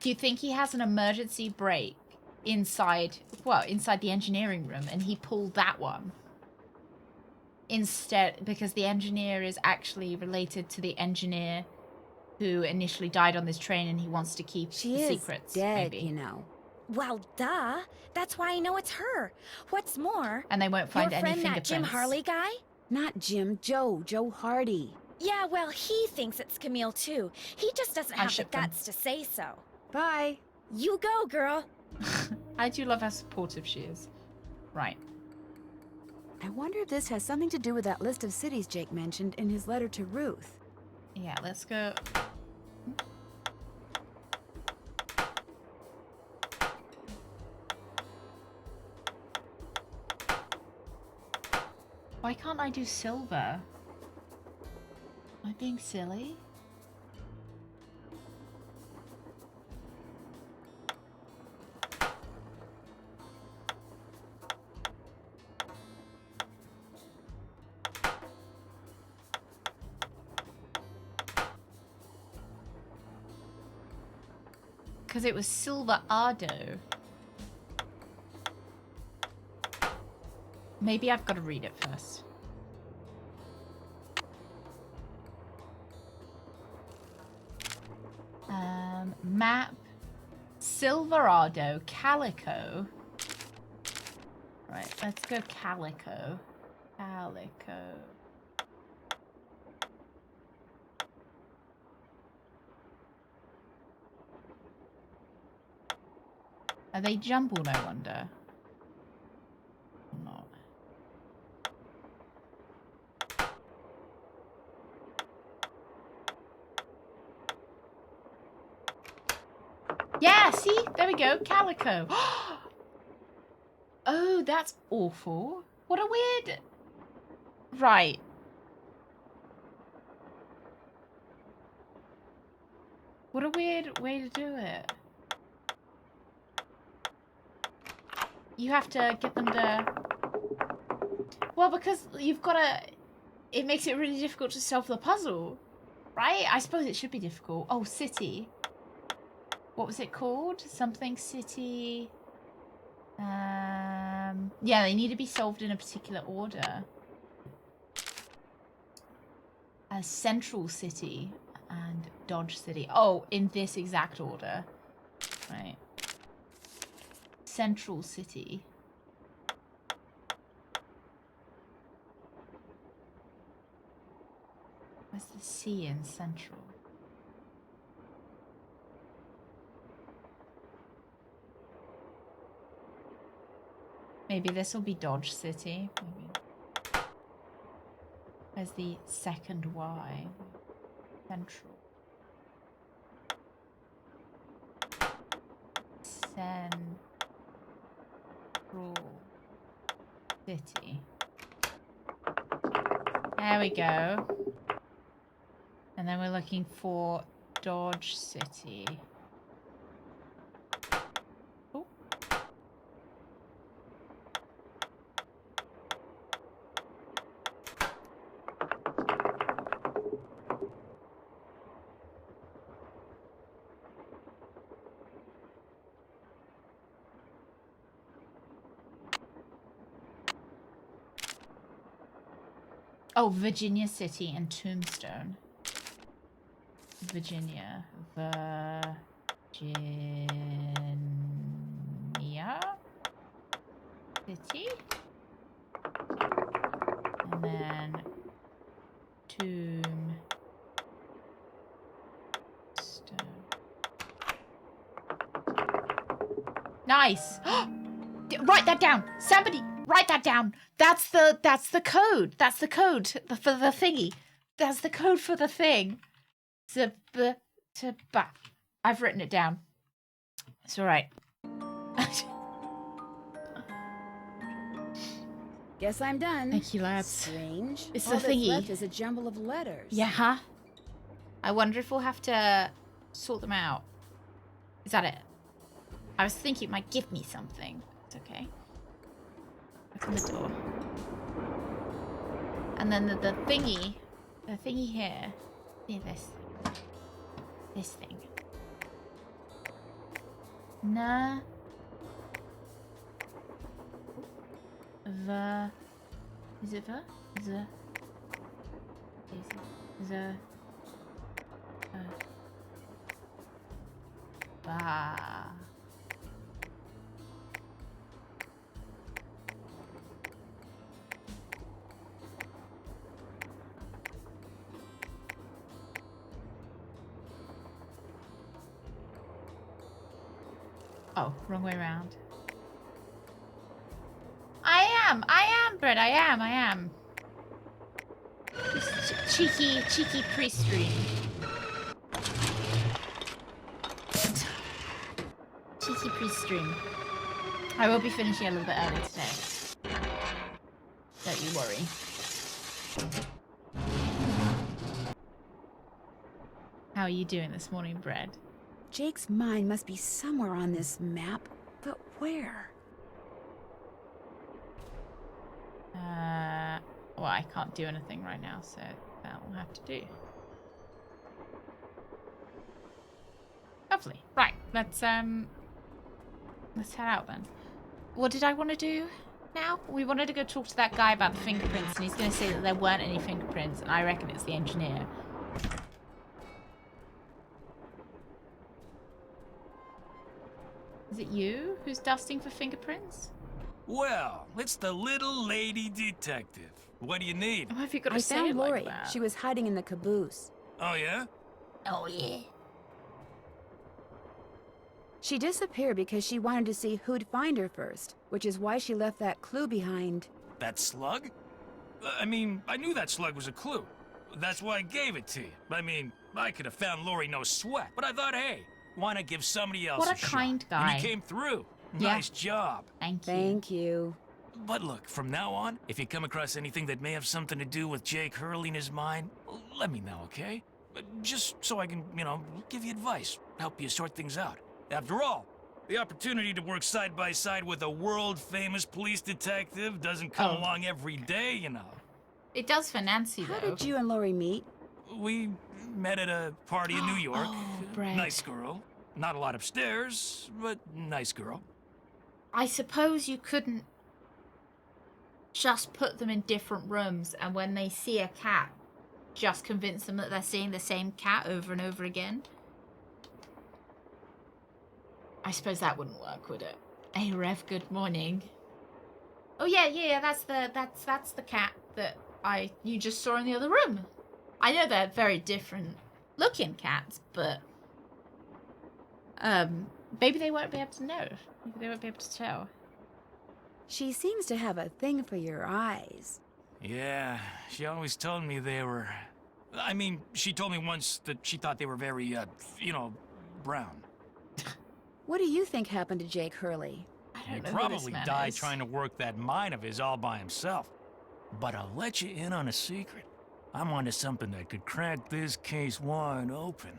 Do you think he has an emergency brake inside, well, inside the engineering room, and he pulled that one? Instead, because the engineer is actually related to the engineer who initially died on this train, and he wants to keep She the is secrets, dead, maybe. you know. Well, duh. That's why I know it's her. What's more, And they won't find your any friend, that fingerprints. Jim Harley guy? Not Jim, Joe Hardy. Yeah, well, he thinks it's Camille too. He just doesn't I have the ship them. guts to say so. Bye. You go, girl. I do love how supportive she is. Right. I wonder if this has something to do with that list of cities Jake mentioned in his letter to Ruth. Yeah, let's go. Why can't I do silver? Am I being silly? Because it was Silver Ardo. Maybe I've got to read it first. Map. Silverado. Calico. Right, let's go Calico. Calico. Are they jumbled, I wonder? Or not. Yeah, see? There we go. Calico. Oh, that's awful. What a weird... Right. What a weird way to do it. You have to get them to... Well, because you've got to... It makes it really difficult to solve the puzzle. Right? I suppose it should be difficult. Oh, city. What was it called? Something city... Yeah, they need to be solved in a particular order. Central City and Dodge City. Oh, in this exact order. Right. Central City. Where's the C in Central? Maybe this will be Dodge City. Maybe. Where's the second Y? Central. Central City. There we go. And then we're looking for Dodge City. Oh. Oh, Virginia City and Tombstone. Virginia. Virginia City. And then Tombstone. Nice. Write that down. Somebody write that down. That's the code. That's the code for the thingy. That's the code for the thing. I've written it down. It's all right. Guess I'm done. Thank you, lads. Strange. It's All the that's thingy. left is a jumble of letters. Yeah. I wonder if we'll have to sort them out. Is that it? I was thinking it might give me something. It's okay. Open the door. And then the thingy here. See this? This thing. Na. The. Is it the? The. The. Ba. Oh, wrong way around. I am, Brett, I am. Just cheeky pre-stream. Cheeky pre-stream. I will be finishing a little bit early today. Don't you worry. How are you doing this morning, Brett? Jake's mine must be somewhere on this map, but where? Well, I can't do anything right now, so that will have to do. Lovely. Right, let's head out then. What did I want to do now? We wanted to go talk to that guy about the fingerprints, and he's going to say that there weren't any fingerprints, and I reckon it's the engineer. Is it you who's dusting for fingerprints? Well, it's the little lady detective. What do you need? Oh, have you got to I say found it Lori. like that? She was hiding in the caboose. Oh, yeah? Oh, yeah. She disappeared because she wanted to see who'd find her first, which is why she left that clue behind. That slug? I mean, I knew that slug was a clue. That's why I gave it to you. I mean, I could have found Lori no sweat. But I thought, hey, why not give somebody else What a kind shot? guy. And you came through. Yeah. Nice job. Thank you. Thank you. But look, from now on, if you come across anything that may have something to do with Jake hurling his mind, let me know, okay? Just so I can, give you advice, help you sort things out. After all, the opportunity to work side by side with a world-famous police detective doesn't come along every day, you know. It does for Nancy, though. How did you and Lori meet? We met at a party in New York. Oh, Brett. Nice girl. Not a lot upstairs, but nice girl. I suppose you couldn't just put them in different rooms, and when they see a cat, just convince them that they're seeing the same cat over and over again. I suppose that wouldn't work, would it? Hey, Rev, good morning. Oh yeah, that's the cat that you just saw in the other room. I know they're very different looking cats, but maybe they won't be able to know. Maybe they won't be able to tell. She seems to have a thing for your eyes. Yeah, she always told me they were... I mean, she told me once that she thought they were very, brown. What do you think happened to Jake Hurley? He probably died trying to work that mine of his all by himself. But I'll let you in on a secret. I'm onto something that could crack this case wide open.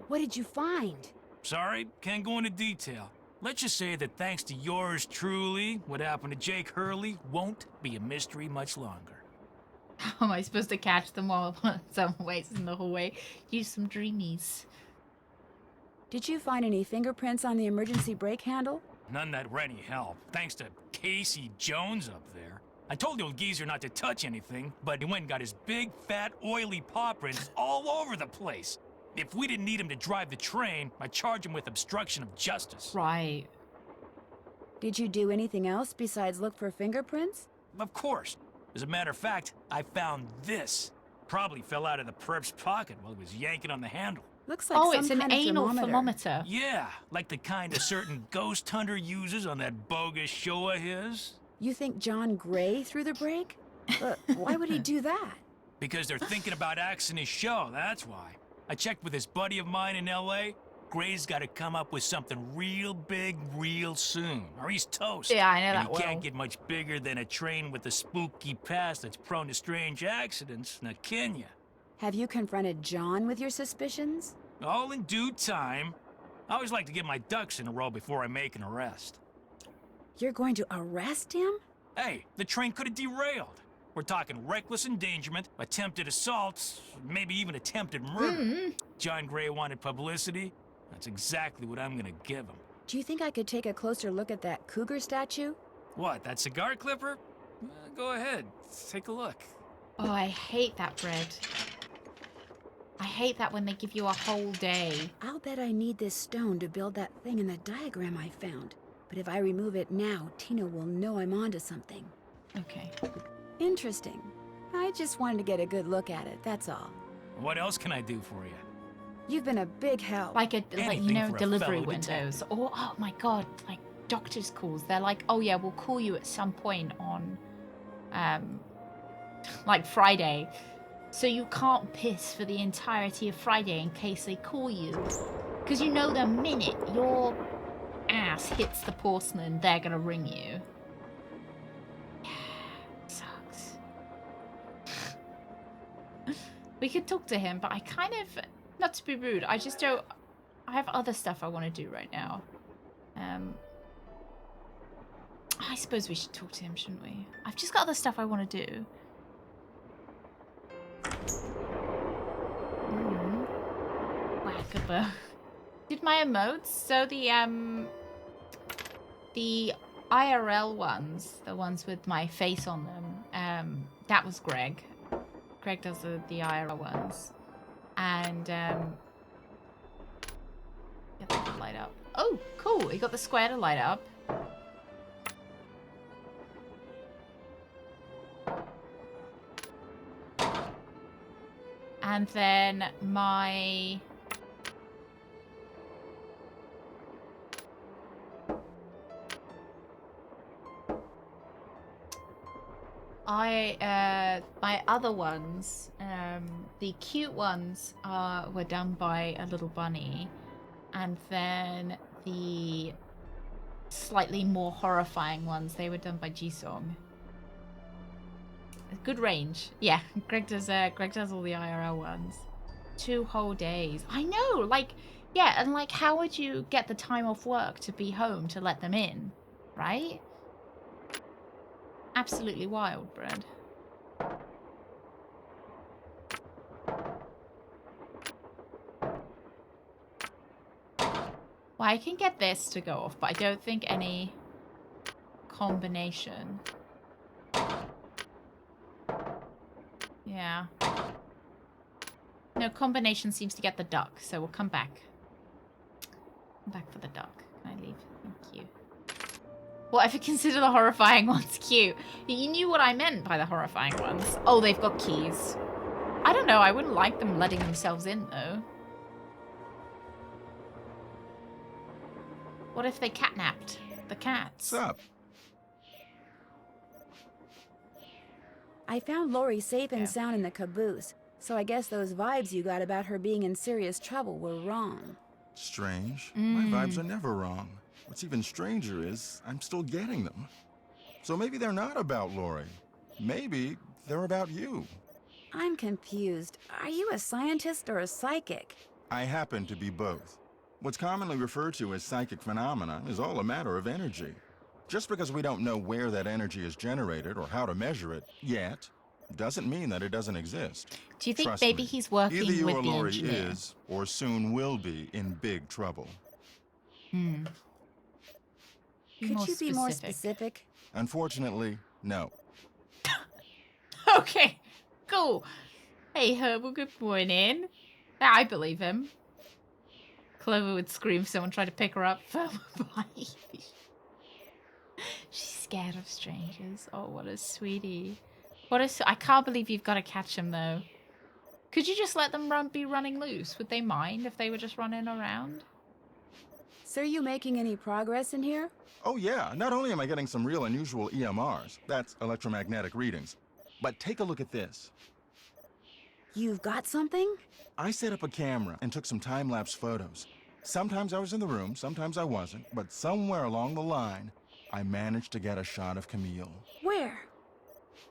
What did you find? Sorry, can't go into detail. Let's just say that thanks to yours truly, what happened to Jake Hurley won't be a mystery much longer. How am I supposed to catch them while some waits in the hallway? Use some dreamies. Did you find any fingerprints on the emergency brake handle? None that were any help, thanks to Casey Jones up there. I told the old geezer not to touch anything, but he went and got his big, fat, oily paw prints all over the place. If we didn't need him to drive the train, I'd charge him with obstruction of justice. Right. Did you do anything else besides look for fingerprints? Of course. As a matter of fact, I found this. Probably fell out of the perp's pocket while he was yanking on the handle. Looks like oh, some it's an kind of anal thermometer. Yeah, like the kind a certain ghost hunter uses on that bogus show of his. You think John Gray threw the brake? Why would he do that? Because they're thinking about axing his show, that's why. I checked with this buddy of mine in L.A. Gray's got to come up with something real big real soon, or he's toast. Yeah, I know and that he can't get much bigger than a train with a spooky past that's prone to strange accidents, now can ya? Have you confronted John with your suspicions? All in due time. I always like to get my ducks in a row before I make an arrest. You're going to arrest him? Hey, the train could have derailed. We're talking reckless endangerment, attempted assaults, maybe even attempted murder. John Gray wanted publicity. That's exactly what I'm gonna give him. Do you think I could take a closer look at that cougar statue? What, that cigar clipper? Go ahead, take a look. Oh, I hate that bread. I hate that when they give you a whole day. I'll bet I need this stone to build that thing in the diagram I found. But if I remove it now, Tina will know I'm onto something. Okay. Interesting. I just wanted to get a good look at it, that's all. What else can I do for you? You've been a big help. Like delivery windows. Or, oh my god, like doctor's calls. They're like, oh yeah, we'll call you at some point on, like Friday. So you can't piss for the entirety of Friday in case they call you. Because you know the minute your ass hits the porcelain, they're gonna ring you. Sucks. We could talk to him, but I kind of, not to be rude, I just don't, I have other stuff I want to do right now. I suppose we should talk to him, shouldn't we? I've just got other stuff I want to do. Whackable. Did my emotes, so the IRL ones, the ones with my face on them, that was Greg. Greg does the IRL ones. And, get that to light up. Oh, cool, he got the square to light up. And then my... my other ones, the cute ones were done by a little bunny, and then the slightly more horrifying ones, they were done by Jisong. Good range. Yeah, Greg does all the IRL ones. 2 whole days. I know, like, yeah, and like, how would you get the time off work to be home to let them in, right? Absolutely wild, Brad. Well, I can get this to go off, but I don't think any combination. Yeah. No, combination seems to get the duck, so we'll come back. Come back for the duck. Can I leave? Thank you. Well, if you consider the horrifying ones cute. You knew what I meant by the horrifying ones. Oh, they've got keys. I don't know. I wouldn't like them letting themselves in, though. What if they catnapped the cats? What's up? I found Lori safe and sound in the caboose, so I guess those vibes you got about her being in serious trouble were wrong. Strange. My vibes are never wrong. What's even stranger is I'm still getting them. So maybe they're not about Lori. Maybe they're about you. I'm confused. Are you a scientist or a psychic? I happen to be both. What's commonly referred to as psychic phenomena is all a matter of energy. Just because we don't know where that energy is generated or how to measure it yet, doesn't mean that it doesn't exist. Do you think Trust maybe me, he's working either you with or the Lori engineer? is, or soon will be, in big trouble. Hmm. Could you be more specific? Unfortunately, no. Okay, cool. Hey, Herbal, good morning. Yeah, I believe him. Clover would scream if someone tried to pick her up. She's scared of strangers. Oh, what a sweetie. I can't believe you've got to catch them, though. Could you just let them be running loose? Would they mind if they were just running around? So are you making any progress in here? Oh yeah, not only am I getting some real unusual EMRs, that's electromagnetic readings, but take a look at this. You've got something? I set up a camera and took some time-lapse photos. Sometimes I was in the room, sometimes I wasn't, but somewhere along the line, I managed to get a shot of Camille. Where?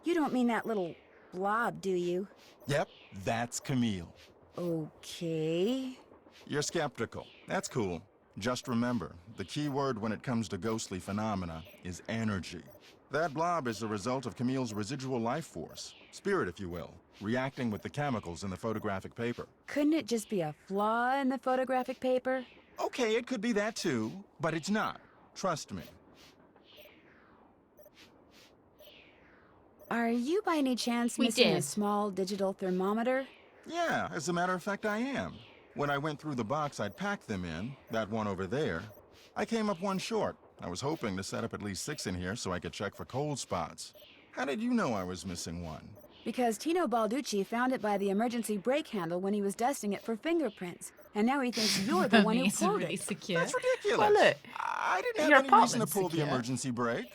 You don't mean that little blob, do you? Yep, that's Camille. Okay. You're skeptical. That's cool. Just remember, the key word when it comes to ghostly phenomena is energy. That blob is the result of Camille's residual life force, spirit if you will, reacting with the chemicals in the photographic paper. Couldn't it just be a flaw in the photographic paper? Okay, it could be that too, but it's not. Trust me. Are you by any chance missing a small digital thermometer? Yeah, as a matter of fact, I am. When I went through the box I'd packed them in, that one over there, I came up one short. I was hoping to set up at least 6 in here so I could check for cold spots. How did you know I was missing one? Because Tino Balducci found it by the emergency brake handle when he was dusting it for fingerprints. And now he thinks you're the one who pulled it. Secure. That's ridiculous. Well, look, I didn't your have any reason to apartment's pull the secure. emergency brake.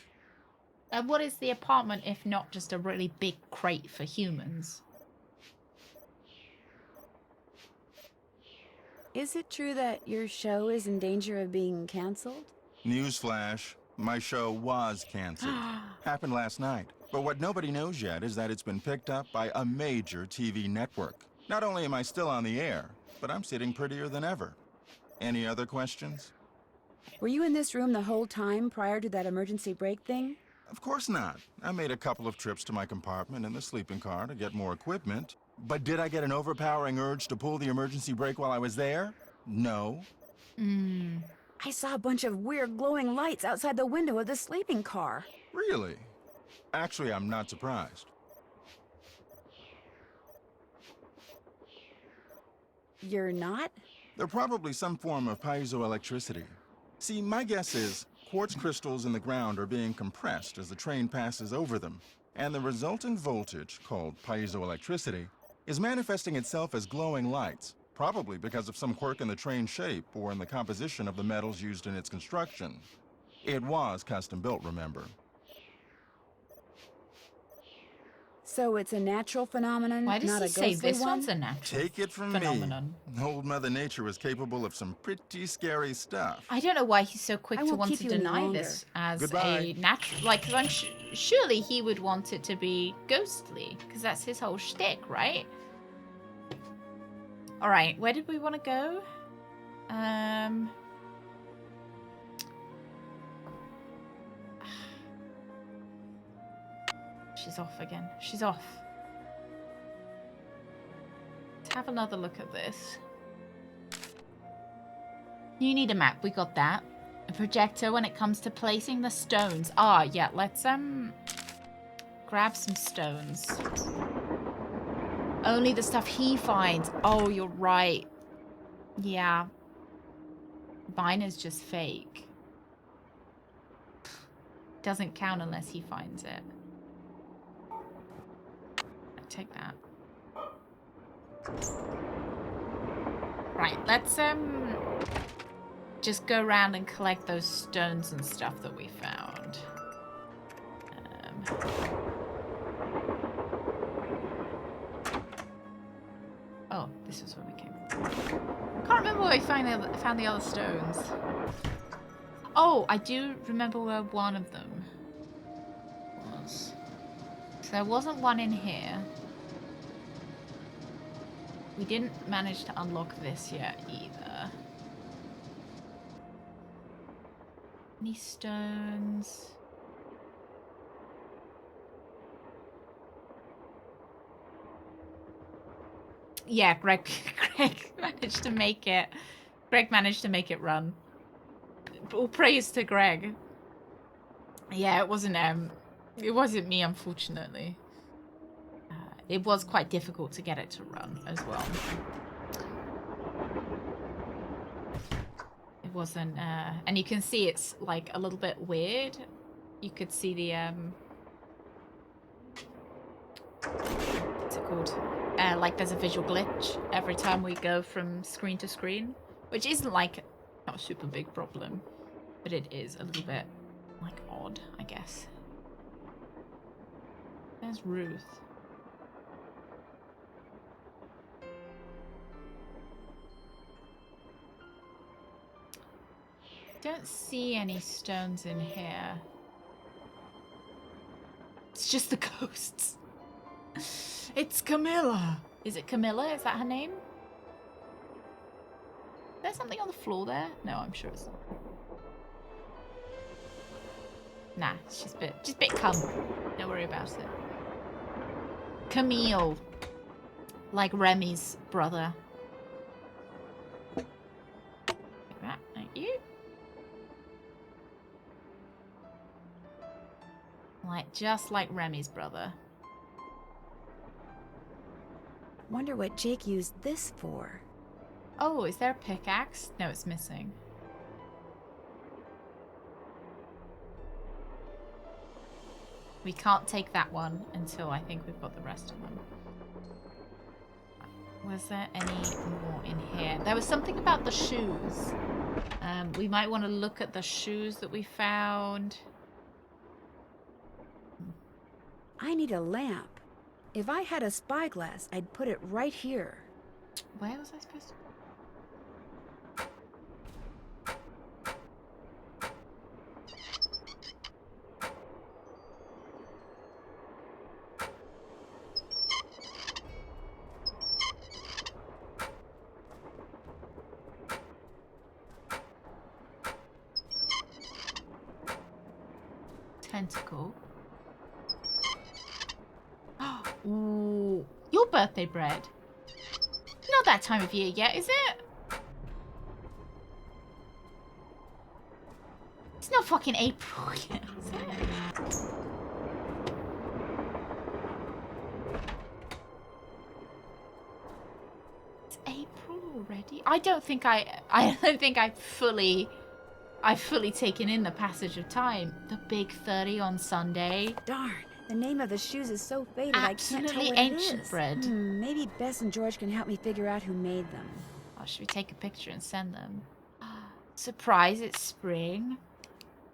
And what is the apartment if not just a really big crate for humans? Is it true that your show is in danger of being canceled? Newsflash, my show was canceled. Happened last night. But what nobody knows yet is that it's been picked up by a major TV network. Not only am I still on the air, but I'm sitting prettier than ever. Any other questions? Were you in this room the whole time prior to that emergency brake thing? Of course not. I made a couple of trips to my compartment in the sleeping car to get more equipment. But did I get an overpowering urge to pull the emergency brake while I was there? No. I saw a bunch of weird glowing lights outside the window of the sleeping car. Really? Actually, I'm not surprised. You're not? They're probably some form of piezoelectricity. See, my guess is quartz crystals in the ground are being compressed as the train passes over them, and the resulting voltage, called piezoelectricity, is manifesting itself as glowing lights, probably because of some quirk in the train's shape or in the composition of the metals used in its construction. It was custom built, remember. So it's a natural phenomenon, Why does not he a say ghostly this one? one's a natural Take it from phenomenon? me. Old Mother Nature is capable of some pretty scary stuff. I don't know why he's so quick I to won't want keep to you any deny longer. this as Goodbye. a natural. Like, because surely he would want it to be ghostly, because that's his whole shtick, right? All right, where did we want to go? She's off again. She's off. Let's have another look at this. You need a map. We got that. A projector when it comes to placing the stones. Ah, yeah. Let's grab some stones. Only the stuff he finds. Oh, you're right. Yeah. Mine is just fake. Doesn't count unless he finds it. Take that. Right, let's just go around and collect those stones and stuff that we found. Oh, this is where we came from. Can't remember where we found the other stones. Oh, I do remember where one of them was. So there wasn't one in here. We didn't manage to unlock this yet either. Any stones? Yeah, Greg managed to make it. Greg managed to make it run. All praise to Greg. Yeah, it wasn't me, unfortunately. It was quite difficult to get it to run as well. It wasn't, and you can see it's like a little bit weird. You could see the what's it called? Like there's a visual glitch every time we go from screen to screen, which isn't like not a super big problem, but it is a little bit like odd, I guess. There's Ruth. Don't see any stones in here. It's just the ghosts. It's Camilla. Is it Camilla? Is that her name? There's something on the floor there? No, I'm sure it's not. Nah, it's just a bit cum. Don't worry about it. Camille. Like Remy's brother. Like that, thank you. Just like Remy's brother. Wonder what Jake used this for. Oh, is there a pickaxe? No, it's missing. We can't take that one until I think we've got the rest of them. Was there any more in here? There was something about the shoes. We might want to look at the shoes that we found. I need a lamp. If I had a spyglass, I'd put it right here. Where was I supposed to? Tentacle. Ooh, your birthday bread. Not that time of year yet, is it? It's not fucking April yet, is it? It's April already? I don't think I've fully taken in the passage of time. The big 30 on Sunday. Darn. The name of the shoes is so faded I can't tell what ancient it is. bread. Maybe Bess and George can help me figure out who made them. Oh, should we take a picture and send them? Surprise, it's spring.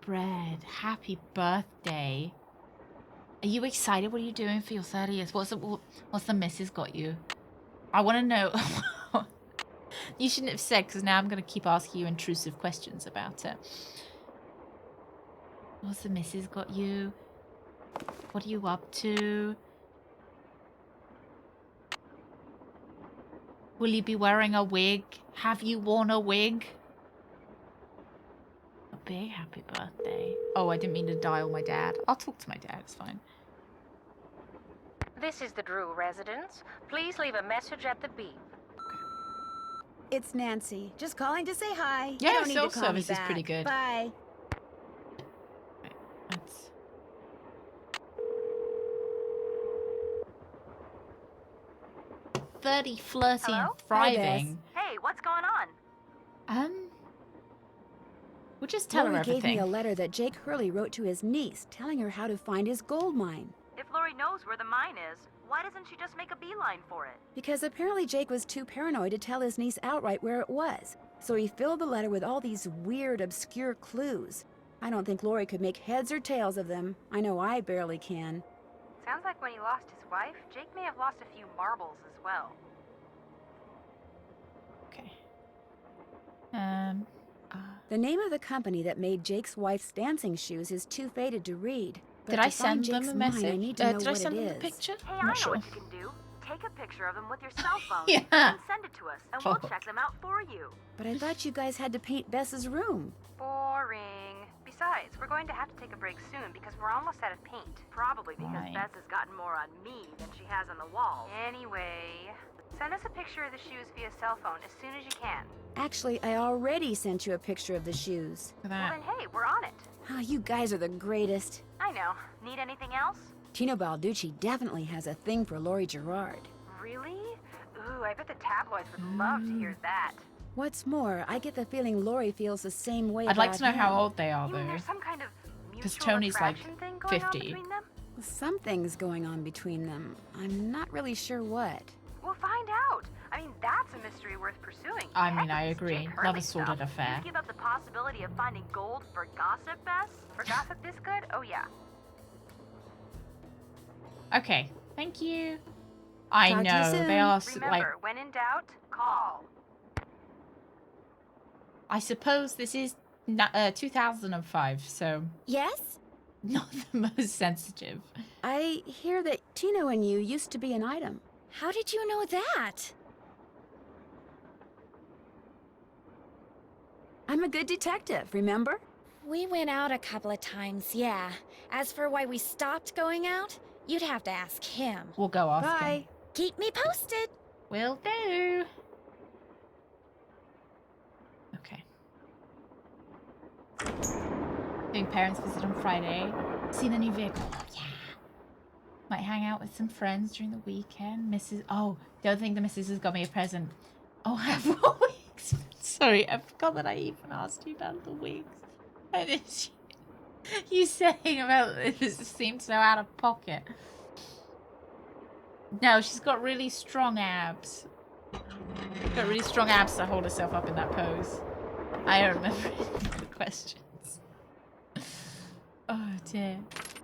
Bread. Happy birthday. Are you excited? What are you doing for your 30th? What's the missus got you? I want to know. You shouldn't have said, because now I'm going to keep asking you intrusive questions about it. What's the missus got you? What are you up to? Will you be wearing a wig? Have you worn a wig? A big happy birthday. Oh, I didn't mean to dial my dad. I'll talk to my dad, it's fine. This is the Drew residence. Please leave a message at the beep. It's Nancy. Just calling to say hi. Yeah, you don't need to call self-service me is back. pretty good. Bye. Right, let's... 30, flirty, and thriving. Hey, what's going on? We'll just tell her Lori everything. gave me a letter that Jake Hurley wrote to his niece, telling her how to find his gold mine. If Lori knows where the mine is, Why doesn't she just make a beeline for it? Because apparently Jake was too paranoid to tell his niece outright where it was. So he filled the letter with all these weird, obscure clues. I don't think Lori could make heads or tails of them. I know I barely can. Sounds like when he lost his wife, Jake may have lost a few marbles as well. Okay. The name of the company that made Jake's wife's dancing shoes is too faded to read. But Did I to find send them Jake's a mine, message? I need to know Did I what send it them the is. picture? Hey, I'm I know not sure. what you can do. Take a picture of them with your cell phone Yeah. and send it to us, and we'll Oh. check them out for you. But I thought you guys had to paint Bess's room. Boring. Besides, we're going to have to take a break soon because we're almost out of paint. Probably because Right. Bess has gotten more on me than she has on the walls. Anyway, send us a picture of the shoes via cell phone as soon as you can. Actually, I already sent you a picture of the shoes. Look Well at then, hey, we're on it. Ah, you guys are the greatest. I know. Need anything else? Tino Balducci definitely has a thing for Lori Gerard. Really? Ooh, I bet the tabloids would love to hear that. What's more, I get the feeling Lori feels the same way I'd like about to know how him. old they are, You mean though. there's some kind of Because mutual Tony's like attraction thing going on 50. between them? Something's going on between them. I'm not really sure what. We'll find out. I mean, that's a mystery worth pursuing. I mean, Heck, I if it's agree. Jake Love a Hurley sordid stuff, affair. you'd give up the possibility of finding gold for gossip, Bess? For gossip this good? Oh, yeah. Okay. Thank you. I Talk to you know. soon. They are Remember, like... when in doubt, call. I suppose this is 2005, so Yes? not the most sensitive. I hear that Tino and you used to be an item. How did you know that? I'm a good detective, remember? We went out a couple of times, yeah. As for why we stopped going out, you'd have to ask him. We'll go ask him. Bye. Keep me posted. Will do. Okay. Doing parents' visit on Friday. See the new vehicle. Oh, yeah. Might hang out with some friends during the weekend. Oh, don't think the missus has got me a present. Oh, I have 4 weeks. Sorry, I forgot that I even asked you about the weeks. And it's you saying about this seemed so out of pocket. No, she's got really strong abs. Got really strong abs to hold herself up in that pose. I don't remember the questions. Oh dear.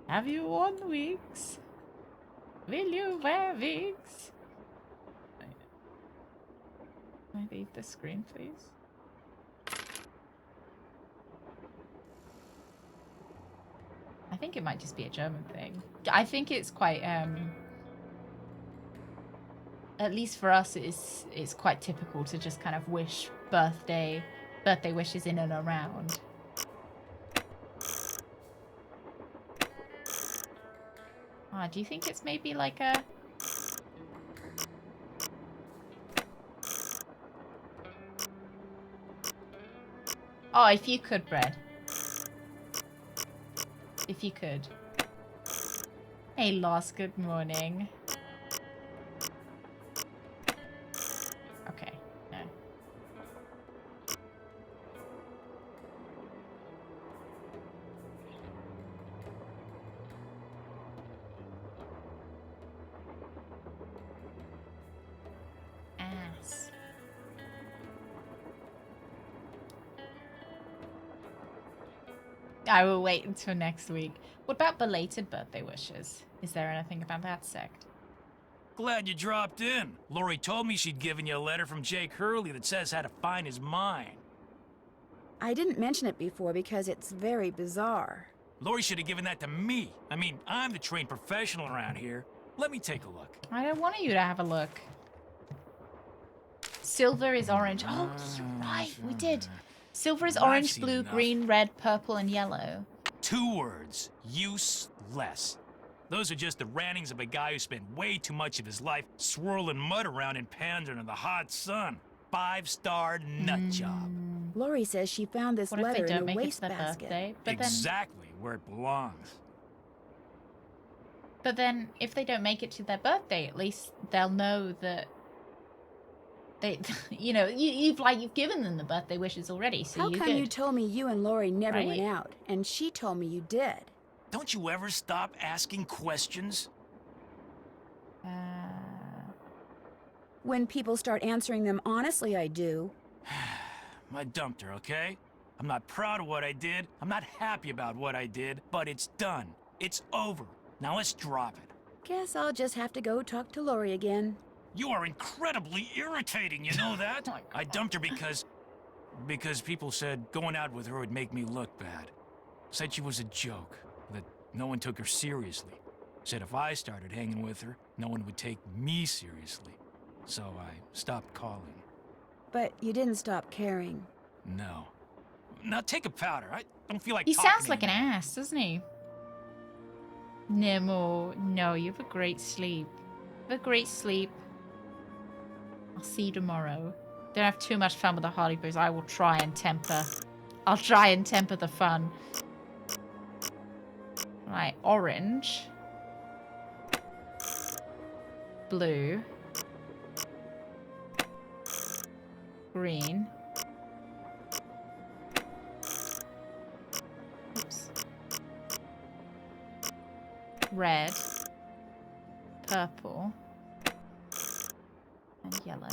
Have you worn wigs? Will you wear wigs? Can I leave the screen, please? I think it might just be a German thing. I think it's quite at least for us it's quite typical to just kind of wish birthday wishes in and around. Do you think it's maybe like a Oh, if you could, Bread. If you could. Hey, Lost, good morning. Okay, no. Ass. I will wait until next week. What about belated birthday wishes? Is there anything about that sect? Glad you dropped in. Lori told me she'd given you a letter from Jake Hurley that says how to find his mine. I didn't mention it before because it's very bizarre. Lori should have given that to me. I mean, I'm the trained professional around here. Let me take a look. I don't want you to have a look. Silver is orange. Oh, you're right. We did. Silver is I've orange, seen blue, enough. green, red, purple, and yellow. 2 words. Useless. Those are just the rantings of a guy who spent way too much of his life swirling mud around in Pandora in the hot sun. 5-star nut job. Lori says she found this What if they letter don't in a make it to wastebasket. their birthday? Exactly where it belongs. But then, if they don't make it to their birthday, at least they'll know that they, you know, you've given them the birthday wishes already. So How you come good. you told me you and Lori never Right? went out, and she told me you did? Don't you ever stop asking questions? When people start answering them honestly, I do. I dumped her, okay? I'm not proud of what I did. I'm not happy about what I did, but it's done. It's over. Now let's drop it. Guess I'll just have to go talk to Lori again. You are incredibly irritating, you know that? I dumped her because people said going out with her would make me look bad. Said she was a joke, that no one took her seriously. Said if I started hanging with her, no one would take me seriously. So I stopped calling. But you didn't stop caring. No. Now take a powder. I don't feel like He talking sounds like an anymore. ass, doesn't he? Nemo, no, you have a great sleep. Have a great sleep. I'll see you tomorrow. Don't have too much fun with the Hardy Boys. I will try and temper. I'll try and temper the fun. Right, orange. Blue. Green. Oops. Red. Purple. And yellow.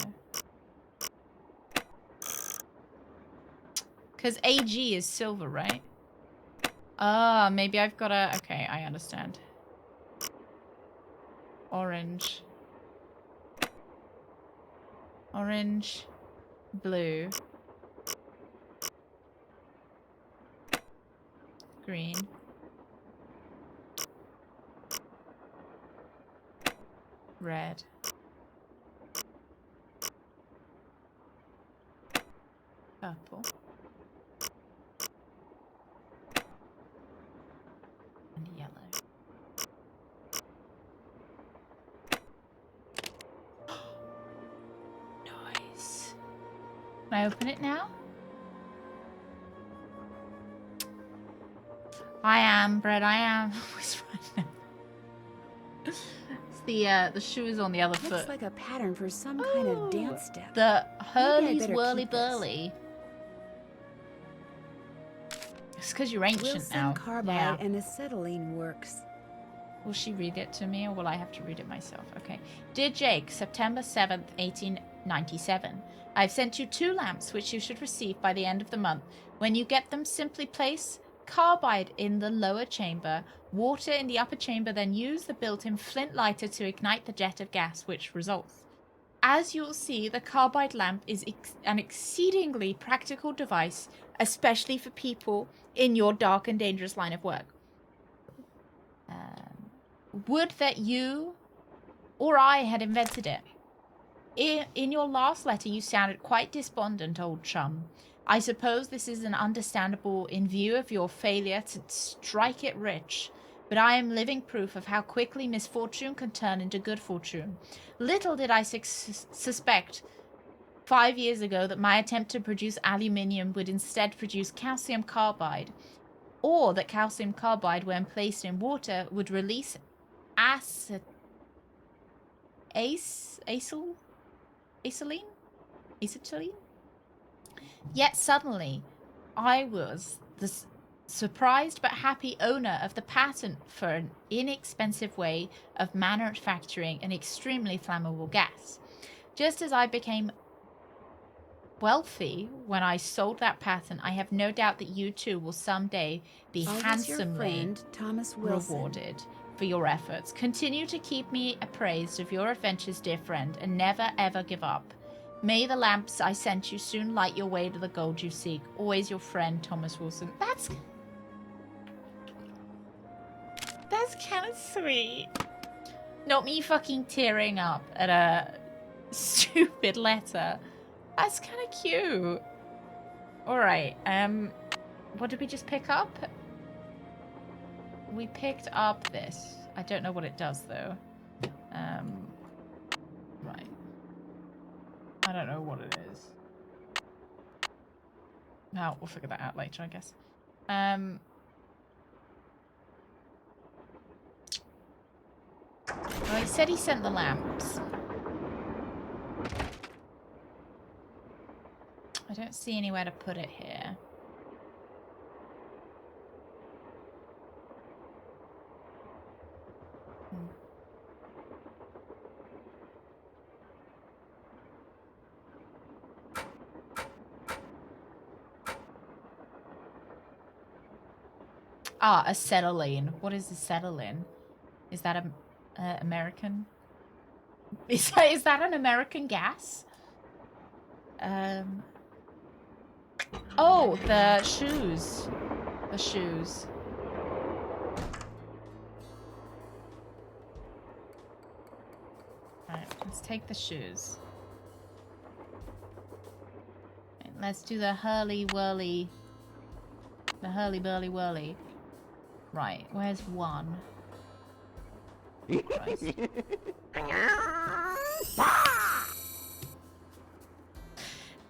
Because AG is silver, right? Ah, maybe I've got to... Okay, I understand. Orange. Orange. Blue. Green. Red. Purple. And yellow. Nice. Can I open it now? I am, Brett, I am. The shoe is on the other foot. Looks like a pattern for some kind of dance step. The Maybe I Hurley's better Whirly keep this. Burly. It's because you're ancient Wilson now. carbide Yeah. and acetylene works. Will she read it to me or will I have to read it myself? Okay. Dear Jake, September 7th, 1897. I've sent you 2 lamps which you should receive by the end of the month. When you get them, simply place carbide in the lower chamber, water in the upper chamber, then use the built-in flint lighter to ignite the jet of gas which results. As you'll see, the carbide lamp is an exceedingly practical device, especially for people in your dark and dangerous line of work. Would that you or I had invented it. In your last letter, you sounded quite despondent, old chum. I suppose this is understandable in view of your failure to strike it rich, but I am living proof of how quickly misfortune can turn into good fortune. Little did I suspect 5 years ago that my attempt to produce aluminium would instead produce calcium carbide, or that calcium carbide, when placed in water, would release acetylene? Yet suddenly, I was the surprised but happy owner of the patent for an inexpensive way of manufacturing an extremely flammable gas. Just as I became wealthy when I sold that patent, I have no doubt that you too will someday be Always handsomely your friend, Thomas Wilson. rewarded for your efforts. Continue to keep me appraised of your adventures, dear friend, and never ever give up. May the lamps I sent you soon light your way to the gold you seek. Always your friend, Thomas Wilson. That's kind of sweet. Not me fucking tearing up at a stupid letter. That's kind of cute. Alright, what did we just pick up? We picked up this. I don't know what it does, though. Right. I don't know what it is. No, we'll figure that out later, I guess. Oh, he said he sent the lamps. I don't see anywhere to put it here. Ah, acetylene. What is acetylene? Is that a American? Is that an American gas? Oh, the shoes. The shoes. Alright, let's take the shoes. Right, let's do the hurly-whirly. The hurly-burly-whirly. Right, where's one? Christ.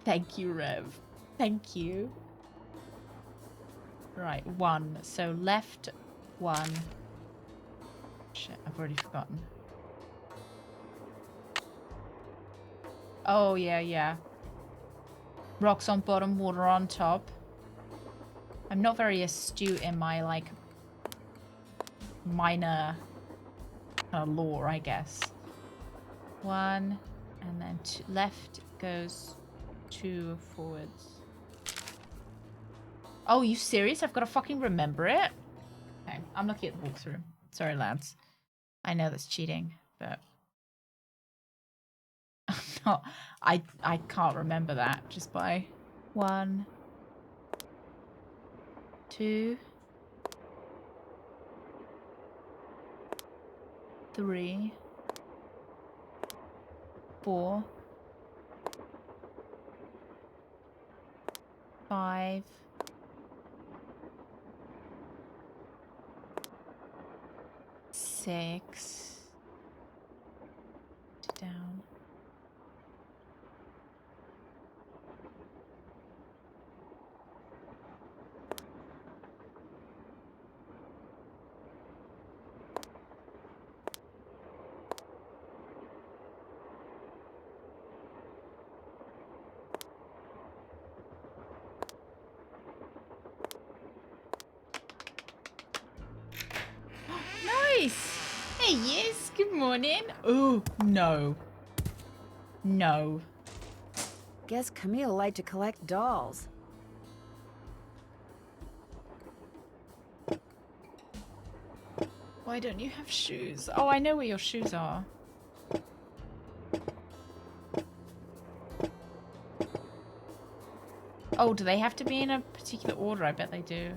Thank you, Rev. Thank you. Right, one. So left one. Shit, I've already forgotten. Oh, yeah, yeah. Rocks on bottom, water on top. I'm not very astute in my, like, minor lore, I guess. One, and then two, left goes 2 forwards. Oh, you serious? I've got to fucking remember it? Okay, I'm looking at the walkthrough. Sorry, lads. I know that's cheating, but... no, I can't remember that just by 1, 2, 3, 4, 5, 6, down. Nice! Hey, yes, good morning. Oh, no. No. Guess Camille liked to collect dolls. Why don't you have shoes? Oh, I know where your shoes are. Oh, do they have to be in a particular order? I bet they do.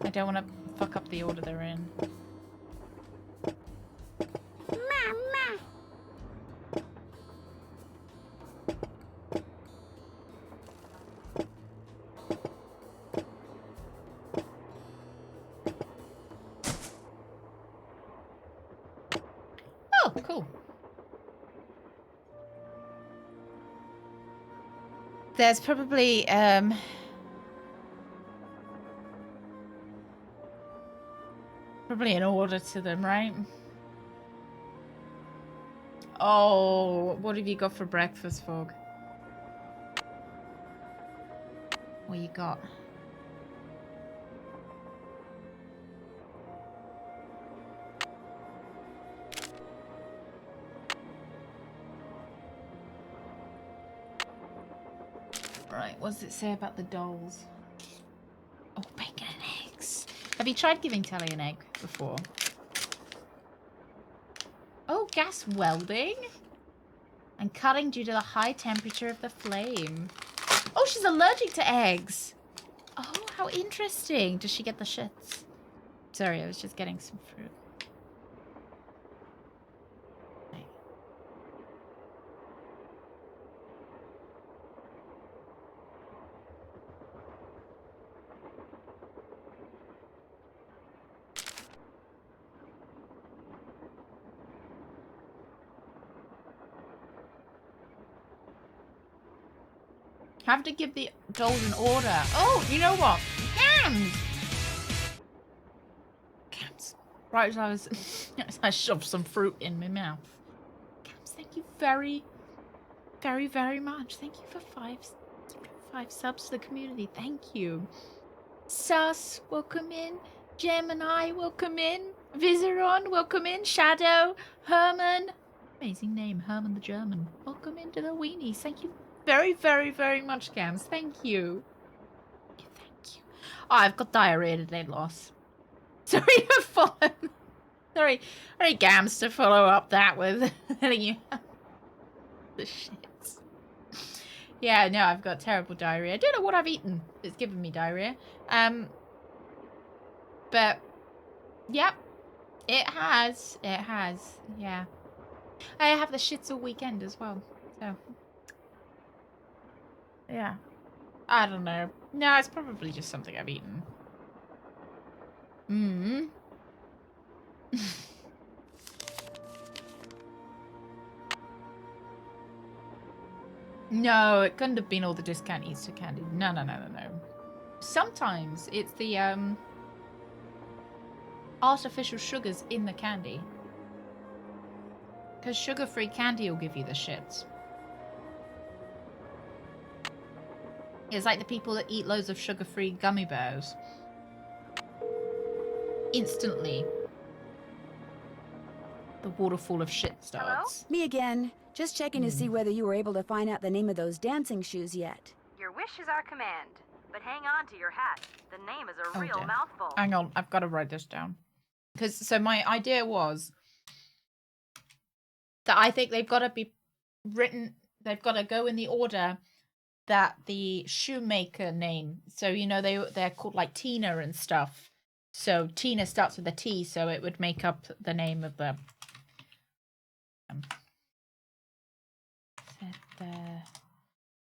I don't want to fuck up the order they're in. Oh, cool. There's probably probably an order to them, right? Oh, what have you got for breakfast, Fog? What you got? Right, what does it say about the dolls? Oh, bacon and eggs. Have you tried giving Telly an egg before? Oh, gas welding? And cutting due to the high temperature of the flame. Oh, she's allergic to eggs. Oh, how interesting. Does she get the shits? Sorry, I was just getting some fruit. Have to give the dolls an order. Oh, you know what? Cams! Cams. Right as I was... as I shoved some fruit in my mouth. Cams, thank you very, very much. Thank you for five subs to the community. Thank you. Sus, welcome in. Gemini, welcome in. Viseron, welcome in. Shadow, Herman. Amazing name, Herman the German. Welcome into the weenies. Thank you very, very, very much, Gams. Thank you. Thank you. Oh, I've got diarrhea today, Loss. Sorry to follow. Sorry, Gams, to follow up that with telling you the shits. Yeah, no, I've got terrible diarrhea. I don't know what I've eaten. It's given me diarrhea. But yep, it has. It has. Yeah. I have the shits all weekend as well. So yeah. I don't know. No, it's probably just something I've eaten. No, it couldn't have been all the discount Easter candy. No. Sometimes it's the artificial sugars in the candy. Because sugar-free candy will give you the shits. It's like the people that eat loads of sugar-free gummy bears. Instantly, the waterfall of shit starts. Hello? Me again. Just checking to see whether you were able to find out the name of those dancing shoes yet. Your wish is our command. But hang on to your hat. The name is a real dear. mouthful. Hang on, I've got to write this down. So my idea was that I think they've got to be written, they've got to go in the order that the shoemaker name. So, you know, they're called like Tina and stuff. So Tina starts with a T, so it would make up the name of the...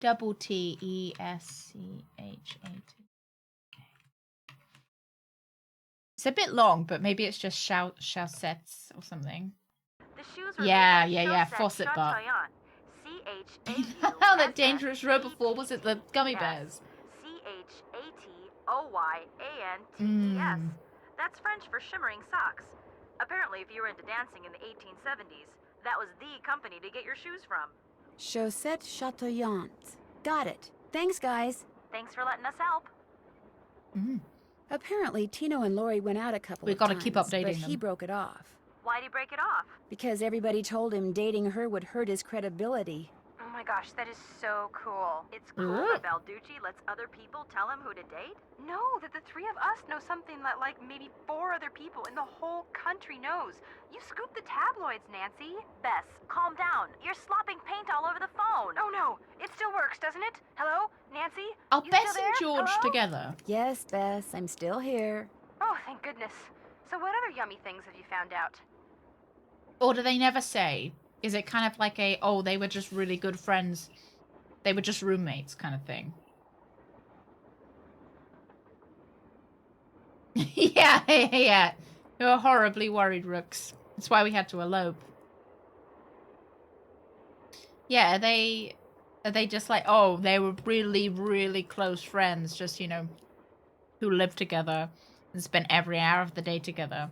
double T-E-S-C-H-A-T. It's a bit long, but maybe it's just chaussettes or something. The shoes were Yeah. Faucet bar. C-H-A-U-S-S-E-T-S. Oh, that dangerous row before, was it the gummy bears? C-H-A-T-O-Y-A-N-T-E-S. That's French for shimmering socks. Apparently, if you were into dancing in the 1870s, that was the company to get your shoes from. Chaussettes Chatoyantes. Got it. Thanks, guys. Thanks for letting us help. Apparently, Tino and Lori went out a couple of times. We've got to keep updating but them. he broke it off. Why'd he break it off? Because everybody told him dating her would hurt his credibility. Oh my gosh, that is so cool. It's cool that Balducci lets other people tell him who to date? No, that the three of us know something that like maybe 4 other people in the whole country knows. You scooped the tabloids, Nancy. Bess, calm down. You're slopping paint all over the phone. Oh no, it still works, doesn't it? Hello? Nancy? Are You Bess still and there? George Hello? together? Yes, Bess, I'm still here. Oh, thank goodness. So what other yummy things have you found out? Or do they never say? Is it kind of like a, oh, they were just really good friends, they were just roommates kind of thing? Yeah. They were horribly worried rooks. That's why we had to elope. Yeah, are they just like, oh, they were really, really close friends, just, you know, who lived together and spent every hour of the day together?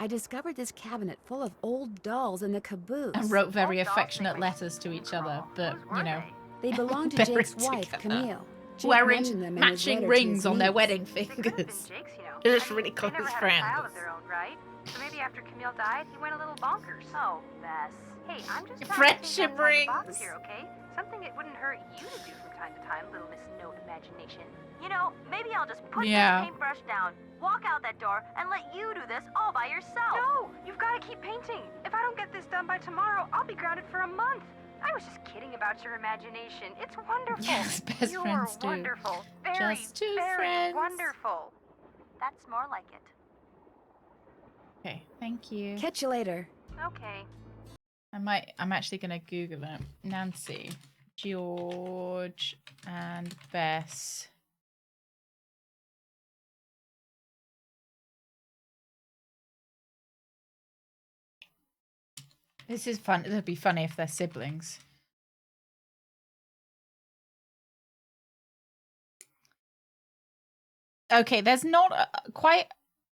I discovered this cabinet full of old dolls in the caboose. And wrote very affectionate letters to each other, but, you know, They belonged to buried Jake's wife, together. Camille. Jake Wearing mentioned them in his matching letter to rings his on their niece. wedding fingers. Jake's, you know. They're just I mean, really close they never had friends. a child of their own, right? So maybe after Camille died, he went a little bonkers. Oh, Bess. Hey, I'm just trying to think Friendship outside the box rings. here, okay? Something it wouldn't hurt you to do from time to time, little Miss No Imagination. You know, maybe I'll just put this paintbrush down, walk out that door, and let you do this all by yourself. No, you've got to keep painting. If I don't get this done by tomorrow, I'll be grounded for a month. I was just kidding about your imagination. It's wonderful. Yes, best You're friends do. wonderful. Very, Just two very friends. wonderful. That's more like it. Okay, thank you. Catch you later. Okay. I'm actually gonna Google it. Nancy, George, and Bess. This is fun. It'd be funny if they're siblings. Okay, there's not quite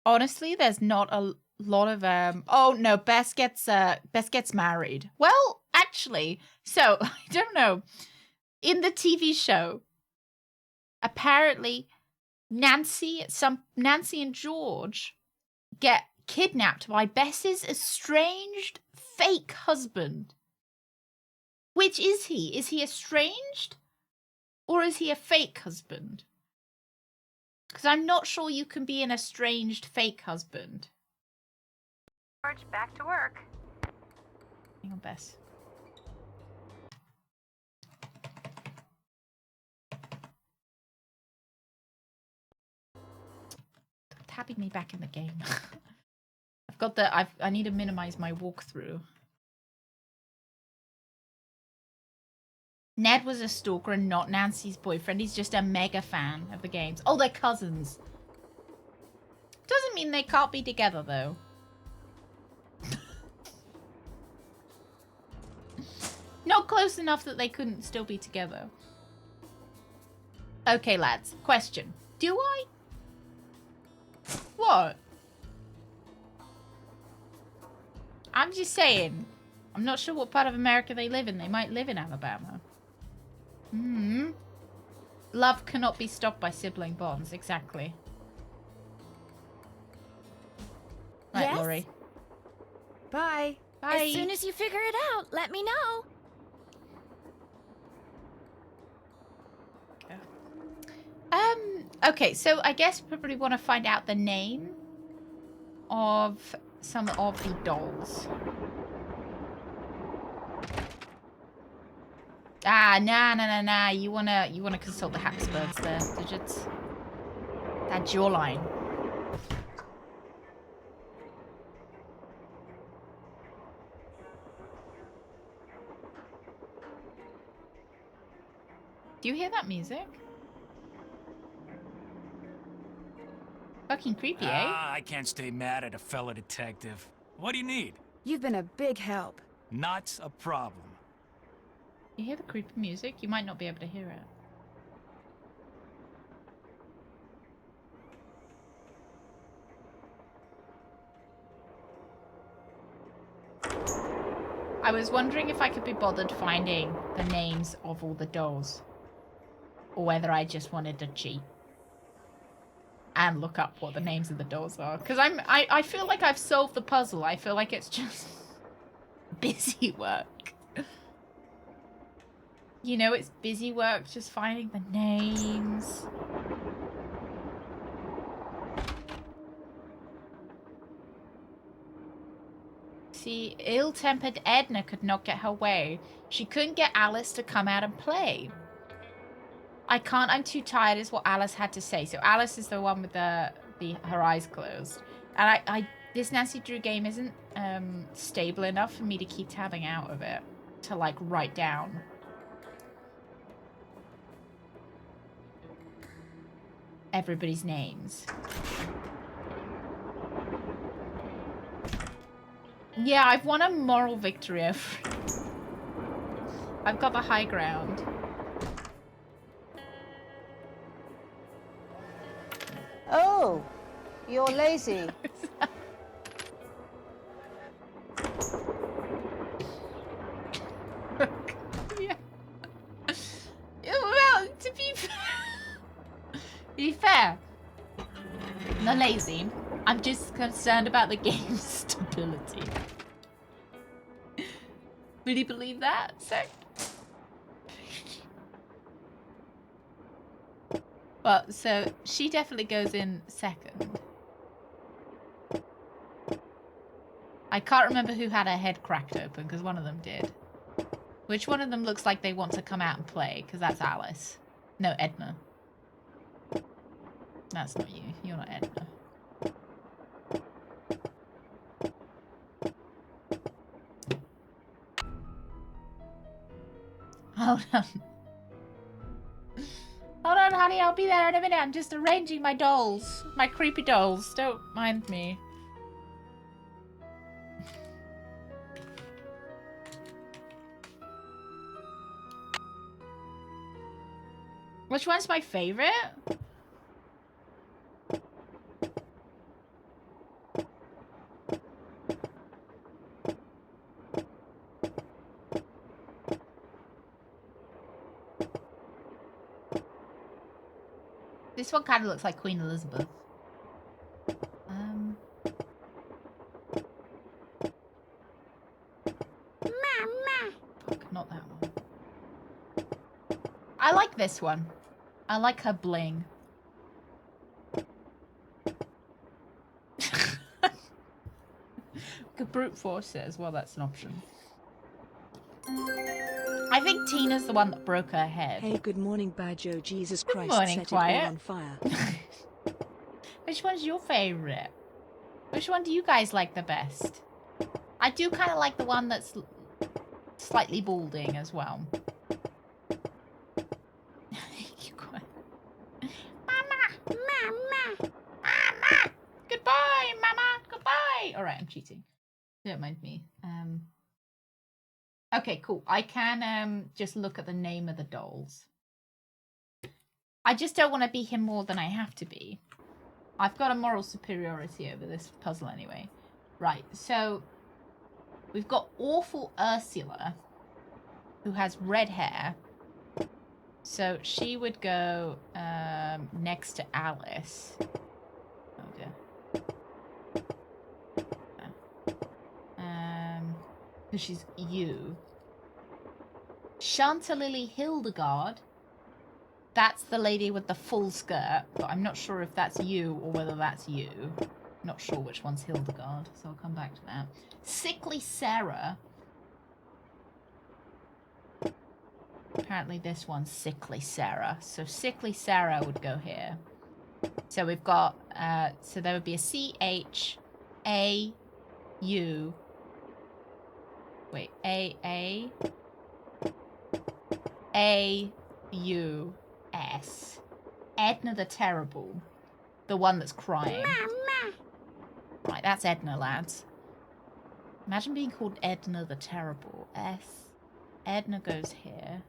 honestly. There's not a lot of Oh no, Bess gets married. Well, actually, so I don't know. In the TV show, Apparently, Nancy and George get kidnapped by Bess's estranged fake husband. Which is he? Is he estranged? Or is he a fake husband? Because I'm not sure you can be an estranged fake husband. George, back to work. Hang on, Bess. Tabbing me back in the game. I need to minimize my walkthrough. Ned was a stalker and not Nancy's boyfriend. He's just a mega fan of the games. Oh, they're cousins. Doesn't mean they can't be together, though. Not close enough that they couldn't still be together. Okay, lads. Question. Do I? What? I'm just saying. I'm not sure what part of America they live in. They might live in Alabama. Love cannot be stopped by sibling bonds. Exactly. Right, Yes? Laurie. Bye. Bye. As soon as you figure it out, let me know. Okay, so I guess we probably want to find out the name of some of the dolls. Nah. You wanna consult the Habsburgs there, digits. That jawline. Do you hear that music? Fucking creepy, eh? I can't stay mad at a fellow detective. What do you need? You've been a big help. Not a problem. You hear the creepy music? You might not be able to hear it. I was wondering if I could be bothered finding the names of all the dolls. Or whether I just wanted to cheat. And look up what the names of the dolls are. Because I feel like I've solved the puzzle. I feel like it's just busy work. You know, it's busy work just finding the names. See, ill-tempered Edna could not get her way. She couldn't get Alice to come out and play. I can't, I'm too tired is what Alice had to say. So Alice is the one with her eyes closed. And this Nancy Drew game isn't stable enough for me to keep tabbing out of it. To like write down. Everybody's names. Yeah, I've won a moral victory over it. I've got the high ground. Oh, you're lazy. Yeah. Well, to be fair, I'm not lazy. I'm just concerned about the game's stability. Really believe that, sir? Well, so she definitely goes in second. I can't remember who had her head cracked open, because one of them did. Which one of them looks like they want to come out and play? Because that's Alice. No, Edna. That's not you. You're not Edna. Hold on. Hold on, honey. I'll be there in a minute. I'm just arranging my dolls. My creepy dolls. Don't mind me. Which one's my favorite? This one kind of looks like Queen Elizabeth. Fuck, not that one. I like this one. I like her bling. Could brute force it as well, that's an option. I think Tina's the one that broke her head. Hey, good morning, Badger. Jesus Good Christ, morning, set Quiet. it all on fire. Which one's your favorite? Which one do you guys like the best? I do kind of like the one that's slightly balding as well. Mama! Goodbye, Mama! Goodbye! Alright, I'm cheating. Don't mind me. Okay, cool. I can just look at the name of the dolls. I just don't want to be him more than I have to be. I've got a moral superiority over this puzzle anyway. Right, so we've got awful Ursula, who has red hair. So she would go next to Alice. Oh dear. Because she's you. Chantilly Hildegard. That's the lady with the full skirt, but I'm not sure if that's you or whether that's you. Not sure which one's Hildegard, so I'll come back to that. Sickly Sarah. Apparently this one's Sickly Sarah. So Sickly Sarah would go here. So we've got, so there would be a C-H-A-U. Wait, A-U-S. Edna the Terrible. The one that's crying. Mama. Right, that's Edna, lads. Imagine being called Edna the Terrible. S. Edna goes here.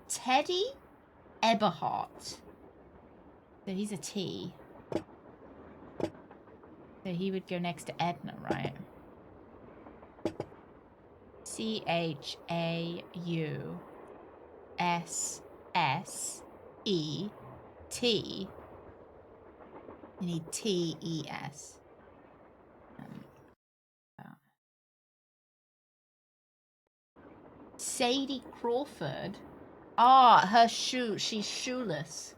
Teddy Eberhardt. So he's a T. So he would go next to Edna, right? C-H-A-U-S-S-E-T. You need T-E-S. Sadie Crawford. Ah, her shoe. She's shoeless.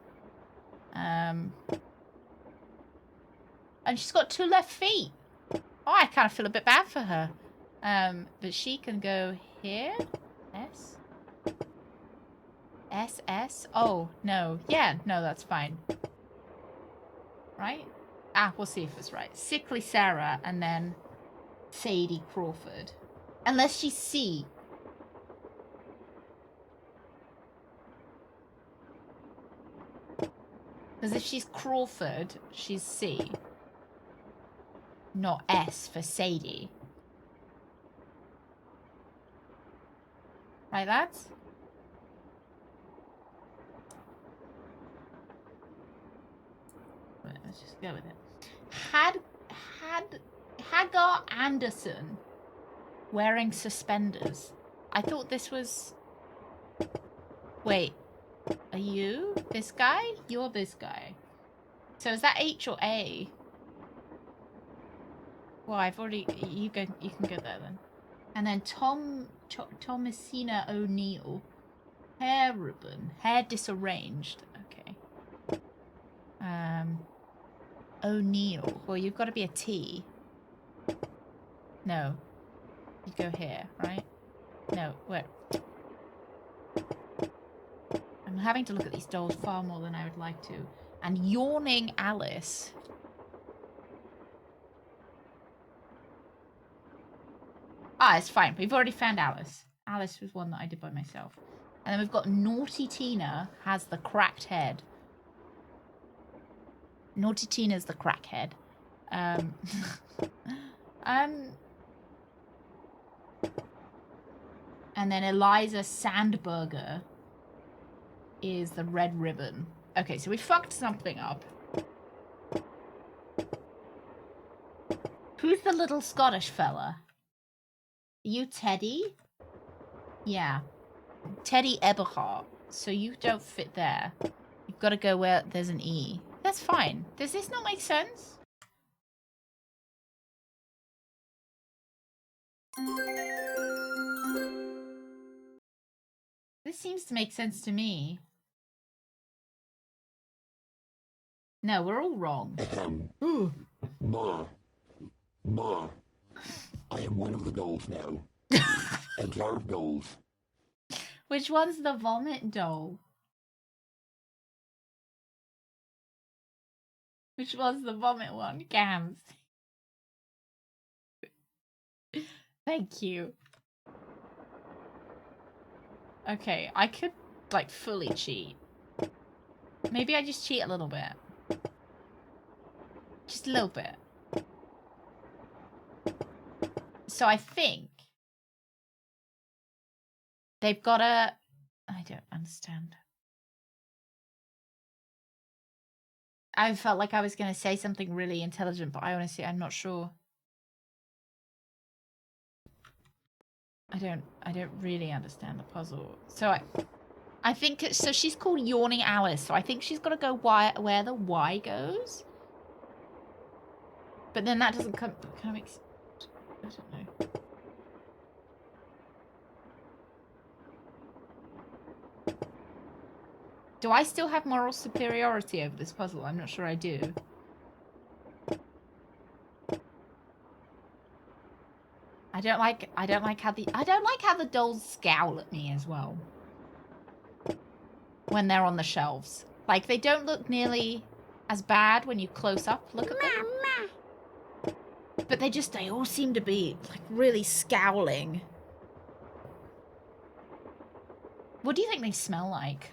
And she's got 2 left feet. Oh, I kind of feel a bit bad for her. But she can go here. S. S, S. Oh, no. Yeah, no, that's fine. Right? Ah, we'll see if it's right. Sickly Sarah and then Sadie Crawford. Unless she's C. Because if she's Crawford, she's C. Not S for Sadie. Right, lads? Let's just go with it. Hagar Anderson wearing suspenders. I thought this was... Wait. Are you this guy? You're this guy. So is that H or A? Well, I've already... You can go there then. And then Thomasina O'Neill. Hair ribbon. Hair disarranged. Okay. O'Neill. Well, you've got to be a T. No. You go here, right? No, where? I'm having to look at these dolls far more than I would like to. And yawning Alice. Ah, it's fine. We've already found Alice. Alice was one that I did by myself. And then we've got Naughty Tina has the cracked head. Naughty Tina's the crackhead. And then Eliza Sandberger is the red ribbon. Okay, so we fucked something up. Who's the little Scottish fella? You Teddy? Yeah. Teddy Eberhardt. So you don't fit there. You've got to go where there's an E. That's fine. Does this not make sense? This seems to make sense to me. No, we're all wrong. Ooh. Ma, I am one of the dolls now. A jar of dolls. Which one's the vomit doll? Which one's the vomit one? Gams. Thank you. Okay, I could, like, fully cheat. Maybe I just cheat a little bit. Just a little bit. So I think they've got a... I don't understand. I felt like I was going to say something really intelligent, but I honestly, I'm not sure. I don't really understand the puzzle. So I think, so she's called Yawning Alice, so I think she's got to go where the Y goes. But then that doesn't come, kind of makes, I don't know. Do I still have moral superiority over this puzzle? I'm not sure I do. I don't like how the dolls scowl at me as well. When they're on the shelves. Like, they don't look nearly as bad when you close up look at them. But they all seem to be, like, really scowling. What do you think they smell like?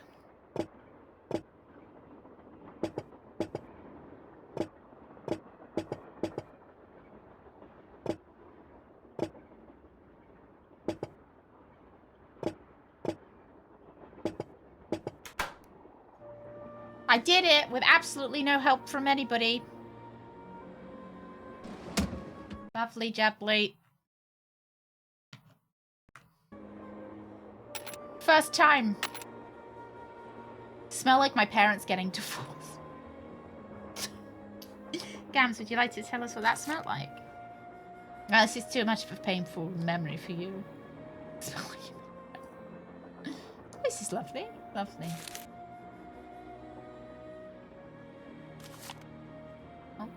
I did it with absolutely no help from anybody. Lovely jubbly. First time. Smell like my parents getting divorced. Gams, would you like to tell us what that smelled like? No, this is too much of a painful memory for you. This is lovely. Lovely. Oh.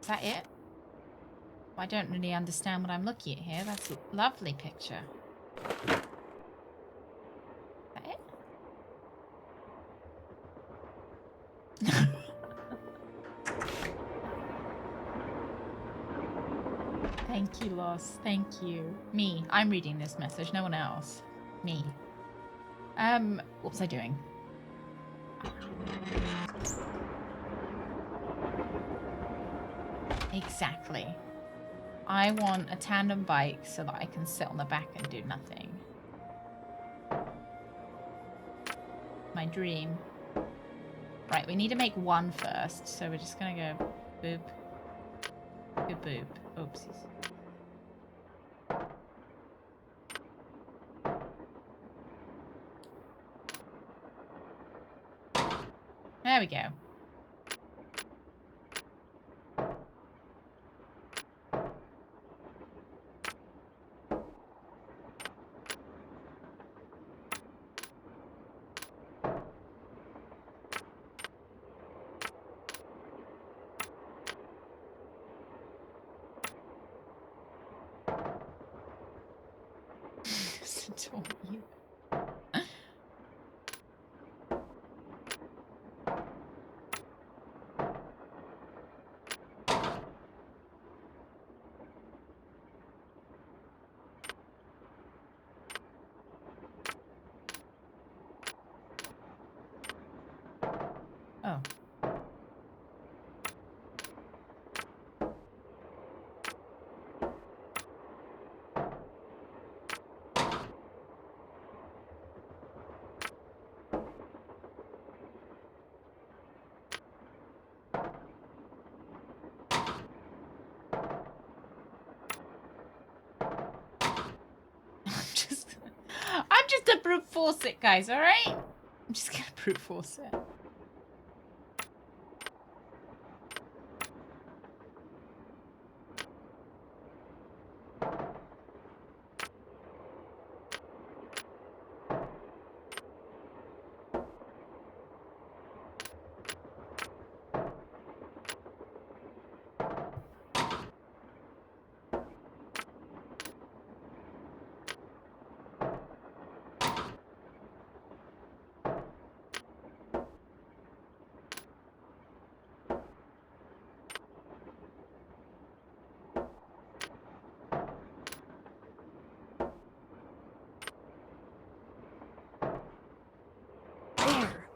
Is that it? I don't really understand what I'm looking at here. That's a lovely picture. Is that it? Thank you, Loss. Thank you. Me. I'm reading this message. No one else. Me. What was I doing? Exactly. I want a tandem bike so that I can sit on the back and do nothing. My dream. Right, we need to make one first, so we're just gonna go boop. Boop boop. Oopsies. There we go. Oh. force it, guys, alright? I'm just gonna brute force it.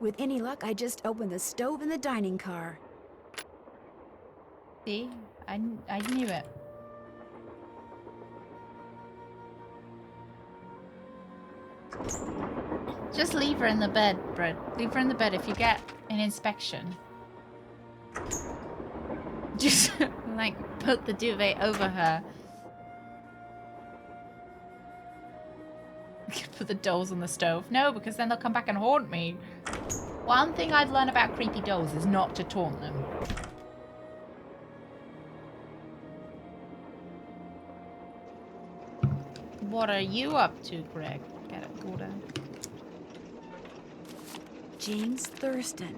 With any luck, I just opened the stove in the dining car. See? I knew it. Just leave her in the bed, Brett. Leave her in the bed if you get an inspection. Just, like, put the duvet over her. Put the dolls on the stove. No, because then they'll come back and haunt me. One thing I've learned about creepy dolls is not to taunt them. What are you up to, Greg? Get it, Gordon. James Thurston.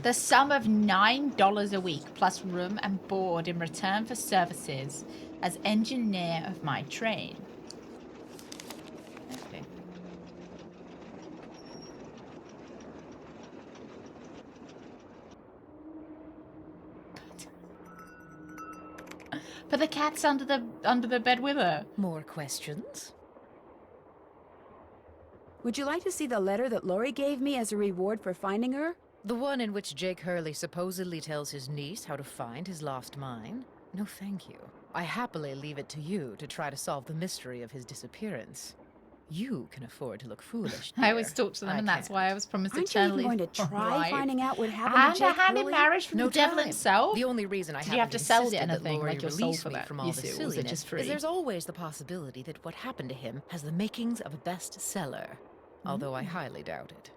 The sum of $9 a week plus room and board in return for services as engineer of my train. Okay. But the cat's under the bed with her. More questions? Would you like to see the letter that Lori gave me as a reward for finding her? The one in which Jake Hurley supposedly tells his niece how to find his lost mine? No, thank you. I happily leave it to you to try to solve the mystery of his disappearance. You can afford to look foolish, dear. I always talk to them, and that's why I was promised Aren't eternally. you even going to try finding out what happened And to Jake a hand in Hurley? marriage from No the devil time. himself. The only reason I Did you have haven't to sell insisted that anything, Lori like your soul release for me that? from all Yes, the it was silliness just free. is there's always the possibility that what happened to him has the makings of a bestseller, although I highly doubt it.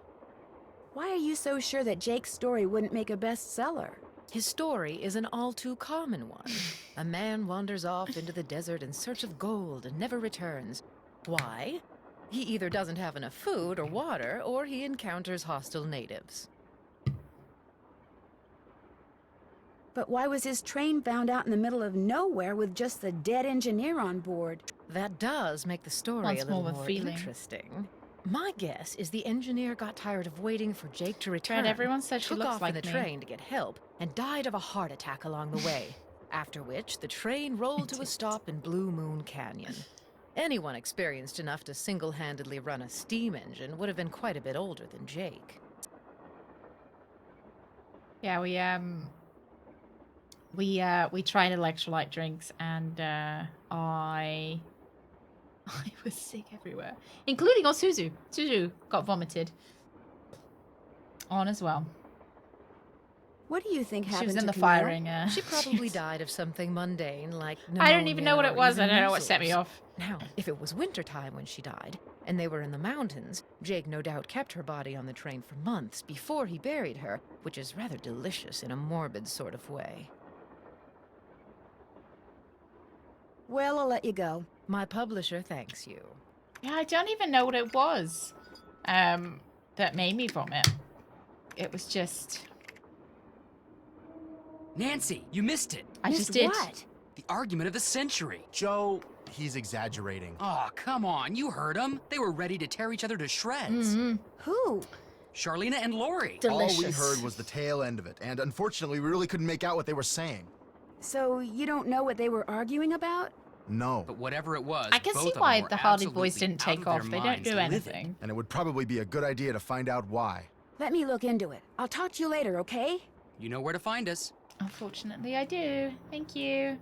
Why are you so sure that Jake's story wouldn't make a bestseller? His story is an all too common one. A man wanders off into the desert in search of gold and never returns. Why? He either doesn't have enough food or water, or he encounters hostile natives. But why was his train found out in the middle of nowhere with just the dead engineer on board? That does make the story Wants a little more of a more feeling. interesting. My guess is the engineer got tired of waiting for Jake to return. everyone says she took looks off like in the me. train to get help and died of a heart attack along the way. After which, the train rolled to a stop in Blue Moon Canyon. Anyone experienced enough to single-handedly run a steam engine would have been quite a bit older than Jake. Yeah, we tried electrolyte drinks, and I was sick everywhere, including on Suzu. Suzu got vomited on as well. What do you think She happened was in to the Camille? firing. She probably died of something mundane like pneumonia. I don't even know what it or was. I even don't know what set me measles. off. Now, if it was wintertime when she died, and they were in the mountains, Jake no doubt kept her body on the train for months before he buried her, which is rather delicious in a morbid sort of way. Well, I'll let you go. My publisher thanks you. Yeah, I don't even know what it was that made me vomit. It was just... Nancy, you missed it. I just did. What? The argument of the century. Joe, he's exaggerating. Oh, come on. You heard them. They were ready to tear each other to shreds. Who? Charlena and Lori. Delicious. All we heard was the tail end of it, and unfortunately, we really couldn't make out what they were saying. So you don't know what they were arguing about? No. But whatever it was, I can both see of them why were the Hardy Boys absolutely didn't out take of their off. They don't minds do livid. anything. And it would probably be a good idea to find out why. Let me look into it. I'll talk to you later, okay? You know where to find us. Unfortunately, I do. Thank you.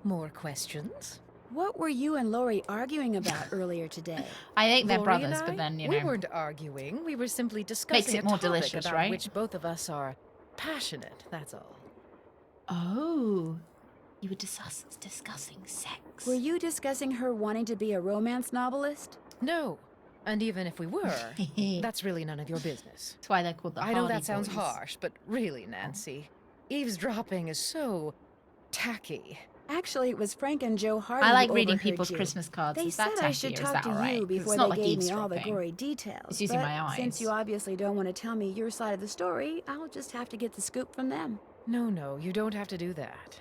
More questions? What were you and Lori arguing about earlier today? I think they're Lori brothers, and but I? then, you We know. weren't arguing. We were simply discussing Makes it a more topic delicious, about right? which both of us are passionate, that's all. Oh. You were discussing sex. Were you discussing her wanting to be a romance novelist? No. And even if we were, that's really none of your business. That's why they're called the I know Hardy that sounds Boys. harsh, but really, Nancy, eavesdropping is so tacky. Actually, it was Frank and Joe Hardy I like who reading overheard people's you. Christmas cards. They Is that said I should tacky or is talk that to alright? you 'Cause before it's not they like gave me all the eavesdropping. gory details. It's using but my eyes. since you obviously don't want to tell me your side of the story, I'll just have to get the scoop from them. No, you don't have to do that.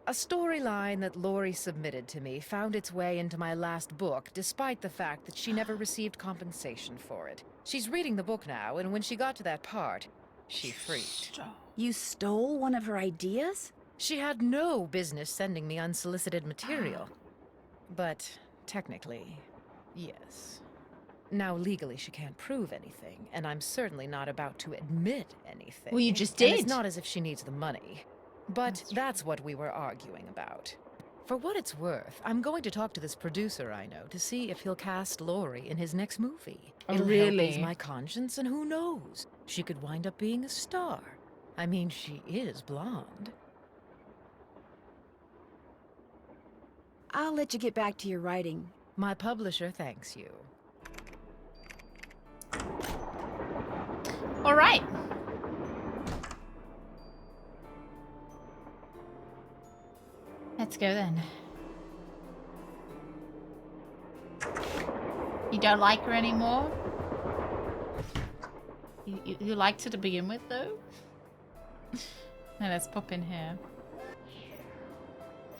A storyline that Lori submitted to me found its way into my last book, despite the fact that she never received compensation for it. She's reading the book now, and when she got to that part, she freaked. You stole one of her ideas? She had no business sending me unsolicited material. But technically, yes. Now, legally, she can't prove anything, and I'm certainly not about to admit anything. Well, you just And did. it's not as if she needs the money. But that's what we were arguing about. For what it's worth, I'm going to talk to this producer I know to see if he'll cast Lori in his next movie. Oh, It'll really? help ease my conscience, and who knows? She could wind up being a star. I mean, she is blonde. I'll let you get back to your writing. My publisher thanks you. All right. Let's go then. You don't like her anymore? You liked her to begin with, though? No, let's pop in here.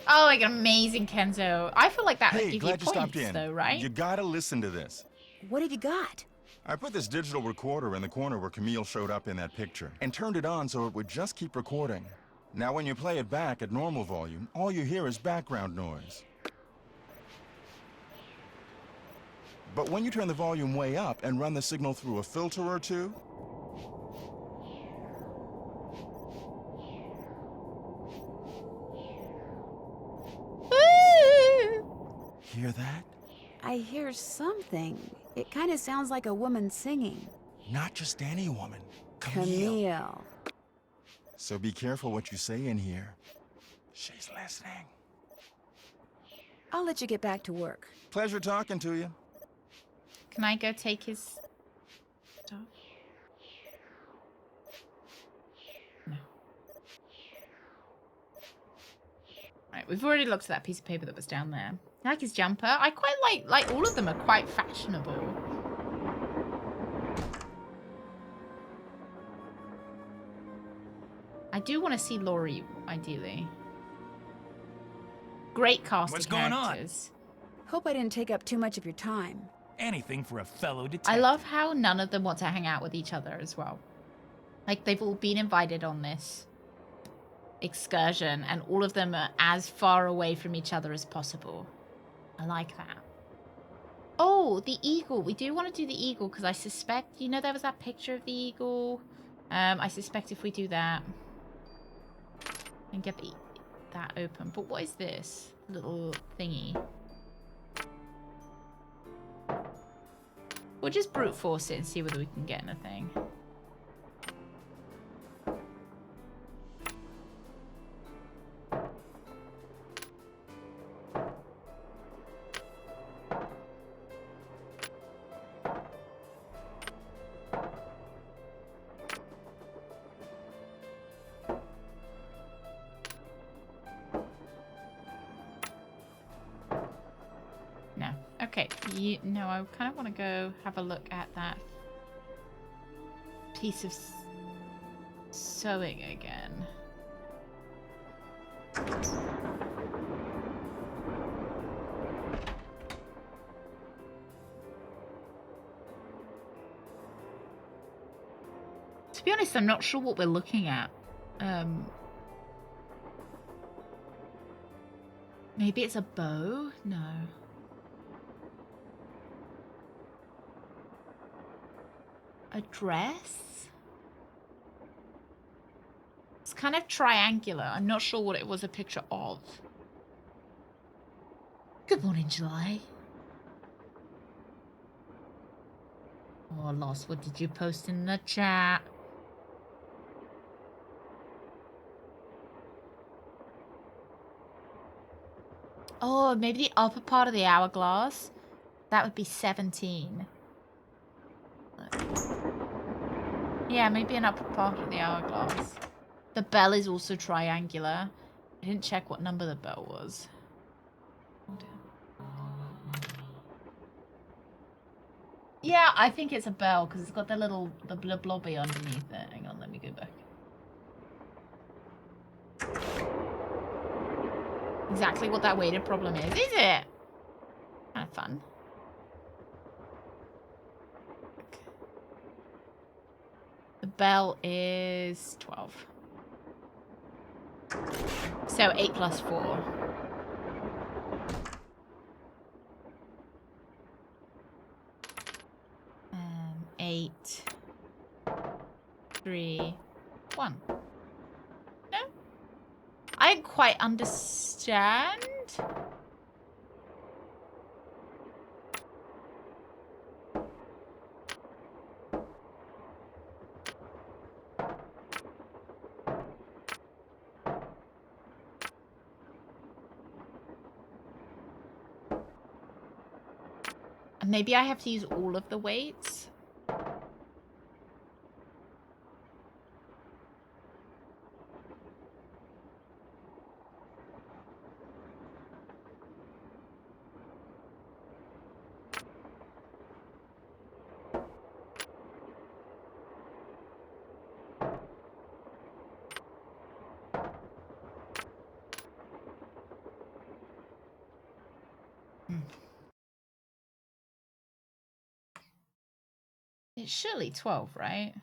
Oh, like an amazing Kenzo. I feel like that would Hey, give glad you you stopped points, in. though, right? You gotta listen to this. What have you got? I put this digital recorder in the corner where Camille showed up in that picture and turned it on so it would just keep recording. Now when you play it back at normal volume, all you hear is background noise. But when you turn the volume way up and run the signal through a filter or two, hear that? I hear something. It kind of sounds like a woman singing. Not just any woman. Camille. So be careful what you say in here. She's listening. I'll let you get back to work. Pleasure talking to you. Can I go take his stuff? No. Right, we've already looked at that piece of paper that was down there. I like his jumper. I quite like all of them are quite fashionable. I do want to see Lori, ideally. Great casting. What's going on? characters. Hope I didn't take up too much of your time. Anything for a fellow detective. I love how none of them want to hang out with each other as well. Like, they've all been invited on this excursion, and all of them are as far away from each other as possible. I like that. Oh, the eagle. We do want to do the eagle, because I suspect, you know, there was that picture of the eagle. I suspect if we do that and get that open. But what is this little thingy? We'll just brute force it and see whether we can get anything. No. Okay. No, I kind of want to go have a look at that piece of sewing again. To be honest, I'm not sure what we're looking at. Maybe it's a bow? No. A dress? It's kind of triangular. I'm not sure what it was a picture of. Good morning, July. Oh, Lost, what did you post in the chat? Oh, maybe the upper part of the hourglass. That would be 17. Yeah, maybe an upper part of the hourglass. The bell is also triangular. I didn't check what number the bell was. Yeah, I think it's a bell because it's got the little blobby underneath it. Hang on, let me go back. Exactly what that weighted problem is it? Kind of fun. The bell is 12. So 8 plus 4. Um, 8, 3, 1. No? I didn't quite understand. Maybe I have to use all of the weights. It's surely 12, right?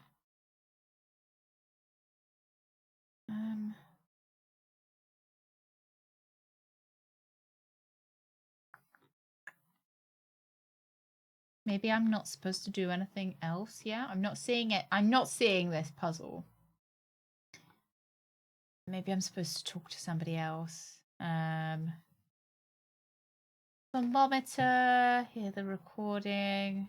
Maybe I'm not supposed to do anything else. Yeah, I'm not seeing it. I'm not seeing this puzzle. Maybe I'm supposed to talk to somebody else. Thermometer. Hear the recording.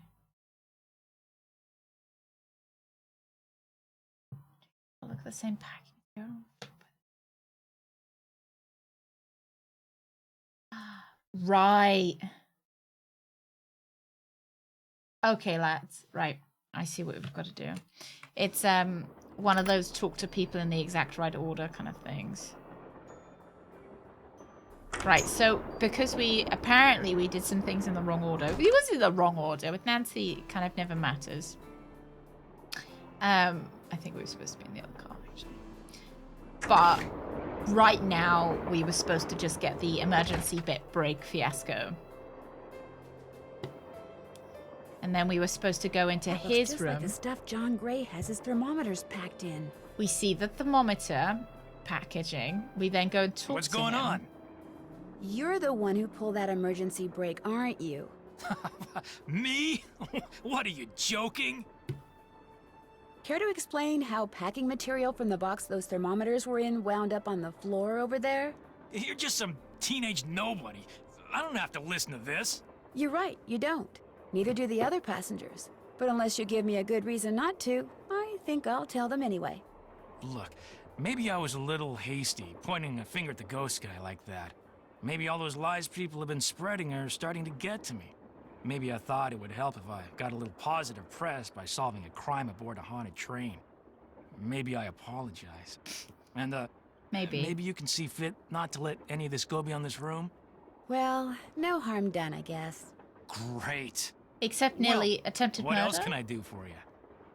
Oh, look at the same package. Right. Okay, lads. Right. I see what we've got to do. It's one of those talk to people in the exact right order kind of things. Right, so because we did some things in the wrong order. It was in the wrong order. With Nancy, it kind of never matters. I think we were supposed to be in the other car, actually. But right now, we were supposed to just get the emergency brake fiasco. And then we were supposed to go into his just room. Like the stuff John Gray has his thermometers packed in. We see the thermometer packaging. We then go and talk to him. What's going on? You're the one who pulled that emergency brake, aren't you? Me? What, are you joking? Care to explain how packing material from the box those thermometers were in wound up on the floor over there? You're just some teenage nobody. I don't have to listen to this. You're right, you don't. Neither do the other passengers. But unless you give me a good reason not to, I think I'll tell them anyway. Look, maybe I was a little hasty, pointing a finger at the ghost guy like that. Maybe all those lies people have been spreading are starting to get to me. Maybe I thought it would help if I got a little positive press by solving a crime aboard a haunted train. Maybe I apologize. And, maybe you can see fit not to let any of this go beyond this room? Well, no harm done, I guess. Great. Except nearly attempted murder. What else can I do for you?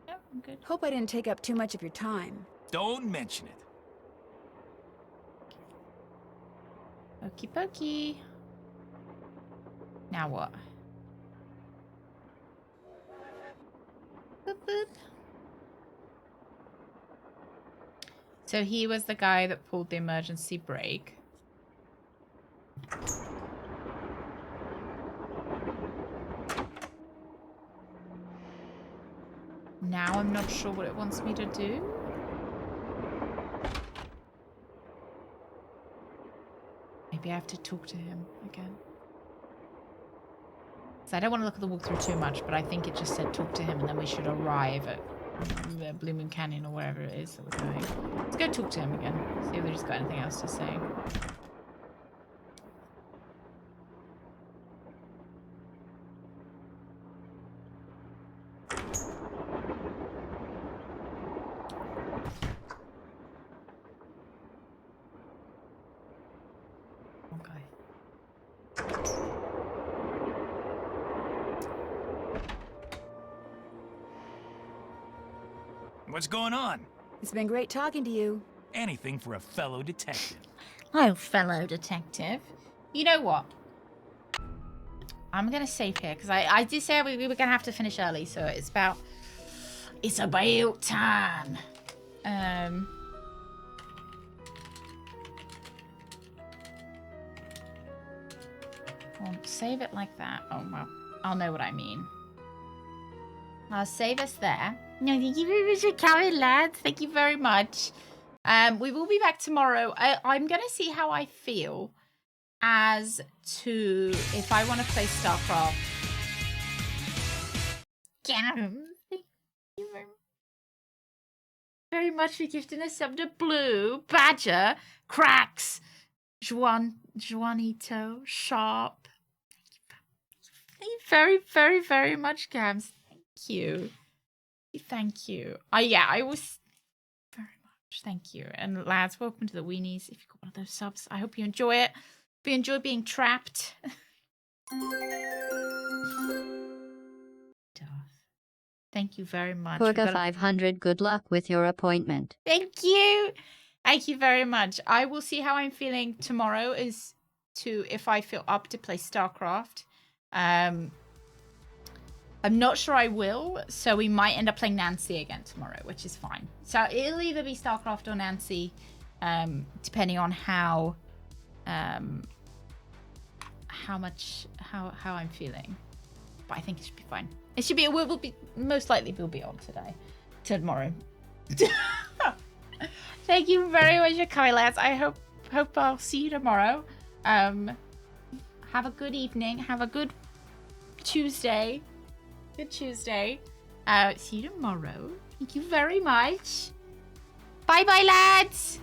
Yeah, I'm good. Hope I didn't take up too much of your time. Don't mention it. Okie pokey. Now what? Boop, boop. So he was the guy that pulled the emergency brake. Now I'm not sure what it wants me to do. Maybe I have to talk to him again. So I don't want to look at the walkthrough too much, but I think it just said talk to him and then we should arrive at Blue Moon Canyon or wherever it is that we're going. Let's go talk to him again. See if he's got anything else to say. What's going on? It's been great talking to you. Anything for a fellow detective. Oh, fellow detective. You know what? I'm going to save here because I did say we were going to have to finish early, so it's about time. Well, save it like that. Oh, well, I'll know what I mean. I'll save us there. No, thank you very much for coming, lads. Thank you very much. We will be back tomorrow. I'm going to see how I feel as to if I want to play StarCraft. Thank you very much for gifting us sub to Blue, Badger, Cracks, Juanito, Sharp. Thank you very, very, very much, Cams. Thank you. Thank you. Yeah, I was very much. Thank you. And lads, welcome to the Weenies. If you got one of those subs, I hope you enjoy it. Hope you enjoy being trapped. Thank you very much. Purga 500, good luck with your appointment. Thank you. Thank you very much. I will see how I'm feeling tomorrow as to if I feel up to play StarCraft. I'm not sure I will, so we might end up playing Nancy again tomorrow, which is fine. So it'll either be StarCraft or Nancy, depending on how I'm feeling. But I think it should be fine. It should be. We'll be most likely we'll be on tomorrow. Thank you very much for coming, lads. I hope I'll see you tomorrow. Have a good evening. Have a good Tuesday. Good Tuesday. See you tomorrow. Thank you very much. Bye, lads.